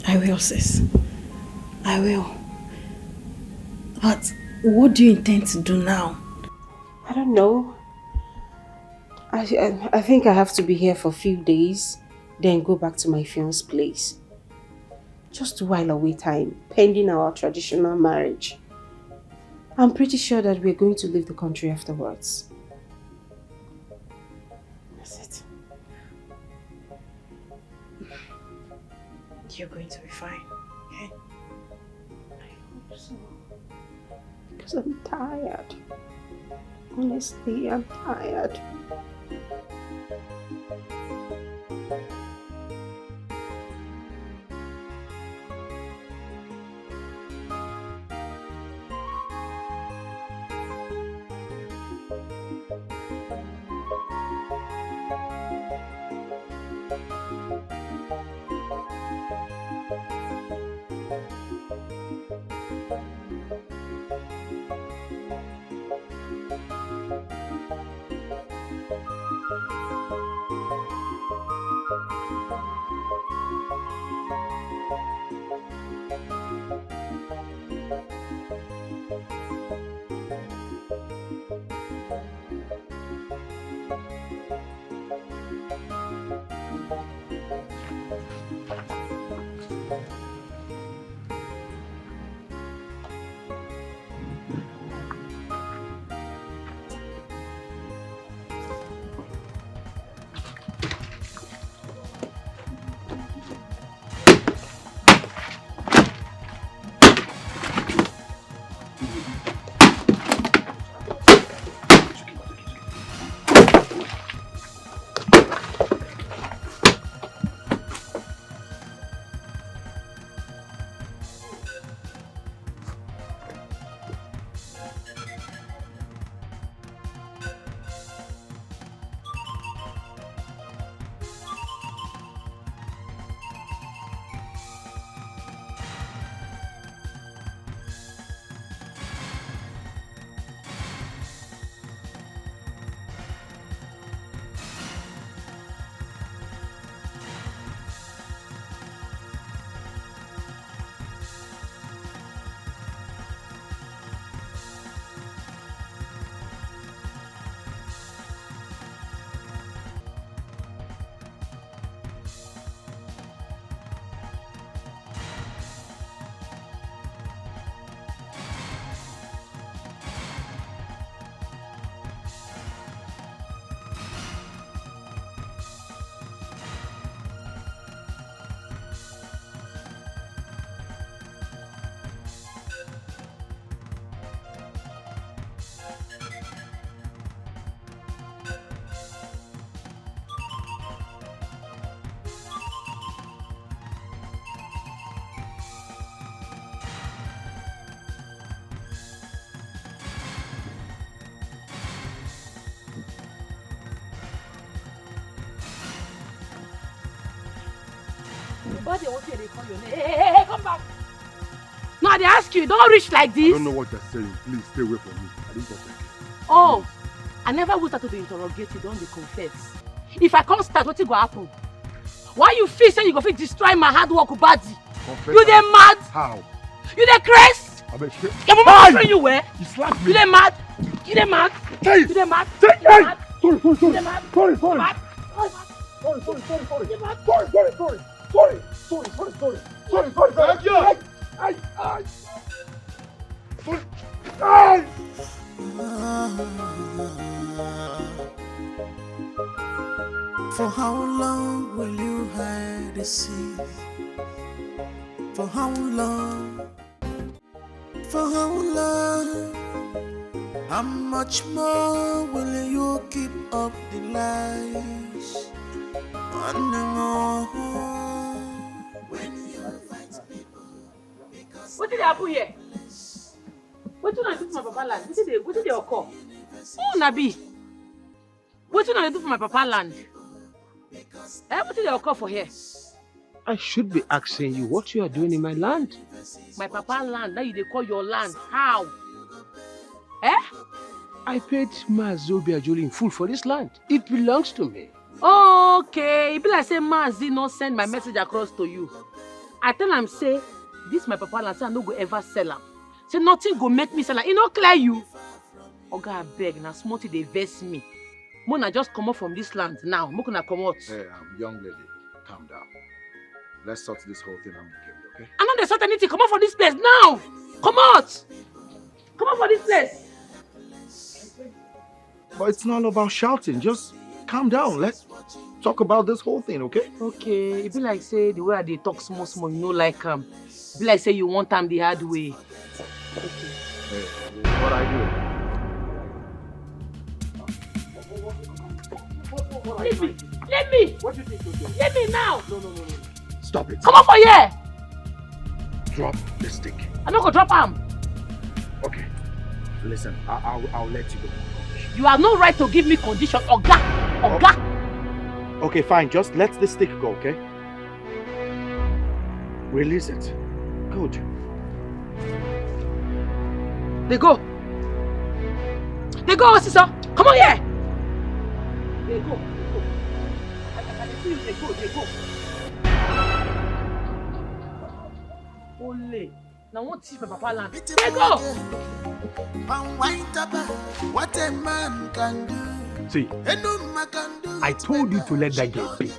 I will, sis. I will. But what do you intend to do now? I don't know. I think I have to be here for a few days, then go back to my fiance's place. Just to while away time, pending our traditional marriage. I'm pretty sure that we're going to leave the country afterwards. That's it. You're going to be fine, okay? I hope so. Because I'm tired. Honestly, I'm tired. Body won't say they call your name. Hey, come back. No, they ask you, don't reach like this. I don't know what you're saying. Please stay away from me. I didn't talk like this. Oh, I never will start to interrogate you, don't they confess. If I can't start, what will happen? Why you feel say you go fit destroy my hard work body? Confess. You dey mad? How? You dey craze? I bet you. Your mama train you where? You slapped me. You dey mad? You dey mad? Hey! You dey mad? Hey! You dey mad? Sorry. You dey mad? Sorry. Mad? Sorry. You dey mad? Sorry. Thank you. Ay. Sorry. Ay. For how long will you hide the sea? For how long? For how long? How much more will you keep up the lies? On and on. When you fight people because What did happen here? What did I do for my papa land? What did they occur? Oh, Nabi. What did I do for my papa land? What did they occur for here? I should be asking you what you are doing in my land. My papa land, now you they call your land. How? I paid Mazobi Ajoli in full for this land. It belongs to me. Okay, it be like say Mazi not send my message across to you. I tell him say, this my papa land, say I no go ever sell him. Say nothing go make me sell him. It no clear you. Oga, I beg, now smarty they vex me. Mona just come out from this land now. Mona come out. Hey, young lady, calm down. Let's sort this whole thing amicably, okay? I'm not the sort anything. Come out from this place now. Come out. Come out from this place. But it's not about shouting. Just calm down. Let's talk about this whole thing, okay? Okay, it be like say the way they talk small, you know, like be like say you want time the hard way. Okay. Hey, what I do? Leave me. Leave me. What do you think you're doing? Leave me now. No. Stop it. Come on for here. Drop the stick. I'm not gonna drop him. Okay. Listen, I'll let you go. You have no right to give me condition, Oga. Oga. Okay, fine. Just let the stick go, okay? Release it. Good. They go. They go, sister. Come on here. They go. I can see you. They go. Ole. Now what is my papa land? They go. What a man can do. See, I told you to let that girl be.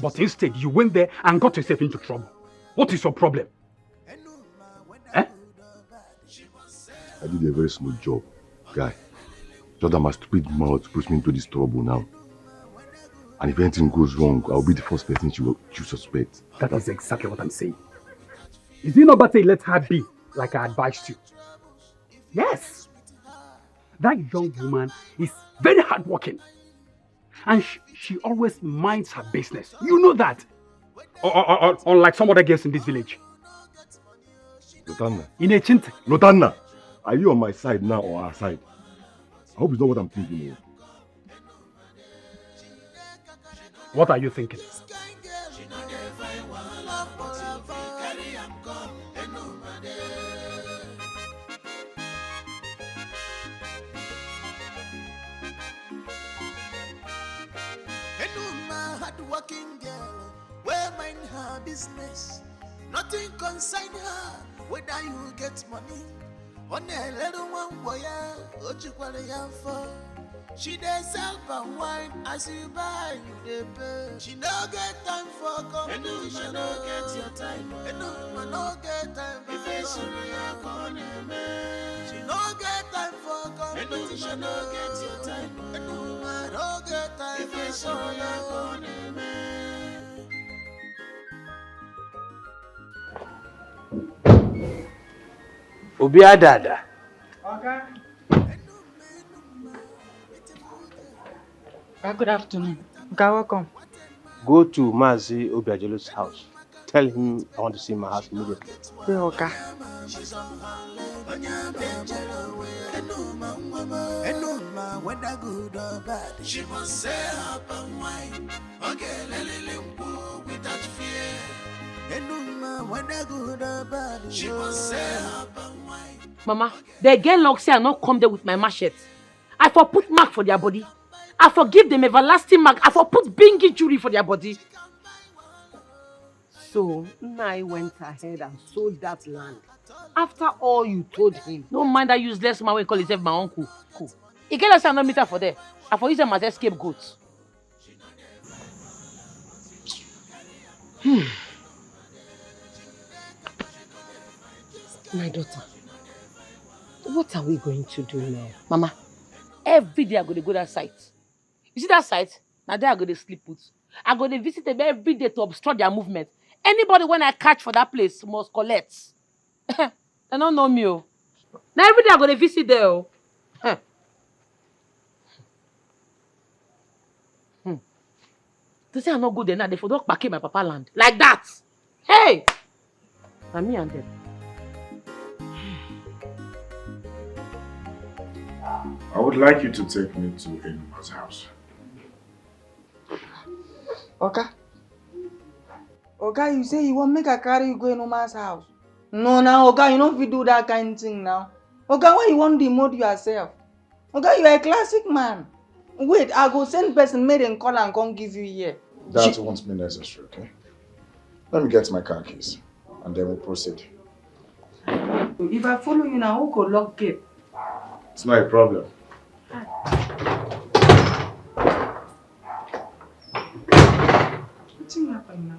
But instead, you went there and got yourself into trouble. What is your problem? I did a very smooth job, guy. Just that my stupid mouth puts me into this trouble now. And if anything goes wrong, I'll be the first person you suspect. That is exactly what I'm saying. Is it not better let her be, like I advised you? Yes. That young woman is very hardworking. And she always minds her business. You know that. Unlike some other girls in this village. Lotanna. Inechinte. Lotanna, are you on my side now or our side? I hope it's not what I'm thinking of. What are you thinking? Working girl, where mind her business. Nothing concern her, whether you get money. On a little one boy, what you call a for. She does sell and wine as you buy, you dey pay. She no get time for competition, no get your time. No get time for she no get time for competition, no get your time. No get time for Obia Dada. Okay. Good afternoon. Okay, welcome. Go to Mazi Obiajelo's house. Tell him I want to see my house immediately. Yeah, okay. She must say up and wine. Okay, without fear. She must say up and wine. Mama, the girl like say I not come there with my machete. I for put mark for their body. I forgive them everlasting mark. I for put bingy jury for their body. So, Nai went ahead and sold that land. After all you told him. Don't mind that useless man we call himself my uncle. Cool. He get us a no meter for there. I for use them as scapegoats. My daughter, what are we going to do now? Mama, every day I go to that site. You see that site? Now there I go to sleep put. I go to visit them every day to obstruct their movement. Anybody when I catch for that place must collect. They don't know me. Oh. Now every day I go to visit there. Oh. To say I'm not good there now, they for don't back in my papa land. Like that. Hey! And me and them. I would like you to take me to Enuma's house. Okay. Okay, you say you want make a carry you go in Oma's house. No, now, okay, you don't fit do that kind of thing now. Okay, why you want to demote yourself? Okay, you are a classic man. Wait, I go send person made and call and come give you here. That won't be necessary, okay? Let me get my car keys and then we'll proceed. If I follow you now, who could lock gate? It's not a problem. What's happening now?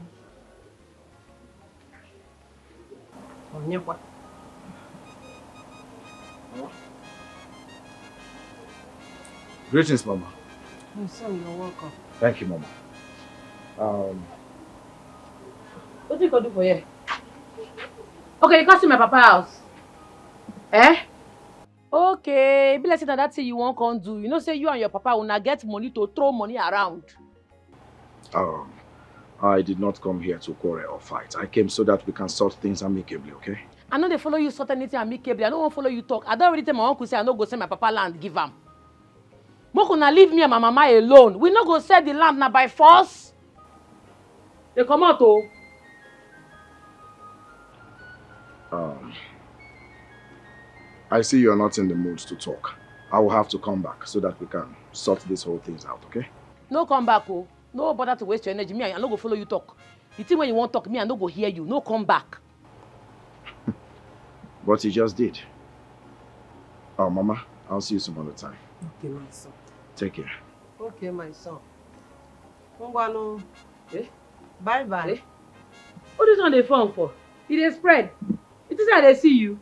Greetings, Mama. My son, you're welcome. Thank you, Mama. What do you go do for you? Okay, you can see my papa's house. Eh? Okay, be like say na that thing you won't come do. You know, say you and your papa will not get money to throw money around. I did not come here to quarrel or fight. I came so that we can sort things amicably, okay? I know they follow you sort anything amicably. I don't want to follow you talk. I don't already tell my uncle say I no go sell my papa land, give am. Moko na leave me and my mama alone. We no go sell the land now by force. They come out oh. I see you are not in the mood to talk. I will have to come back so that we can sort this whole things out, okay? No come back oh. No bother to waste your energy. Me, I no go follow you talk. The thing when you want talk, me, I no go hear you. No come back. What you just did. Oh, Mama, I'll see you some other time. Okay, my son. Take care. Okay, my son. Ngwano. Bye-bye. What this on the phone for? It is spread. It is how they see you.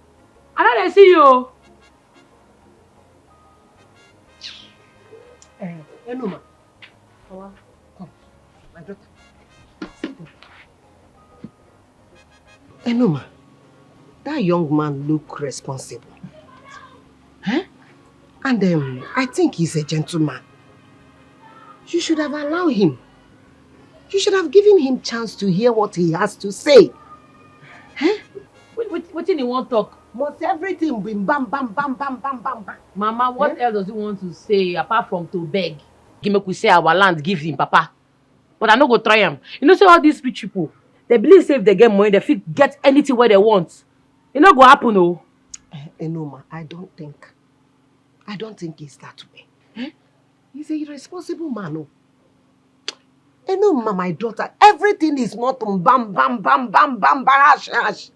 I know they see you. Enuma. Come, my daughter. Sit down. Enuma, that young man look responsible. Huh? And I think he's a gentleman. You should have allowed him. You should have given him chance to hear what he has to say. Huh? What did he want to talk? Must everything be bam, bam, bam, bam, bam, bam, bam? Mama, what else does he want to say apart from to beg? Make we say our land, give him, Papa. But I no go try him. You know, say all these rich people, they believe say if they get money, they fit get anything where they want. It no go happen, no. Enoma, I don't think it's that way. Eh? He's a irresponsible man, oh. Enoma, my daughter, everything is not bam, bam, bam, bam, bam, barash, hash.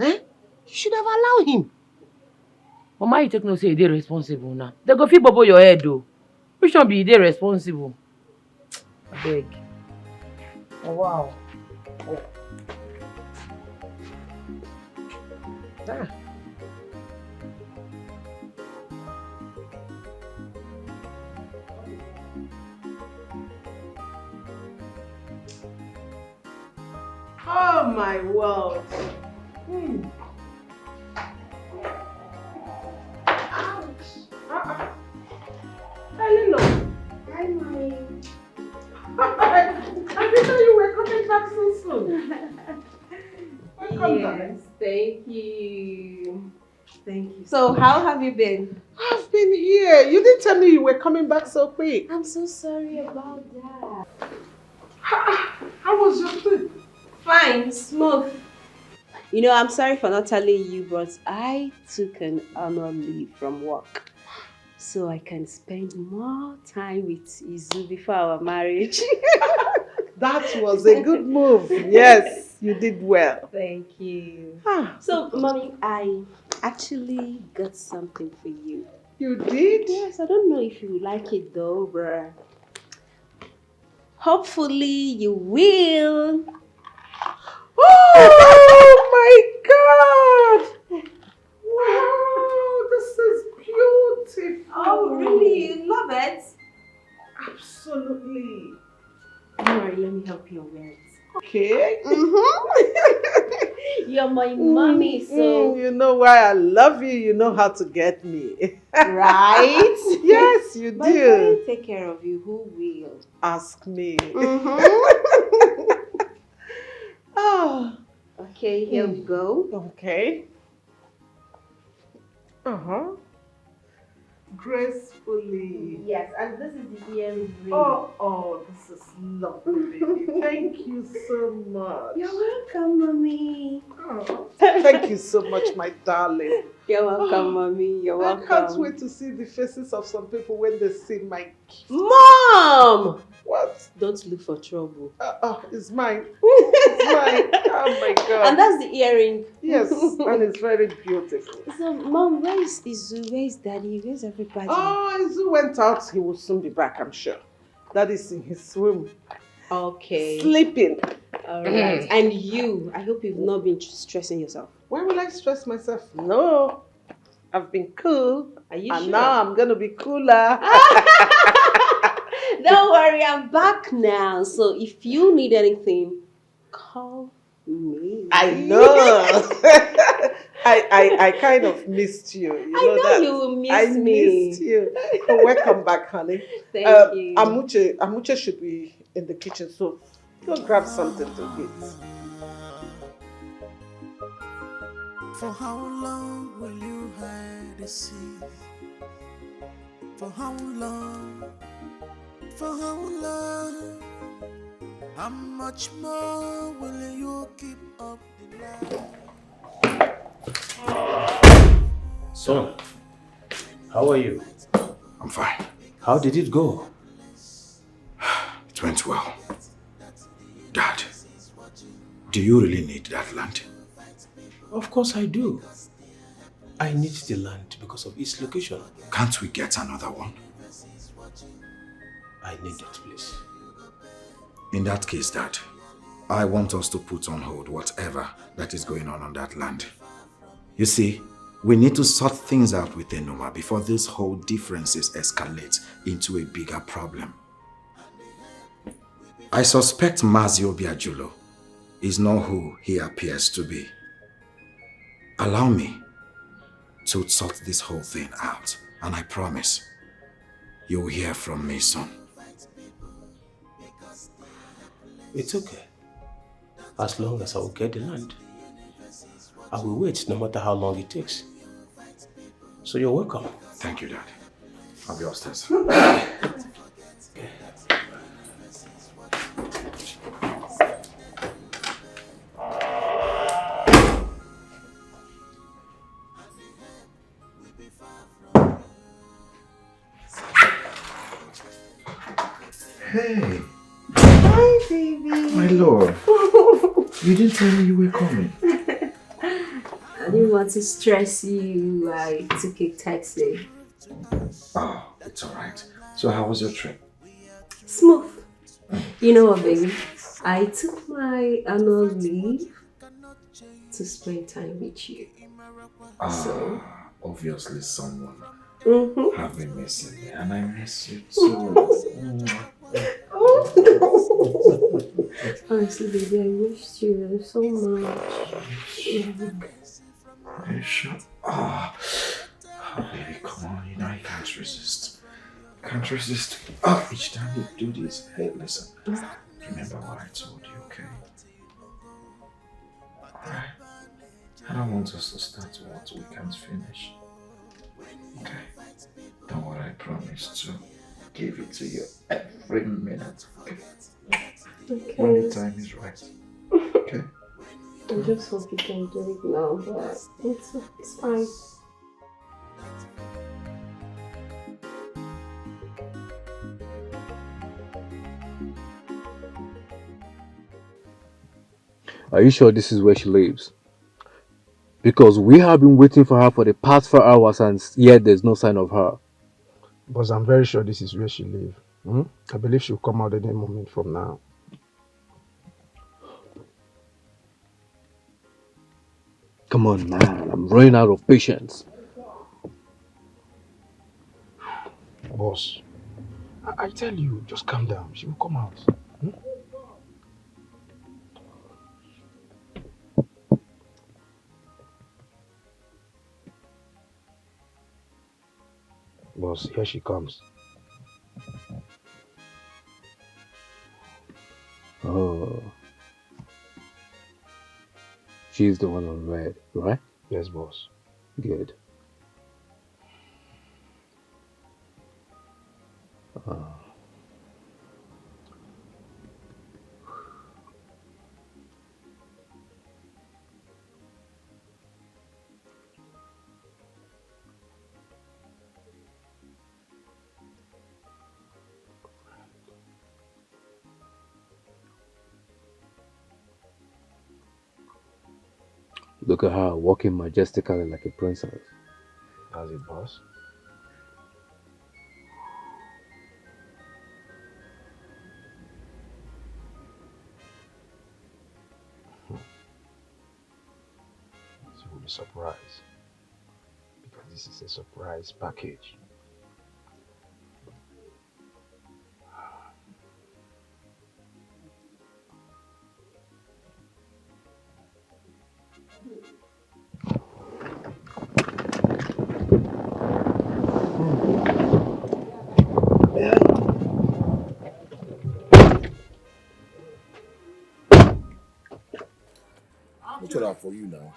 Eh? You should have allowed him. Mama, you take no say they responsible now. They go fit bubble your head, though. Which one be they responsible? I beg. Oh, wow. Oh. Ah. Oh my world. Ouch. Hello. Hi, Mommy. I didn't know you were coming back so soon. Welcome back. Yes, thank you. Thank you. So, how have you been? I've been here. You didn't tell me you were coming back so quick. I'm so sorry about that. How was your trip? Fine, smooth. You know, I'm sorry for not telling you, but I took an annual leave from work so I can spend more time with Izu before our marriage. That was a good move. Yes, you did well. Thank you. So, Mommy, I actually got something for you. You did? Yes, I don't know if you like it though, bruh. Hopefully you will. Oh my God! Wow, this is beautiful. Oh, really? You love it? Absolutely. Don't worry, let me help you wear it. Okay. You're my mommy, so... You know why I love you. You know how to get me. Right? Yes, you But if I do. don't take care of you, who will? Ask me. Oh. Okay, here we go. Okay. Gracefully. Yes, and this is the earring. Oh, this is lovely, baby. Thank you so much. You're welcome, Mommy. Oh, thank you so much, my darling. You're welcome, Mommy. You're welcome. I can't wait to see the faces of some people when they see my gift. Mom! What? Don't look for trouble. It's mine. It's mine. Oh my God. And that's the earring. Yes, and it's very beautiful. So, Mom, where is Izu? Where is Daddy? Where's everybody? Oh, Izu went out. He will soon be back, I'm sure. Daddy's in his room. Okay. Sleeping. All right. And you, I hope you've not been stressing yourself. Why will I stress myself? No. I've been cool. Are you and sure? now I'm going to be cooler. Don't worry, I'm back now. So if you need anything, call me. I know. I kind of missed you. You I know that. you will miss I me. missed you. Welcome back, honey. Thank you. Amuche should be in the kitchen, so go grab something to eat. For how long will you hide the secret? For how long? For how long? How much more will you keep up the lie? Son, how are you? I'm fine. How did it go? It went well. Dad, do you really need that land? Of course I do. I need the land because of its location. Can't we get another one? I need it, please. In that case, Dad, I want us to put on hold whatever that is going on that land. You see, we need to sort things out with Enoma before this whole differences escalate into a bigger problem. I suspect Mazio Biajulo is not who he appears to be. Allow me to sort this whole thing out, and I promise you'll hear from me soon. It's okay. As long as I will get the land. I will wait no matter how long it takes. So you're welcome. Thank you, Dad. I'll be upstairs. Hey. Hi, baby. My lord. You didn't tell me you were coming. I didn't want to stress you. I took a taxi. Oh, it's alright. So how was your trip? Smooth. You know what, baby? I took my annual leave to spend time with you. So, Obviously someone have been missing me, and I miss you too. honestly, baby, I missed you so much. Are you sure? Oh, baby, come on, you know I can't resist. Can't resist. Oh, each time you do this, hey, listen. Remember what I told you, okay? Alright. I don't want us to start what we can't finish. Okay? Don't worry, I promise to give it to you every minute, okay? Okay. When the time is right. Okay? I just hope you can do it now, but it's fine. Are you sure this is where she lives? Because we have been waiting for her for the past 4 hours and yet there's no sign of her. But I'm very sure this is where she lives. I believe she'll come out any moment from now. Come on, man. I'm running out of patience. Boss, I tell you, just calm down. She will come out. Boss, here she comes. Oh. She's the one on red, right? Yes, boss. Good. Look at her walking majestically like a princess. That's it, boss. She will be surprised. Because this is a surprise package. butcher that for you now.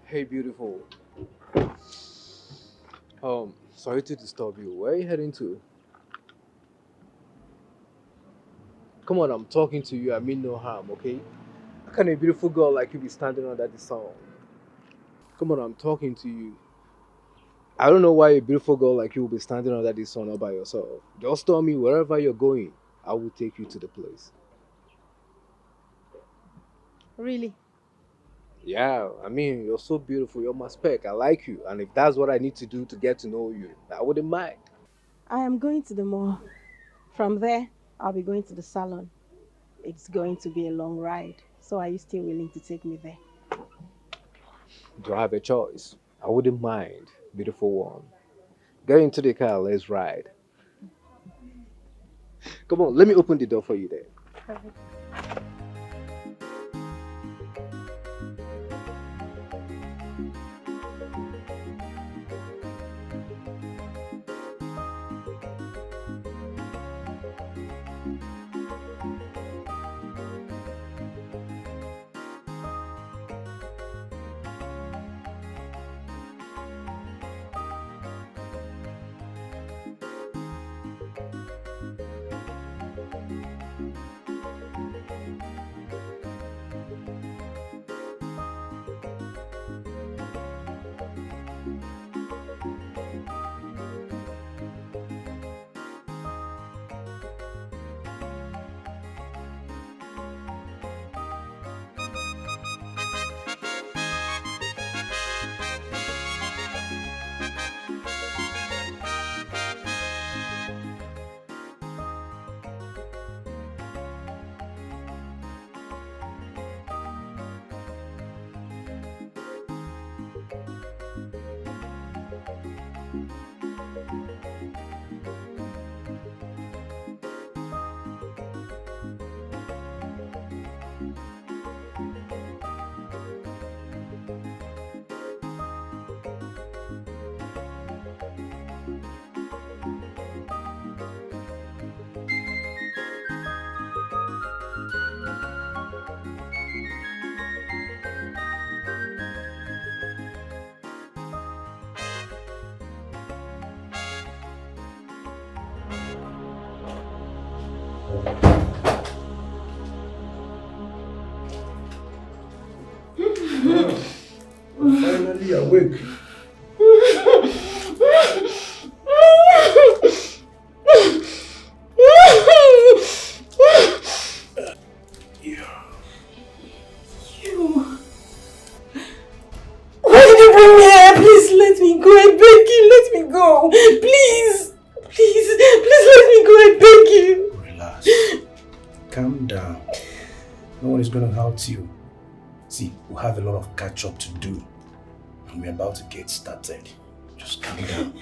Hey, beautiful. Sorry to disturb you. Where are you heading to? Come on, I'm talking to you. I mean no harm, okay? How can a beautiful girl like you be standing under the sun? Come on, I'm talking to you. I don't know why a beautiful girl like you will be standing under the sun all by yourself. Just tell me wherever you're going, I will take you to the place. Really? Yeah, I mean, you're so beautiful. You're my spec. I like you. And if that's what I need to do to get to know you, I wouldn't mind. I am going to the mall. From there, I'll be going to the salon. It's going to be a long ride. So are you still willing to take me there? Do I have a choice? I wouldn't mind, beautiful one. Get into the car, let's ride. Come on, let me open the door for you there. Perfect. I'm finally awake. Why did you bring me here? Please let me go. I beg you. Let me go. Please. Please let me go. I beg you. Relax. Calm down. No one is going to hurt you. See, we have a lot of catch up to do. And we're about to get started. Just calm down.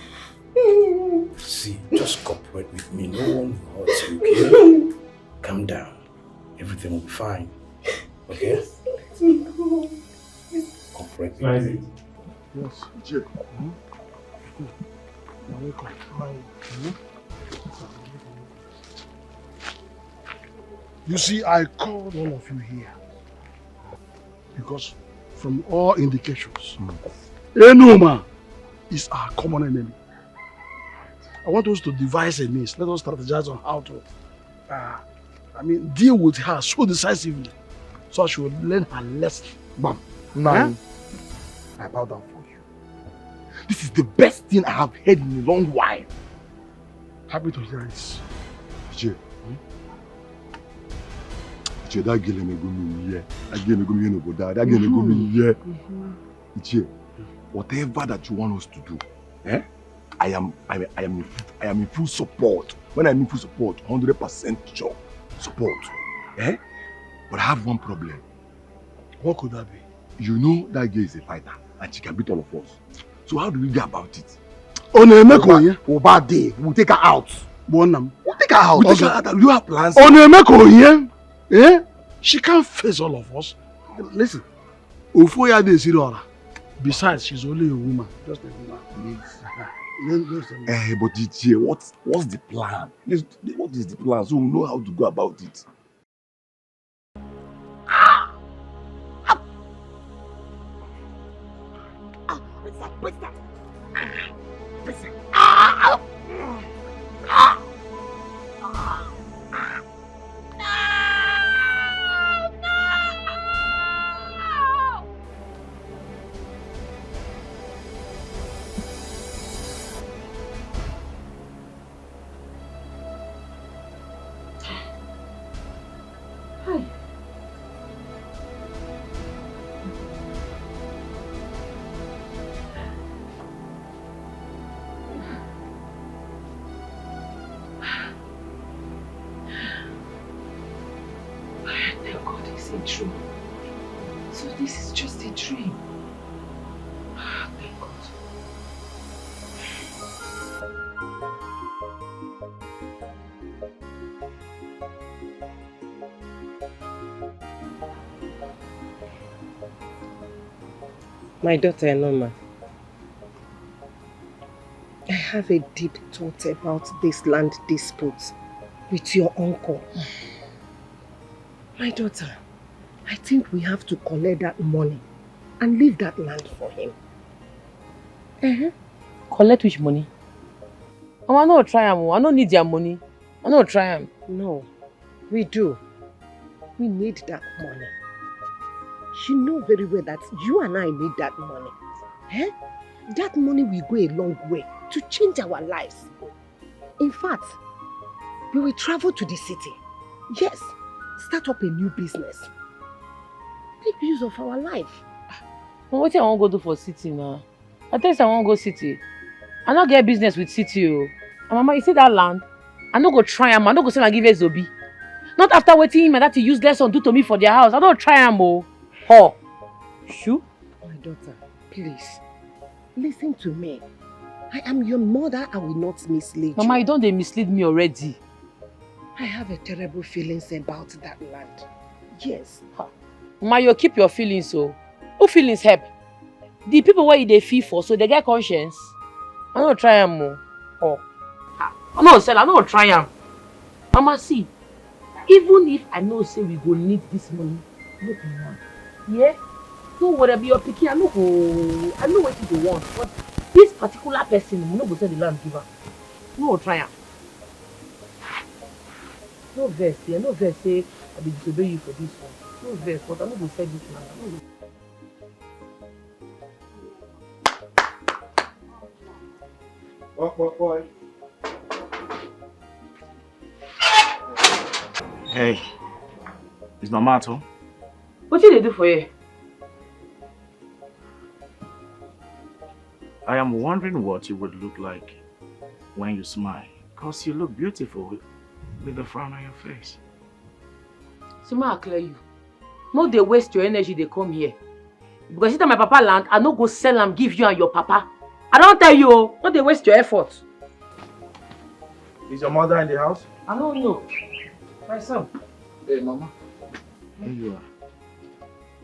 See, just cooperate with me. No one will hurt you, okay? Calm down. Everything will be fine. Okay? Let me go. Cooperate with me. Yes, Jay. You see, I called all of you here because from all indications, Enuma is our common enemy. I want us to devise a means. Let us strategize on how to, deal with her so decisively so she will learn her lesson. Bam. Now, I bow down for you. This is the best thing I have heard in a long while. Happy to hear this. Vijay. Vijay, that girl may go me here. That girl may go me over there. That girl may go me here. Vijay, whatever that you want us to do, I am in full support. When I'm in full support, 100% sure support. But I have one problem. What could that be? You know that girl is a fighter and she can beat all of us. So how do we go about it? On a meko, Oba day, we'll take her out. Bonam. We'll take her out. We'll take her out. You have plans? On a meko, eh? She can't face all of us. Listen, Ufoya de Sirora. Besides, she's only a woman. Just a woman. But DJ, what's the plan? What is the plan? So we know how to go about it. True. So this is just a dream. Thank God. My daughter Enoma, I have a deep thought about this land dispute with your uncle. My daughter, I think we have to collect that money and leave that land for him. Collect which money? Oh, I no try am. I no need your money. I no try am. No, we do. We need that money. You know very well that you and I need that money. That money will go a long way to change our lives. In fact, we will travel to the city. Yes, start up a new business. Make use of our life. What I want to go do for city now? I tell you I want to go city. I not get business with city. And Mama, you see that land? I no go try am. I no go say I give Zobi. Not after waiting him and that useless son do to me for their house. I don't try am. Shoo. My daughter, please, listen to me. I am your mother. I will not mislead you. Mama, you don't mislead me already. I have a terrible feelings about that land. Yes. Mama, you keep your feelings so. Who feelings help? The people where they feel for, so they get conscience. I don't try am more. I no sell, I no try am. Mama, see, even if I know say we go need this money, no be now. Yeah? Don't worry about your picking, I know what you want. But this particular person, we no go sell the land giver. No try am. No vex, yeah, no vex say I will disobey you for this one. No vex, but I no go sell this land. Boy. Hey, is Mama at home? What did they do for you? I am wondering what you would look like when you smile. Because you look beautiful with a frown on your face. So I clear you. No, they waste your energy, they come here. Because you tell my papa land, I no go sell and give you and your papa. I don't tell you, no, they waste your effort. Is your mother in the house? I don't know. My son. Hey, Mama. Here you are.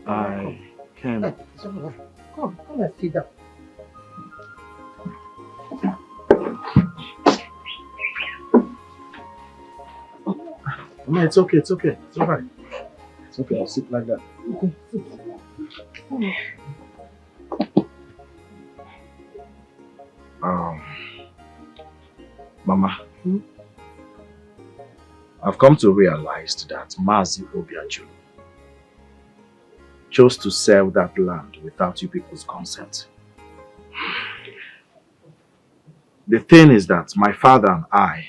I came. Come and sit down. No, it's okay, it's okay. It's alright. It's okay, I'll sit like that. Okay, sit. Mama, I've come to realize that Mazi Obiajulu chose to sell that land without you people's consent. The thing is that my father and I...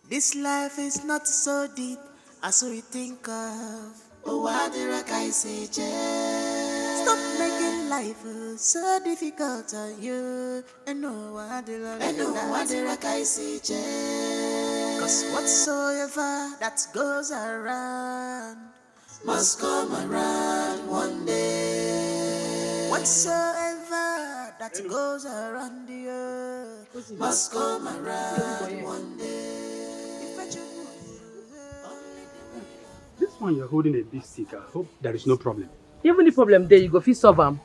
This life is not so deep as we think of. Oh, why did I say, stop making life so difficult on you. And no, why did I say, cause whatsoever that goes around must come around one day. Whatsoever that goes around the earth must come around one day. This one you're holding a big stick. I hope there is no problem. Even the problem there, you go fit solve am.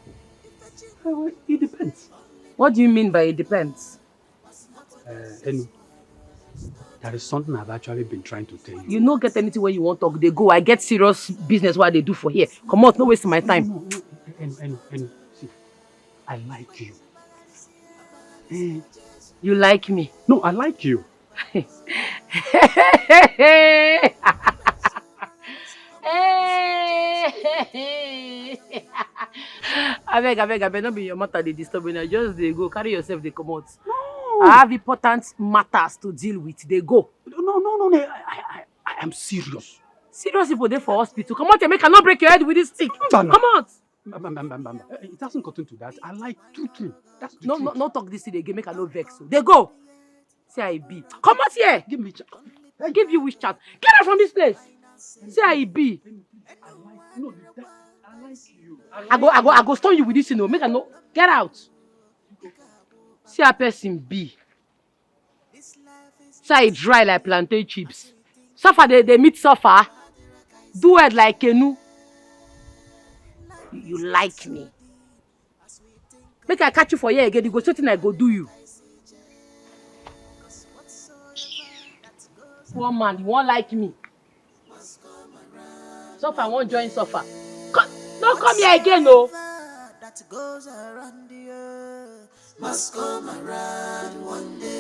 It depends. What do you mean by it depends? And there is something I've actually been trying to tell you. You no get anything where you want to talk, they go. I get serious business what they do for here. Come on, no waste my time. No. See, I like you. You like me? No, I like you. I beg, don't be your matter, they disturb me. Just they go, carry yourself, they come out. No. I have important matters to deal with, they go. No, I am serious. Serious people there for hospital. Come out and make I not break your head with this stick. Come out. It hasn't gotten to that. I like true. That's the truth. No talk this thing again, make I no vex. So they go. Say I be. Come out here. Give me chance. I give you which chance. Get out from this place. Say I be. I like you. I go stone you with this, you know. Make I no. Get out. See a person be. Say I dry like plantain chips. Suffer they meet suffer. Do it like canoe. You like me. Make I catch you for here again. You go something I go do you. One man, you won't like me. Suffer, I won't join suffer. Don't come here again, no.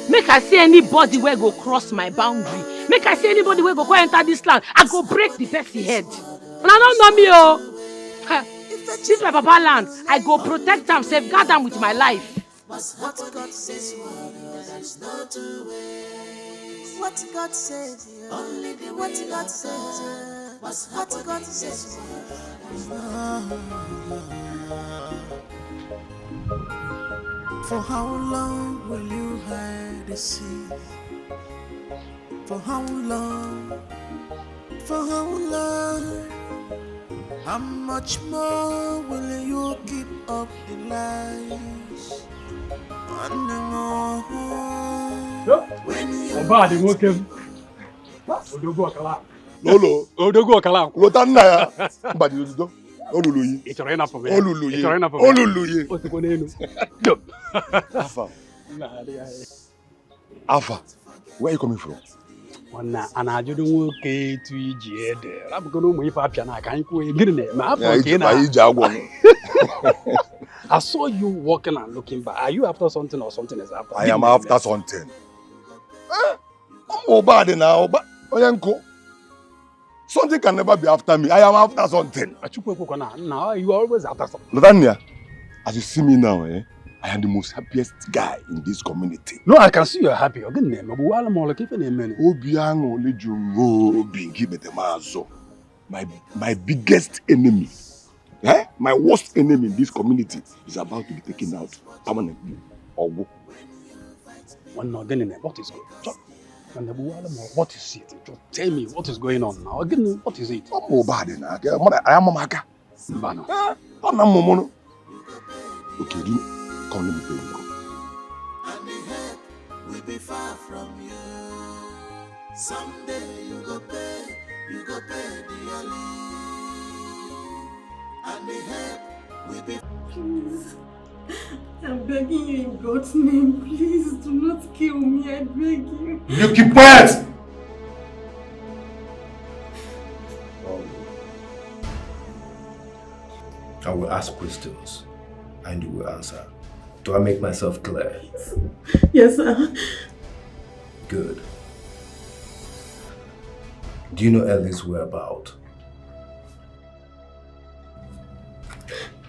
Make I see anybody where go cross my boundary. Make I see anybody where go enter this land. I go break the person head. And I don't know me, oh. This is my papa land. I go protect them, safeguard them with my life. What God says, there's no two ways. What God says, only the what God says. What God says. For how long will you hide the sea? For how long? For how long? How much more will you keep up the lies? And the more when you Odogo Okala. Lotana. But you do. Oluluyi. It's a enough of it. Oluluyi. Alpha. Where are you coming from? And I don't okay to eat. I'm going to wait for piano. I can't go again. I saw you walking and looking back. Are you after something or something is after? I am after something. I'm bad now, but something can never be after me. I am after something. Now you are always after something. Latanya, as you see me now, I am the most happiest guy in this community. No, I can see you're happy. My biggest enemy, my worst enemy in this community is about to be taken out permanently. What is going on? What is it? Just tell me what is going on now. Again, what is it? I am a okay, come let me tell you. And the help will be far from you. Someday you go pay the early. And the help will be. Please, I'm begging you in God's name, please do not kill me, I beg you. You keep quiet! I will ask questions and you will answer. Do I make myself clear? Yes, sir. Good. Do you know Ellie's whereabouts?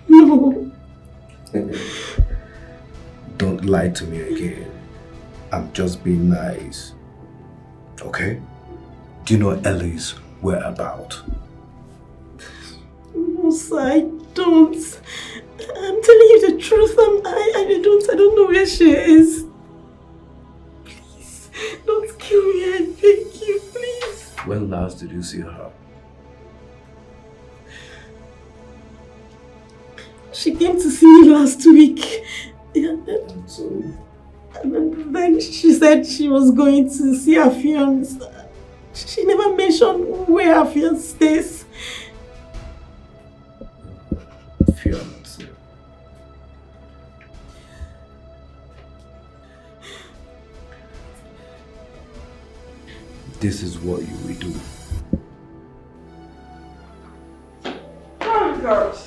No. Don't lie to me again. I'm just being nice. Okay? Do you know Ellie's whereabouts? No, sir, I don't. I'm telling you the truth. I don't know where she is. Please, don't kill me, I beg you, please. When last did you see her? She came to see me last week. Then she said she was going to see her fiance. She never mentioned where her fiance stays. Fiance. This is what you will do. Oh, God.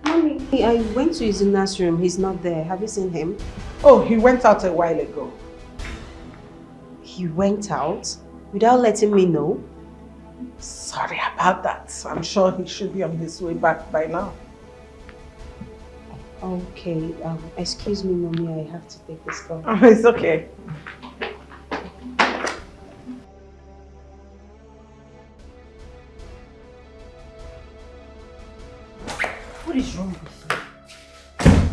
Mommy, I went to his nursery. He's not there. Have you seen him? Oh, he went out a while ago. He went out without letting me know? Sorry about that. I'm sure he should be on his way back by now. Okay, excuse me, Mommy, I have to take this call. Oh, it's okay. What is wrong with you?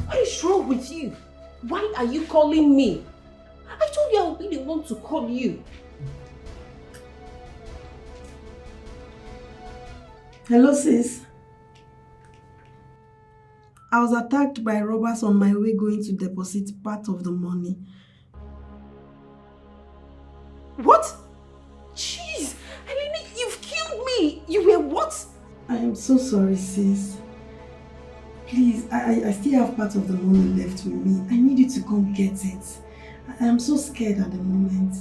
What is wrong with you? Why are you calling me? I told you I would be the one to call you. Hello, sis. I was attacked by robbers on my way going to deposit part of the money. What? Jeez, Eleni, you've killed me. You were what? I am so sorry, sis. Please, I still have part of the money left with me. I need you to come get it. I am so scared at the moment.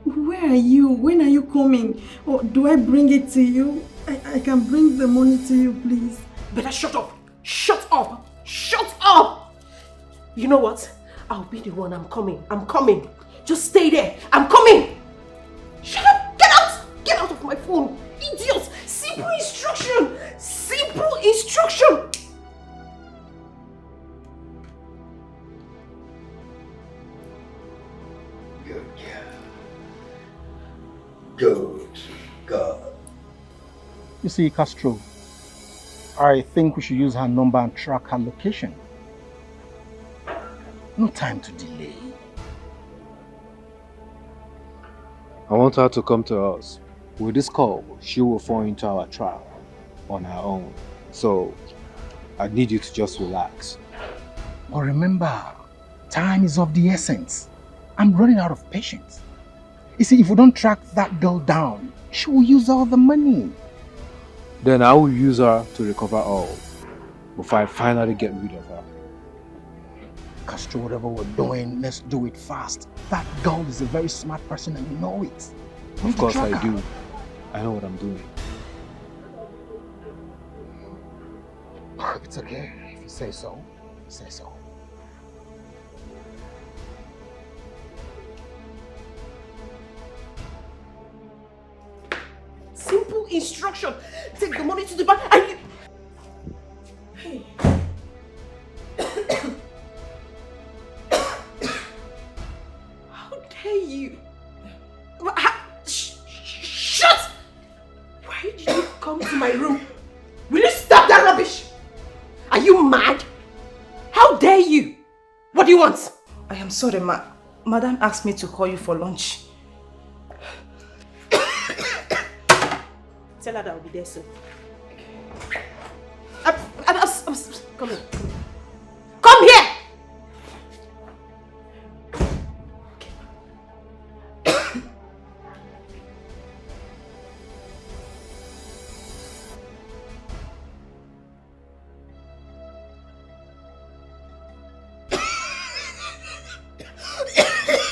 Where are you? When are you coming? Or do I bring it to you? I can bring the money to you, please. Better shut up. Shut up. Shut up. You know what? I'll be the one. I'm coming. I'm coming. Just stay there. I'm coming. Shut up. Get out. Get out of my phone. Idiots. Simple instruction. Simple instruction. Good girl. Good girl. You see, Castro, I think we should use her number and track her location. No time to delay. I want her to come to us. With this call, she will fall into our trap on her own. So, I need you to just relax. But remember, time is of the essence. I'm running out of patience. You see, if we don't track that girl down, she will use all the money. Then I will use her to recover all before I finally get rid of her. Castro, whatever we're doing, let's do it fast. That girl is a very smart person and you know it. Of course I do. I know what I'm doing. It's okay. If you say so, say so. Simple instruction. Take the money to the bank and you... Hey. How dare you? Shut! Why did you come to my room? Will you stop that rubbish? Are you mad? How dare you? What do you want? I am sorry, Madam asked me to call you for lunch. Tell her that I'll be there soon. Come here. Come here!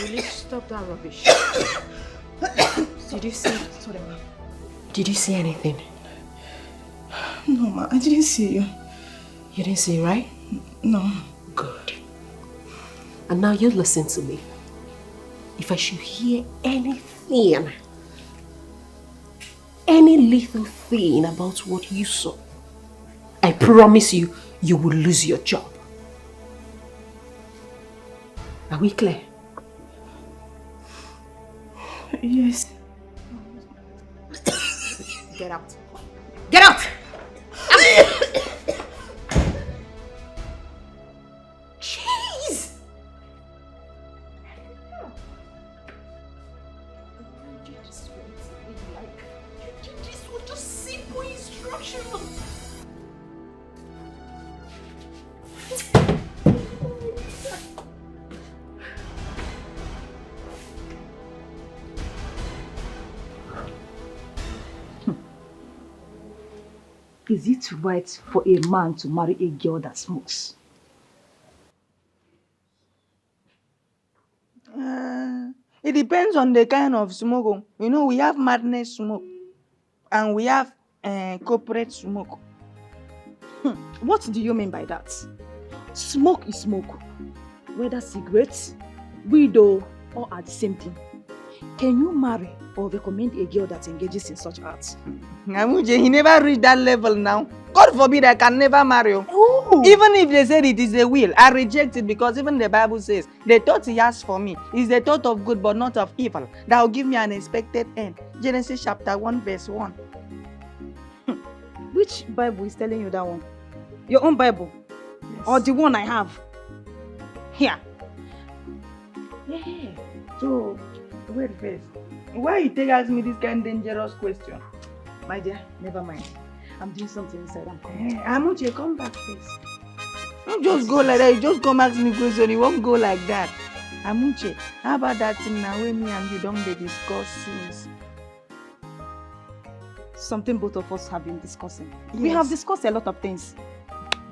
Will you stop that rubbish? Did you see? Sorry, ma. Did you see anything? No, ma, I didn't see you. You didn't see, right? No. Good. And now you listen to me. If I should hear anything, any little thing about what you saw, I promise you, you will lose your job. Are we clear? Yes. Get out. Get out! Jeez! You did this one, just simple instructions. Is it right for a man to marry a girl that smokes? It depends on the kind of smoke. You know, we have madness smoke and we have corporate smoke. What do you mean by that? Smoke is smoke. Whether cigarettes, weed or are the same thing. Can you marry or recommend a girl that engages in such arts? Namuje, he never reached that level now. God forbid I can never marry you. Even if they said it is a will, I reject it because even the Bible says the thought he has for me is the thought of good but not of evil. That will give me an expected end. Genesis chapter 1 verse 1. Which Bible is telling you that one? Your own Bible? Yes. Or the one I have? Here. Yeah. So, wait first. Why you take ask me this kind of dangerous question? My dear, never mind. I'm doing something inside. I'm coming. Amuche, come back first. Don't just go like that. You just come ask me question. You won't go like that. Amuche, how about that thing now when me and you don't be discuss since? Something both of us have been discussing. Yes. We have discussed a lot of things.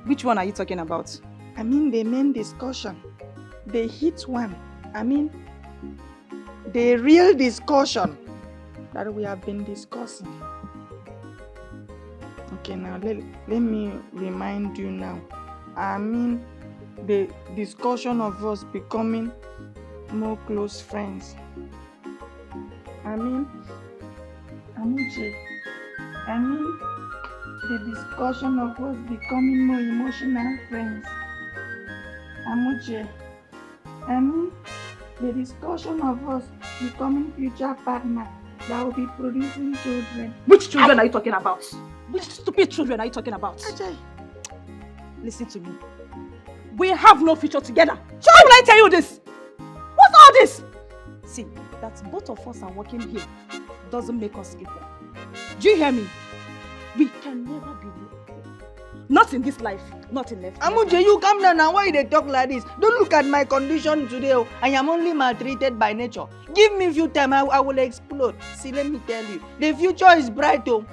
Which one are you talking about? I mean the main discussion. The hit one. I mean the real discussion that we have been discussing. Okay, now let me remind you now. I mean the discussion of us becoming more close friends. I mean, Amuche, I mean the discussion of us becoming more emotional friends. Amuche, I mean the discussion of us becoming future partners that will be producing children. Which children are you talking about? Which stupid children are you talking about? Ajay. Listen to me. We have no future together. Why will I tell you this? What's all this? See, that both of us are working here doesn't make us equal. Do you hear me? We can never be equal. Not in this life, not in life. Amuche, you come down now. Why they talk like this? Don't look at my condition today. Oh. I am only maltreated by nature. Give me a few time, I will explode. See, let me tell you, the future is bright. Oh.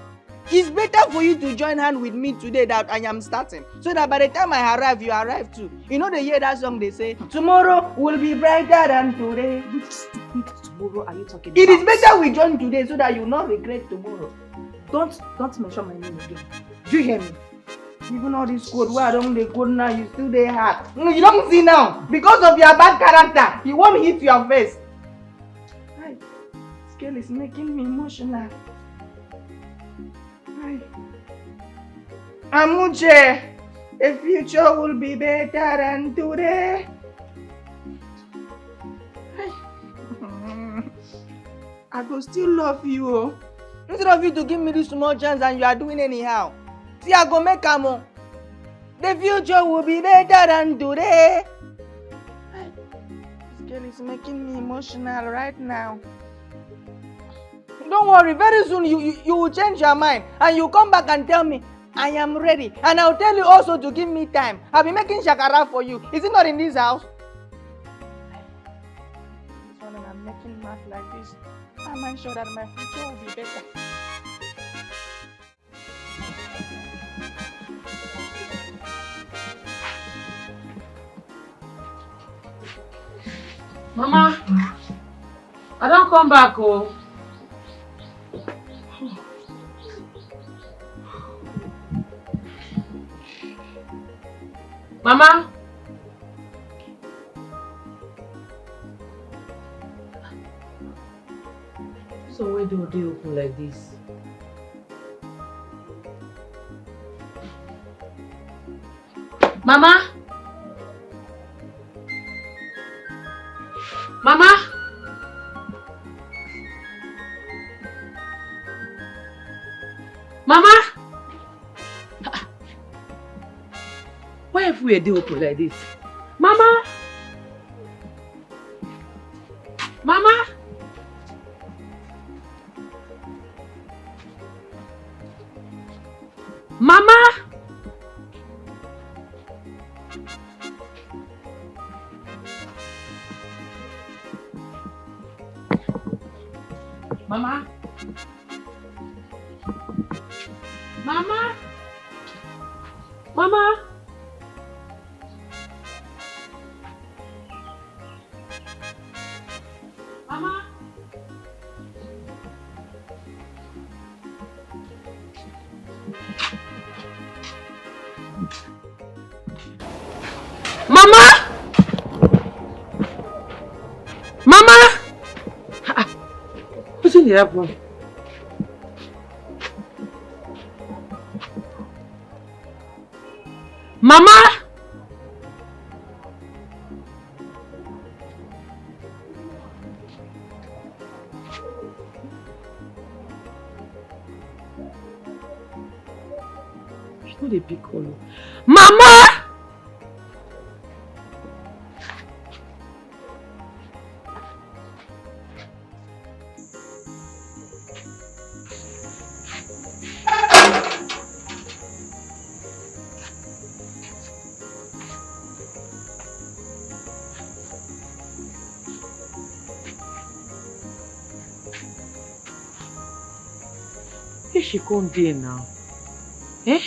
It's better for you to join hand with me today that I am starting. So that by the time I arrive, you arrive too. You know they hear that song they say, tomorrow will be brighter than today. Which stupid tomorrow are you talking It about? is better we join today so that you not regret tomorrow. Don't mention my name again. Do you hear me? Even all this code where I don't dey code now, you still dey hard. You don't see now. Because of your bad character, you won't hit your face. Hi. Scale is making me emotional. Hi. Amuche, the future will be better than today. Hi. I go still love you. Oh. Instead of you to give me this small chance and you are doing anyhow. See, I go make a move. The future will be better than today. This girl is making me emotional right now. Don't worry, very soon you will change your mind and you come back and tell me, I am ready. And I'll tell you also to give me time. I'll be making shakara for you. Is it not in this house? This one and I'm making math like this. I'm sure that my future will be better. Mama, I don't come back, oh. Mama? So why do they open like this? Mama? Mama? Mama? Why have we a day open like this? Mama? Mama? Mama? Mama? Mama? Mama! Mama! Mama! Mama! What's in the apple? Mama! She's not a big call. Mama! Where she come there now? Eh?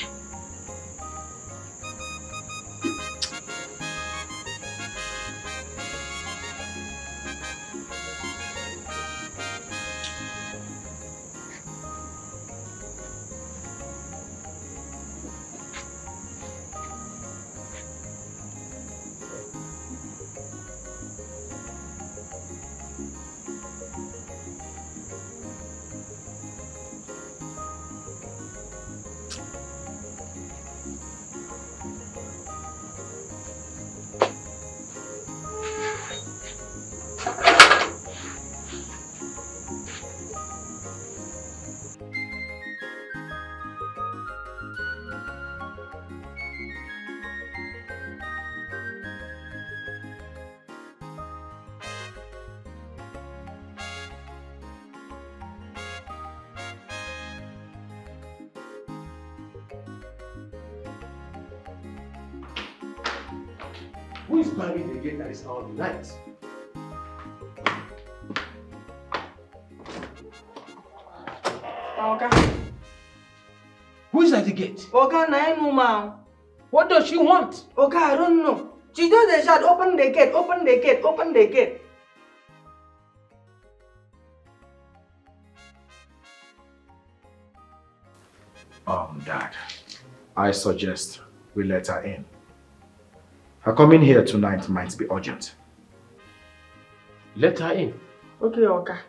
Who is banging the gate at this hour of the night? Oga. Who is at the gate? Oga, na woman. What does she want? Oga, I don't know. She just dey shout, open the gate, open the gate, open the gate. Dad, I suggest we let her in. Her coming here tonight might be urgent. Let her in. Okay, Oga.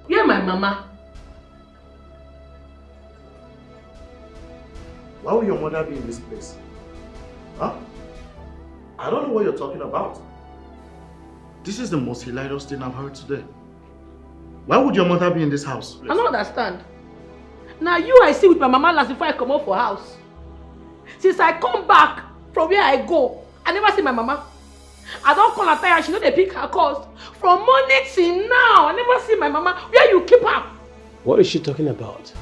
Where my mama? Why would your mother be in this place? Huh? I don't know what you're talking about. This is the most hilarious thing I've heard today. Why would your mother be in this house? I don't understand. Now you I see with my mama last before I come out for house. Since I come back from where I go, I never see my mama. I don't call her tired, she know they pick her calls. From morning till now, I never see my mama. Where you keep her? What is she talking about?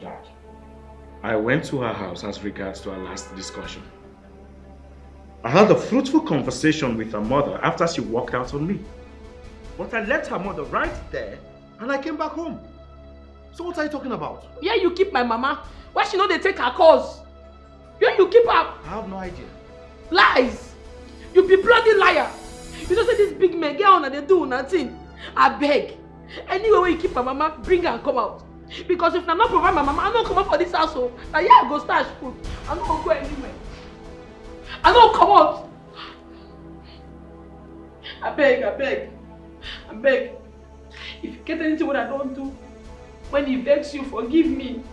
Dad, I went to her house as regards to our last discussion. I had a fruitful conversation with her mother after she walked out on me. But I left her mother right there and I came back home. So what are you talking about? Where you keep my mama? Why she know they take her calls? Where you keep her? I have no idea. Lies! You be bloody liar! You don't say this big man get on and they do nothing. I beg. Anywhere where you keep my mama, bring her and come out. Because if I not provide my mama, I don't come out for this household. Now yeah, I go stash food. I don't go anywhere. I don't come out. I beg, I beg. I beg. If you get anything what I don't do, when he begs you, forgive me.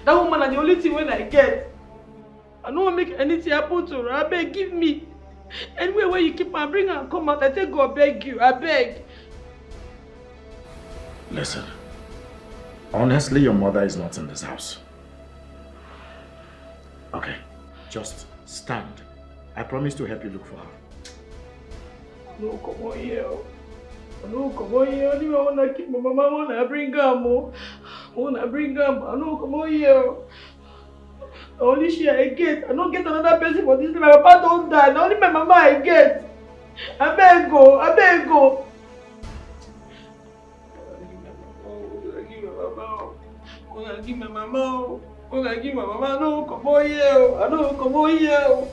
That woman is the only thing when I get. I don't want to make anything happen to her. I beg, give me. Anywhere where you keep her, bring her and come out. I take God, beg you. I beg. Listen, honestly, your mother is not in this house. Okay, just stand I promise to help you look for her. No, come on here. No, come on here. I want to keep my mama. I want to bring her more. I want to bring her. No, come on here. Only she I get. I don't get another person for this. My papa don't die. Only my mama I get. I beg go. I beg go. I give my mama. I give my mama. No, come on here. I know, come on here.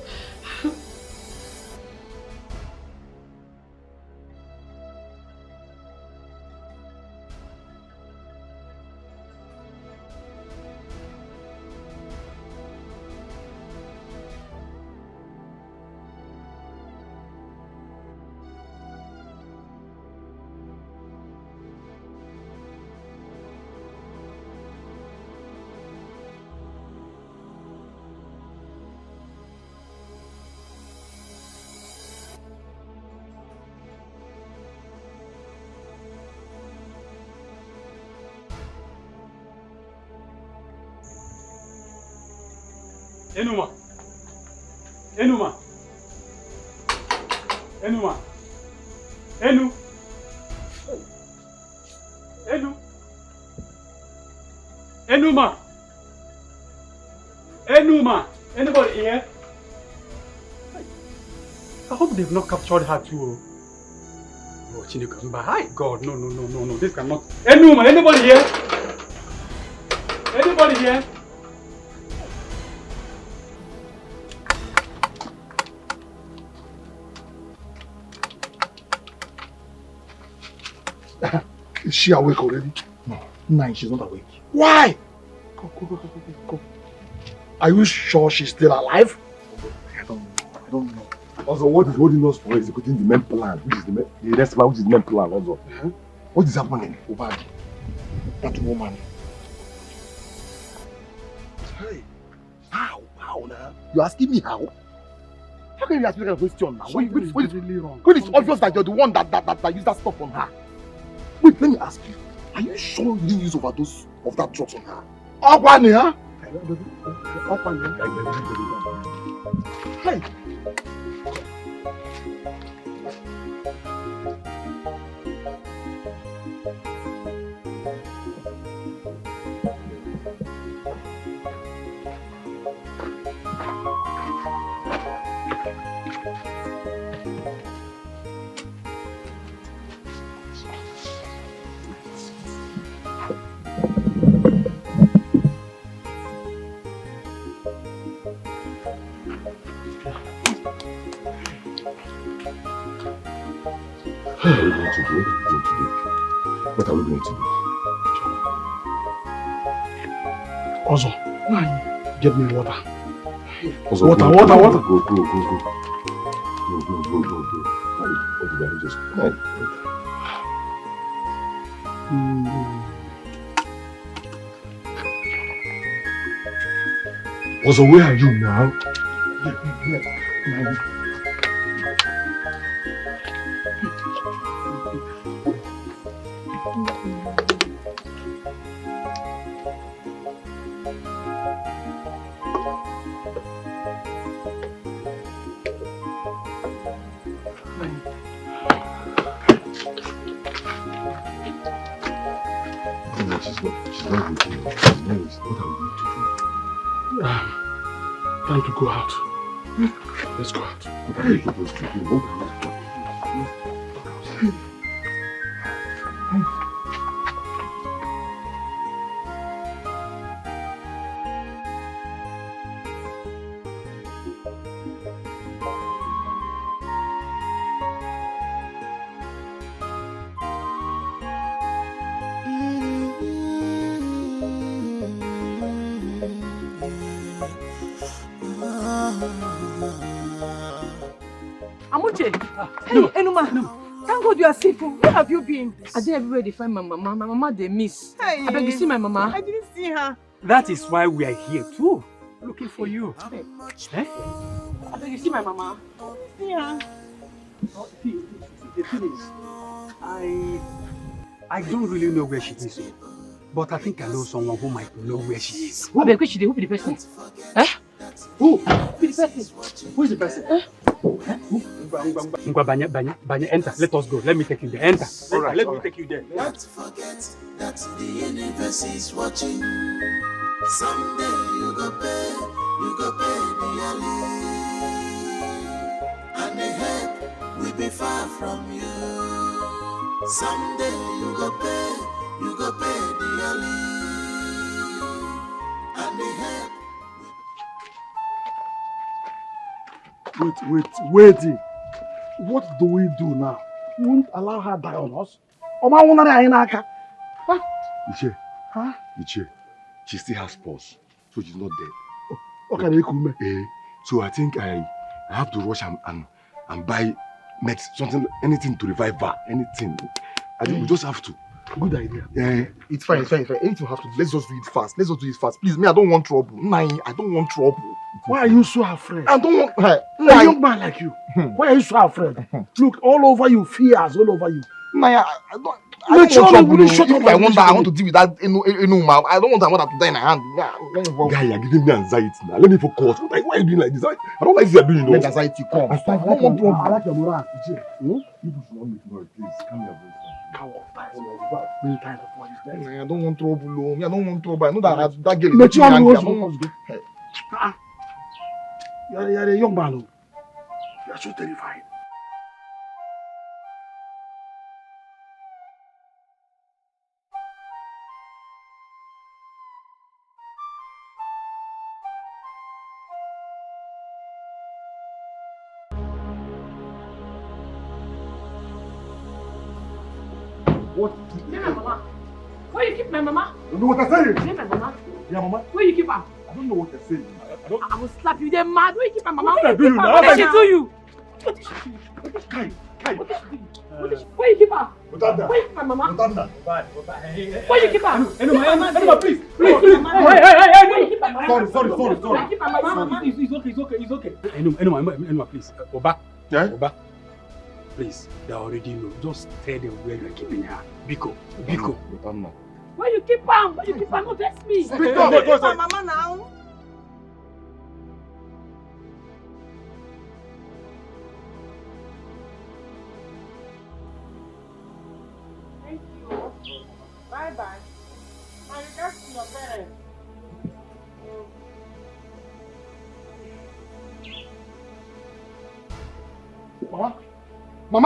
Enuma. Enuma. Enuma. Enu. Enu. Enuma. Enuma. Anybody here? I hope they've not captured her too. Oh, Chineke, hi God, no, this cannot. Enuma, anybody here? Anybody here? Is she awake already? No, she's not awake. Why? Go. Are you sure she's still alive? I don't know. Also, what is holding us for executing the main plan? Which is the rest plan, which is the main plan also. What is happening over there? That woman. Hey, how now? You asking me how? How can you ask me that question now? When it's obvious that you're the one that used that stuff on her. Wait, let me ask you. Are you sure you didn't use overdose of that drugs on her? Okwani, huh? Hey! What are we going to do? What are we going to do? Also, get me water. Also, water. Go. What did I just... Also, where are you now? Time to go out. Let's go out. What are you supposed to do? Amuche! Hey, Enuma! Thank God you are safe. Where have you been? I did everywhere to find my mama. My mama they miss. Hey. I beg you see my mama. I didn't see her. That is why we are here too. Looking for you. Hey. Eh? I beg you see my mama. See her. See, the thing is, I don't really know where she is, but I think I know someone who might know where she is. I beg you, who be the person? Eh? Who? Be the person. Who is the person? Banya, enter. Let us go. Let me take you there. Enter. All right, Let all me right. take you there. Don't forget that the universe is watching. Someday you go pay dearly. And the help will be far from you. Someday you go pay dearly. And the help. Wait. What do we do now? We won't allow her die on us. Oma won't die in our car. Iche, Huh? Iche, she still has pulse, so she's not dead. Okay, they come. So I think I have to rush and buy something, anything to revive her, anything. I think we just have to. Good idea. It's fine. Anything we have to do, let's just do it fast. Please, me, I don't want trouble. Nine, I don't want trouble. Why are you so afraid? I don't want her. A young man like you. Why are you so afraid? Look, all over you, fears all over you. Naya, I don't Shut want up, trouble. shut up. If I want to deal with that Enuma. I don't want her mother to die in her hand. Guy, you're giving me anxiety now. Let me focus. Why are you doing like this? I don't like this you're doing. Let anxiety come. I don't want trouble. I like your moral. You people should not make noise, please. Calm your voice down. I don't want trouble. I don't want trouble. I know that girl is making me angry. You're a young man. You're so terrified. What? Leave my mama. Where you keep my mama? You know what I'm saying? Leave my mama. Yeah, mama. Where you keep her? I don't know what you're saying. I will slap you. They're mad. Where you keep my mama? What did I do you now? What did she do you? Kai. Where you keep her? Utanda. Where you keep my mama? Utanda. Where you keep her? Enuma, please. Where you keep my mama? Hey. Where you keep my mama? Sorry. Where you keep my mama? It's okay. Enuma, please. Oba. Yeah? Oba. Please, they already know. Just tell them where you're keeping her. Biko. Utanda. Where you keep her? Where you keep her? No, that's me. Speak up. My mama now. Thank you. Bye. My regards to your parents. Mama.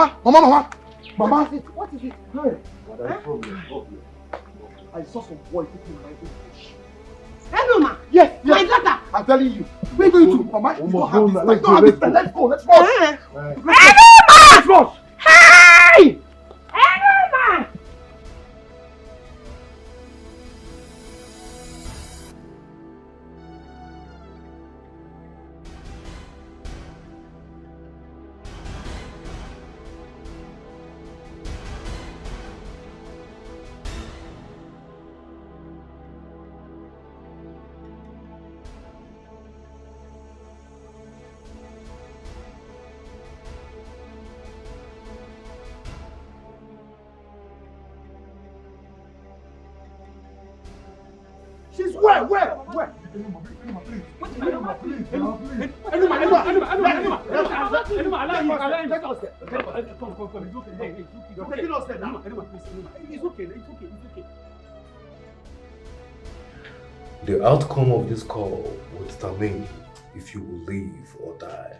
What is it? Hey. What is the problem? I saw some boy taking my bush. Enuma. Yes. My daughter. I'm telling you. We're going to, Mama. You don't have this time. Don't have this time. Let's go. Let's go. Enuma! Hey! Enuma! She's where? The outcome of this call will determine if you will live or die.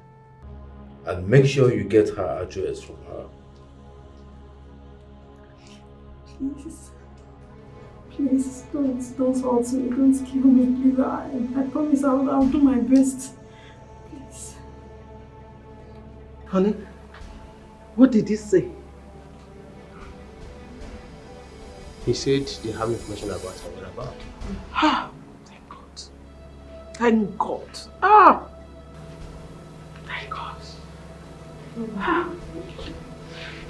And make sure you get her address from her. Please, don't hurt me, don't kill me, please. I promise I'll do my best. Please. Honey, what did he say? He said they have information about her whereabouts. Ah, thank God. Thank God. Ah! Thank God. Ah.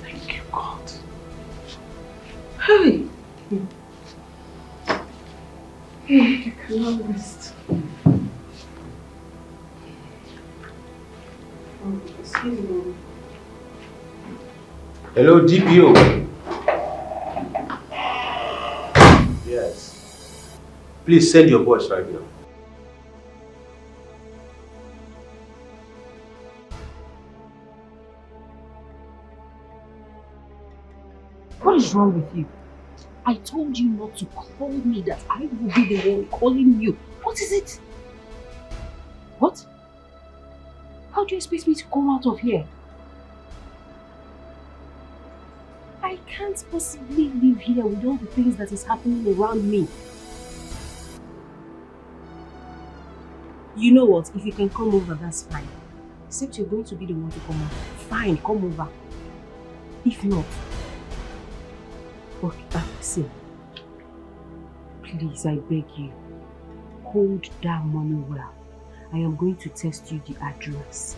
Thank you, God. Hey! You cannot rest. Excuse me. Hello, DPO. Yes. Please send your boys right now. What is wrong with you? I told you not to call me, that I will be the one calling you. What is it? What? How do you expect me to come out of here? I can't possibly live here with all the things that is happening around me. You know what? If you can come over, that's fine. Except you're going to be the one to come over. Fine, come over. If not, okay, see. Please, I beg you, hold that money well. I am going to test you the address.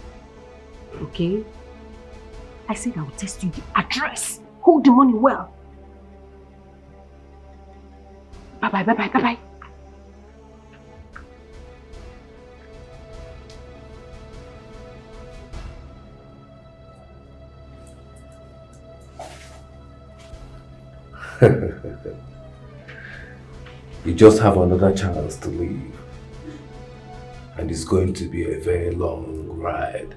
Okay? I said I will test you the address. Hold the money well. Bye-bye, bye-bye, bye-bye. You just have another chance to leave. And it's going to be a very long ride.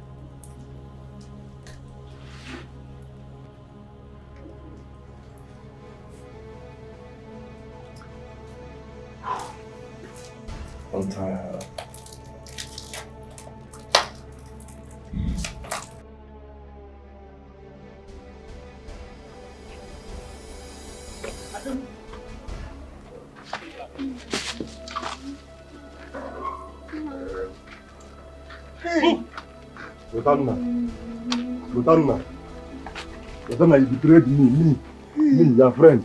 I'm tired. Rotanna, you betrayed me, your friend.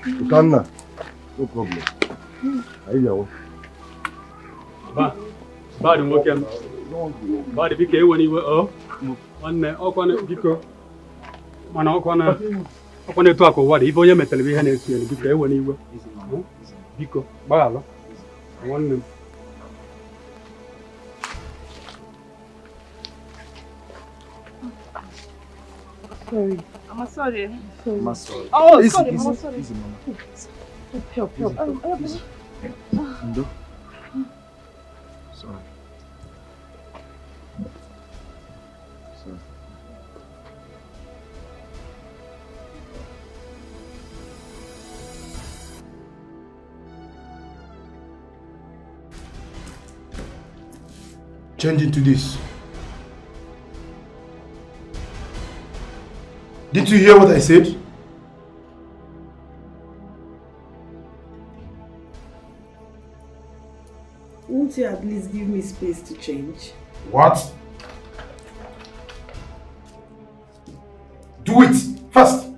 Rotanna, no problem. I hear. Bad working. Bad bike when you oh. One okwana biko. Mana okwana to akọ wadi. Ibo onye metal bi ha na-esu ya biko when you biko. Bagala. One. Sorry. I'm sorry. I'm sorry. Oh, easy, sorry. easy, I'm sorry. easy, mama. Help. Easy. Ndo. Sorry. Sorry. Change into this. Did you hear what I said? Won't you at least give me space to change? What? Do it fast.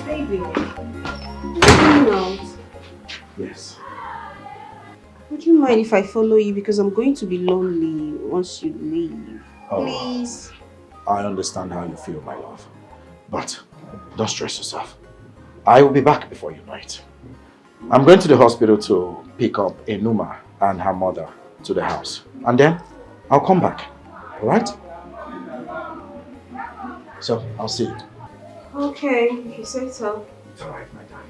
Baby, you going out? Yes. Would you mind if I follow you, because I'm going to be lonely once you leave? Oh. Please. I understand how you feel, my love. But don't stress yourself. I will be back before you know it. I'm going to the hospital to pick up Enuma and her mother to the house. And then I'll come back. Alright? So, I'll see you. Okay, if you say so. It's alright, my darling.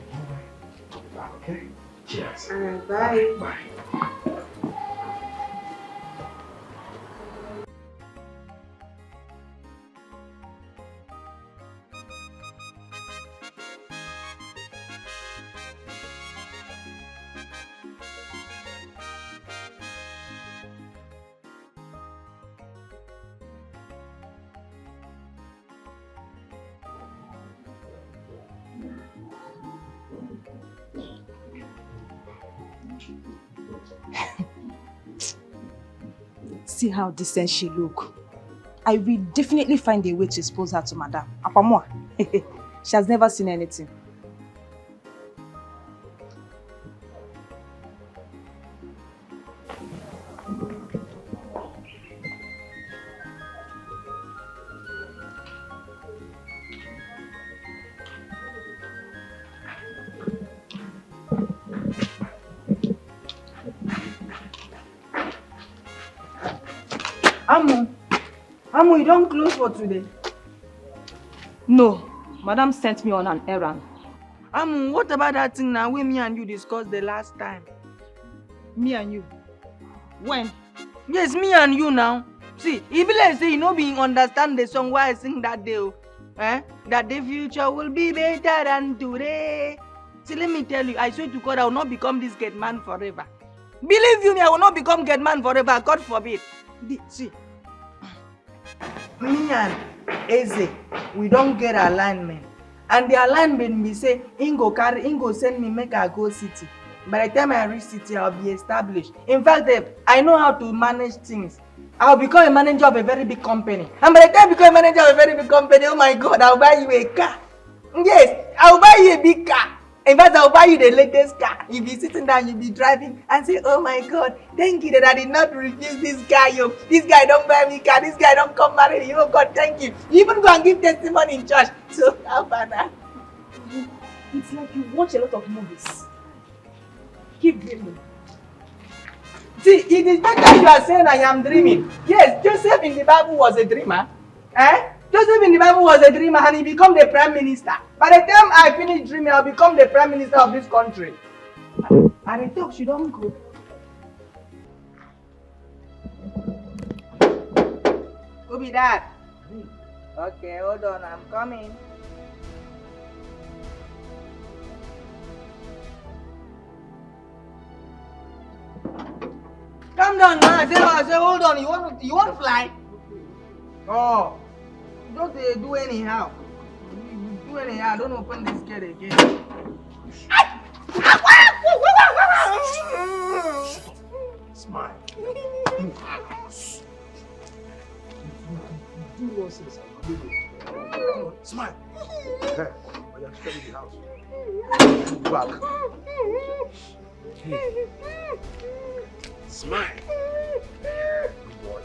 I'll be back, okay? Cheers. Alright, bye. Bye. See how decent she look. I will definitely find a way to expose her to Madame. Apamwa. She has never seen anything. Amu, you don't close for today? No, Madam sent me on an errand. What about that thing now we, me and you discussed the last time? Me and you? When? Yes, me and you now. See, if let's say you know being understand the song why I sing that day, that the future will be better than today. See, let me tell you, I swear to God, I will not become this gate man forever. Believe you me, I will not become gate man forever. God forbid. See, me and Eze, we don't get alignment. And the alignment we say, Ingo send me make I go city. By the time I reach city, I'll be established. In fact, I know how to manage things. I'll become a manager of a very big company. And by the time I become a manager of a very big company, oh my God, I'll buy you a car. Yes, I'll buy you a big car. In fact, I'll buy you the latest car. You'll be sitting down, you'll be driving and say, oh my God, thank you that I did not refuse this guy. Yo. This guy don't buy me car. This guy don't come marry me. Oh God, thank you. You even go and give testimony in church. So, how about that? It's like you watch a lot of movies. Keep dreaming. See, it is better you are saying I am dreaming. Yes, Joseph in the Bible was a dreamer. Joseph in the Bible was a dreamer and he became the prime minister. By the time I finish dreaming, I'll become the prime minister of this country. And I talk, she don't go. Who be that? Okay, hold on, I'm coming. Come down now. I say, hold on. You want to fly? Oh, don't do anyhow. You do anyhow. Don't open this gate again. Smile. Do nonsense. Smile. Hey, I am still in the house. Back. Hey. Smile. Good boy.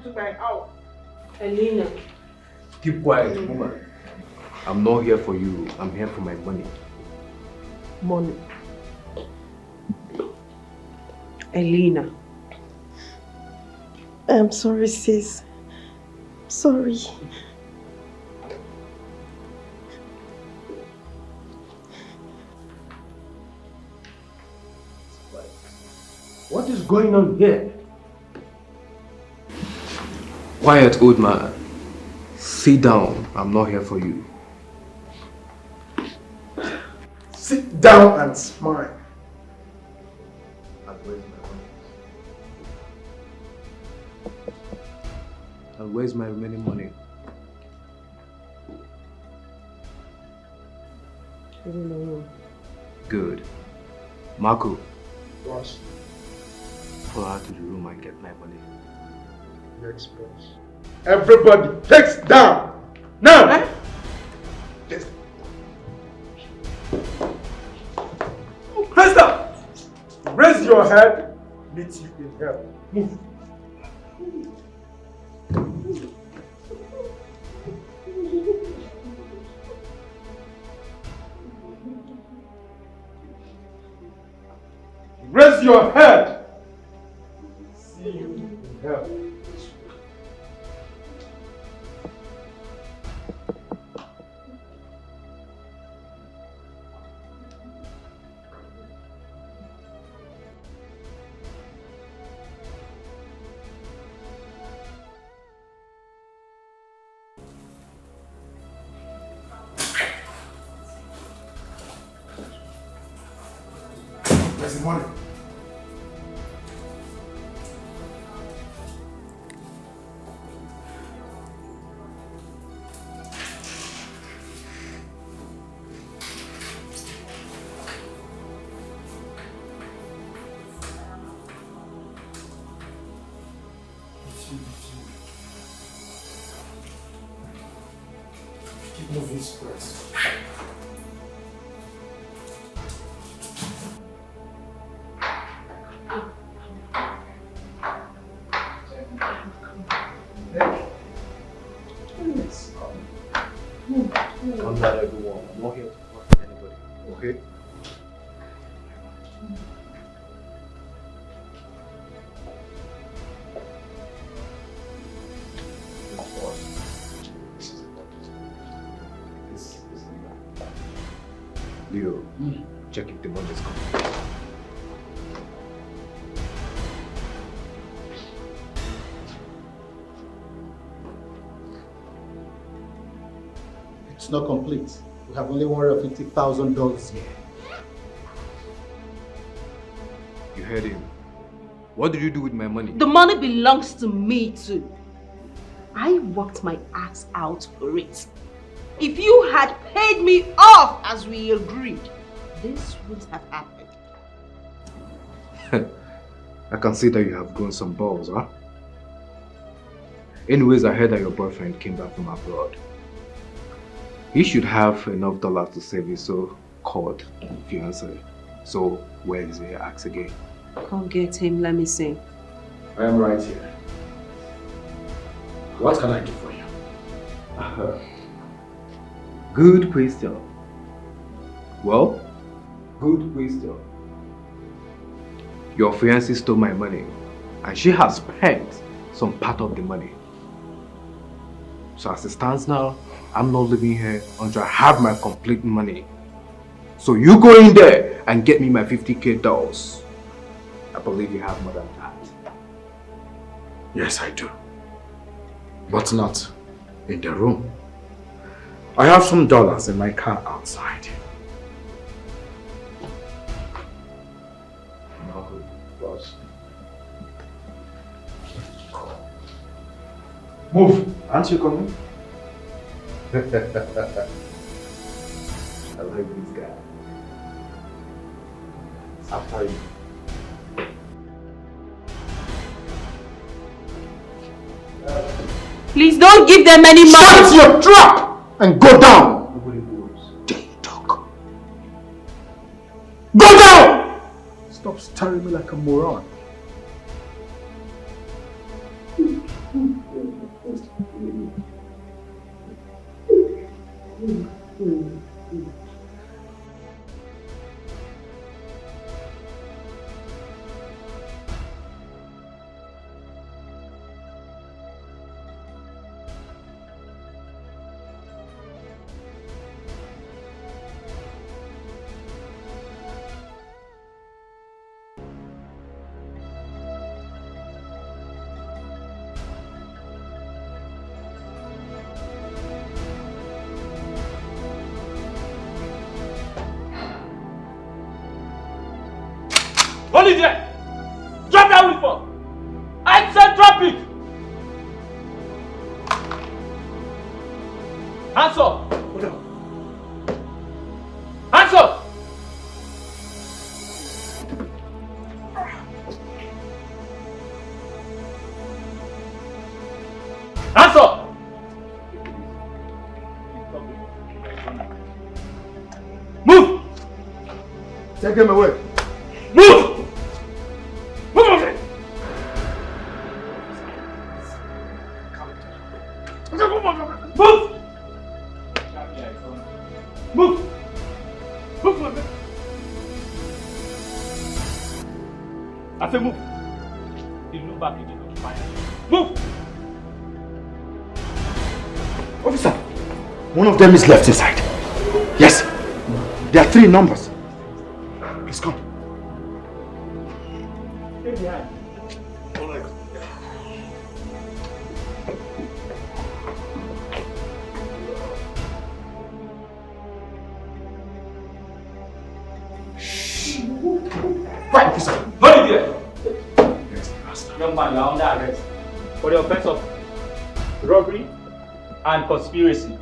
To my house. Elena. Keep quiet, woman. I'm not here for you. I'm here for my money. Money. Elena. I'm sorry, sis. Sorry. What is going on here? Quiet, old man. Sit down. I'm not here for you. Sit down and smile. And where's my money? And where's my remaining money? I don't know. Good. Marco. Boss. Follow her to the room and get my money. Next boss. Everybody takes down. Now. Yes. Krista, raise your head. Meet you in hell. Move. Raise your head. See you in hell. Where's the money? Keep moving, stress. Calm down, everyone. I'm not here to hurt anybody, okay? Leo, check if the money is coming. It's not complete. We have only $150,000 here. You heard him. What did you do with my money? The money belongs to me too. I worked my ass out for it. If you had paid me off as we agreed, this would have happened. I can see that you have grown some balls, huh? Anyways, I heard that your boyfriend came back from abroad. He should have enough dollars to save his so-called fiancé. So, where is he? Ask again. Come get him, let me see. I am right here. What can I do for you? Good question. Well, good question. Your fiancé stole my money and she has spent some part of the money. So as it stands now, I'm not living here until I have my complete money. So you go in there and get me my 50K dolls. I believe you have more than that. Yes, I do. But not in the room. I have some dollars in my car outside. No, boss. Move! Aren't you coming? I like this guy. After you. Please don't give them any money. Shut your trap and go down. Nobody moves. There you talk. Go down! Stop staring me like a moron. Hold it there! Drop that uniform! I said drop it! Hands up! Hold on. Hands up! Hands up! Move! Take him away. Move! Move on it! Move! Move! Move on it! I say move. You look back again. Move! Officer, one of them is left inside. Yes, there are 3 numbers. Please come. Stay behind. All right. for the offense of robbery and conspiracy.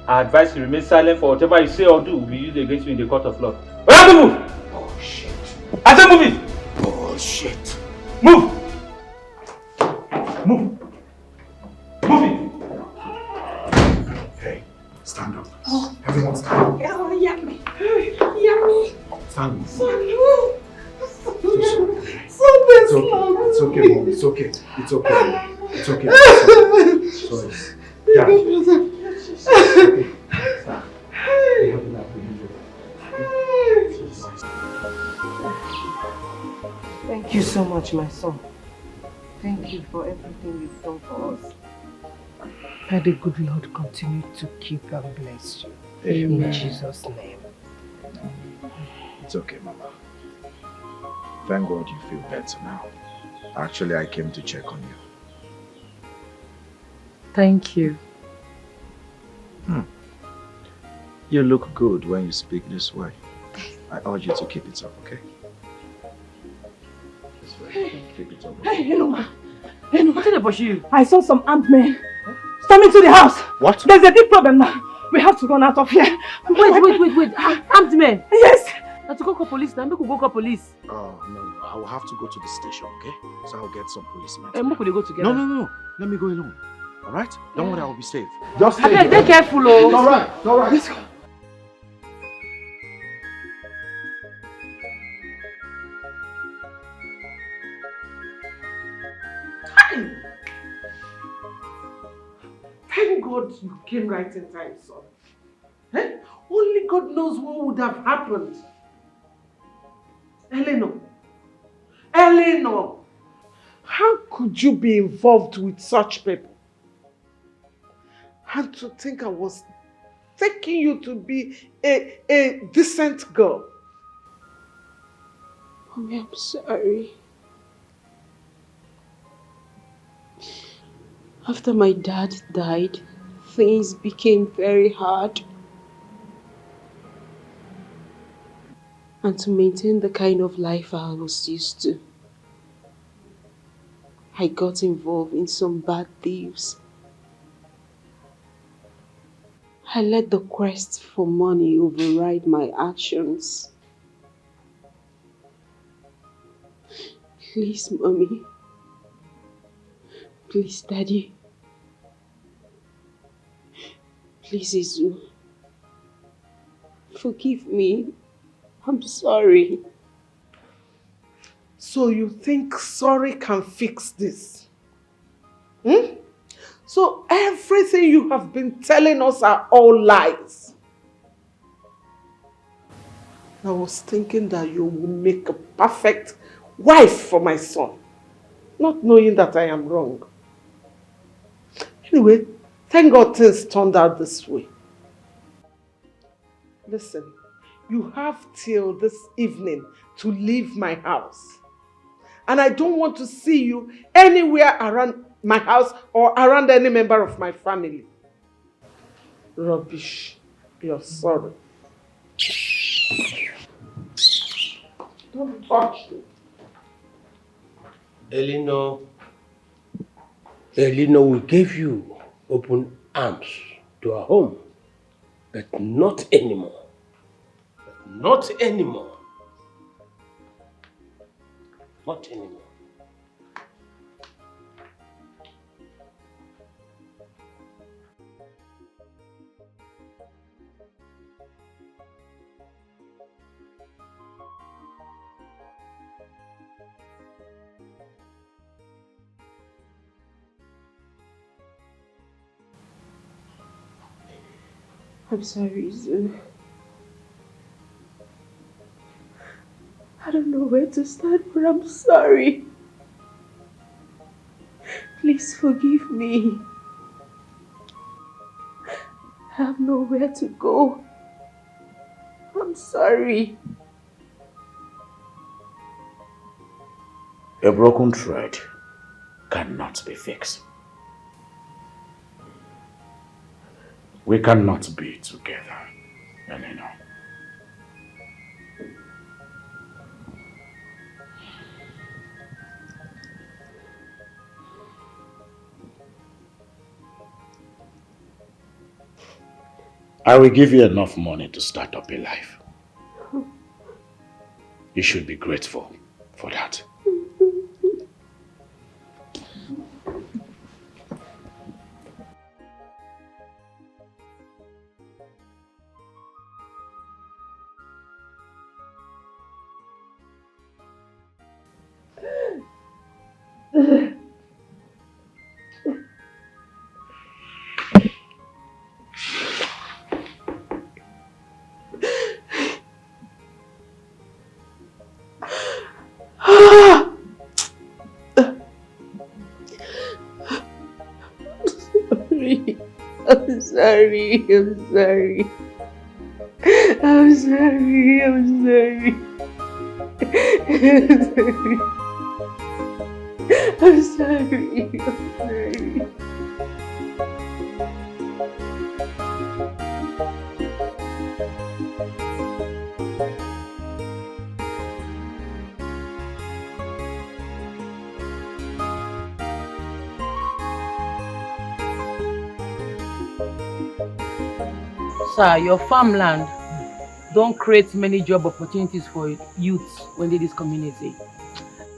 I advise you remain silent, for whatever you say or do will be used against you in the court of law. We have to move! Bullshit. I said move it! Bullshit. Move! Move! Move it! Hey, stand up. Oh. Everyone stand up. Oh, yummy. Yummy. Stand up. Something's wrong. It's okay, Mom. It's okay. It's okay. It's okay. Sorry. Yeah. It's okay. Stop. We have enough to Thank you so much, my son. Thank you for everything you've done for us. May the good Lord continue to keep and bless you. Amen. In Jesus' name. It's okay, Mama. Thank God you feel better now. Actually, I came to check on you. Thank you. You look good when you speak this way. I urge you to keep it up, okay? This way. Keep it up. Hey, Enoma. What did they push you? I saw some armed men storming to the house. What? There's a big problem now. We have to run out of here. Wait. Armed men? Yes. Now to go call police now. Make we go call police. Oh, no. I will have to go to the station, okay? So I'll get some policemen. And we go together. No. Let me go alone. Alright? Don't worry, I will be safe. Just stay here. Be careful, oh. It's alright. Let's go. Thank God you came right in time, son. Eh? Only God knows what would have happened. Eleanor, how could you be involved with such people? And to think I was taking you to be a decent girl. Mommy, I'm sorry. After my dad died, things became very hard. And to maintain the kind of life I was used to, I got involved in some bad thieves. I let the quest for money override my actions. Please, Mommy. Please, Daddy. Please, Izu. Forgive me. I'm sorry. So you think sorry can fix this? So everything you have been telling us are all lies. I was thinking that you will make a perfect wife for my son, not knowing that I am wrong. Anyway, thank God things turned out this way. Listen, you have till this evening to leave my house. And I don't want to see you anywhere around my house or around any member of my family. Rubbish. You're sorry. Don't touch me. Elinor will give you open arms to our home, but not anymore. Not anymore. Not anymore. I'm sorry, Izu. I don't know where to start, but I'm sorry. Please forgive me. I have nowhere to go. I'm sorry. A broken thread cannot be fixed. We cannot be together anymore. I will give you enough money to start up a life. You should be grateful for that. I'm sorry. I'm sorry. I'm sorry. I'm sorry. I'm sorry. I'm sorry. Sir, your farmland don't create many job opportunities for youths when they this community.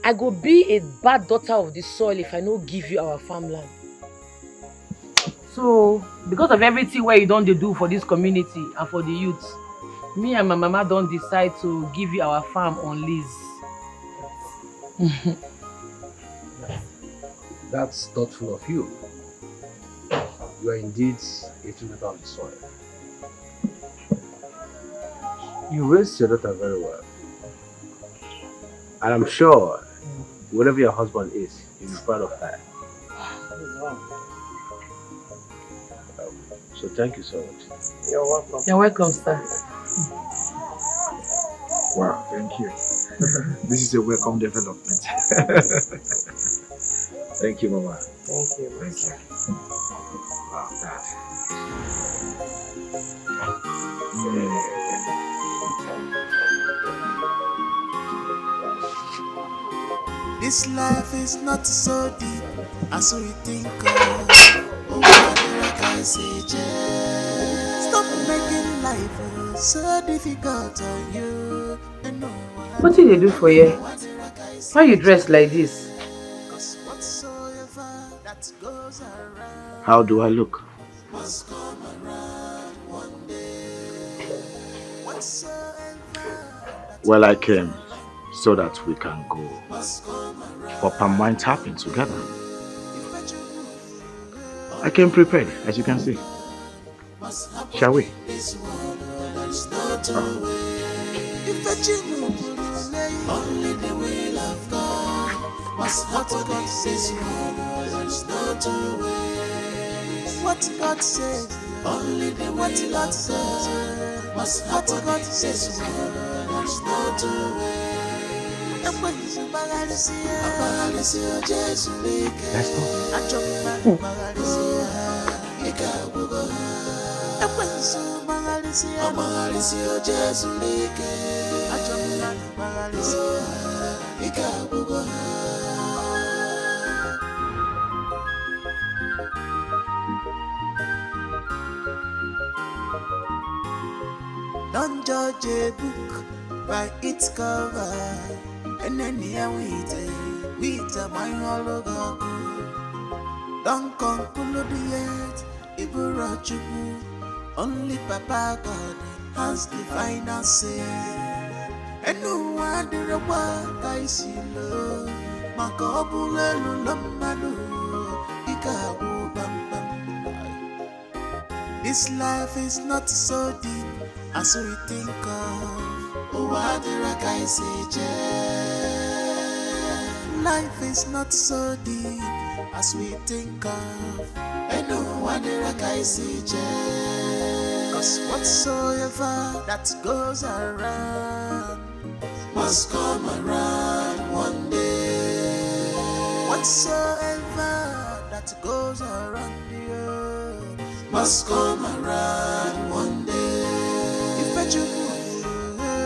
I go be a bad daughter of the soil if I no give you our farmland. So, because of everything where you don't do for this community and for the youths, me and my mama don't decide to give you our farm on lease. That's thoughtful of you. You are indeed a true daughter of the soil. You raised your daughter very well. And I'm sure, whatever your husband is, you'll be proud of her. So thank you so much. You're welcome. You're welcome, sir. Wow, thank you. This is a welcome development. Thank you, Mama. Thank you. Thank you. Wow, Dad. This life is not so deep as we think of. Oh, what I say, stop making life so difficult on you. What did they do for you? Why you dressed like this? How do I look? Well, I came so that we can go for palm wine tapping together. I came prepared, as you can see. Shall we? Only the will of God must what God says. There's no two ways. What God says, only the what God says. Must what God says. There's no two ways. And when you Magalisia, Jesus, let's go. I jump Magalisia, Ikabugo. And when you Magalisia, Jesus, I jump Magalisia, Ikabugo. Don't judge a book by its cover, and then here with my hologram. Don't conclude yet, Iburachuku. Only Papa God has the final say. And no one did a work I see low. Makobule Lulamadu, Ikabu Bam Bam. This life is not so deep as we think of. Oh, what did I say? Life is not so deep as we think of. And no one did I say? Cause whatsoever that goes around must come around one day. Whatsoever that goes around the earth must come around one day. If you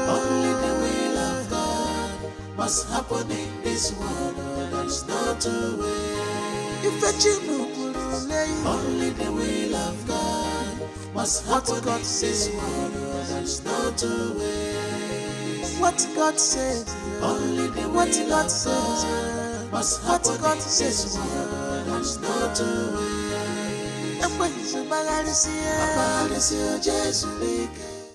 only the will of God must happen in this world. There's no two ways. If you only the will of God What God says one, there's no two ways. What God says, only the what God says. What God says one, there's no two ways. And when you Jesus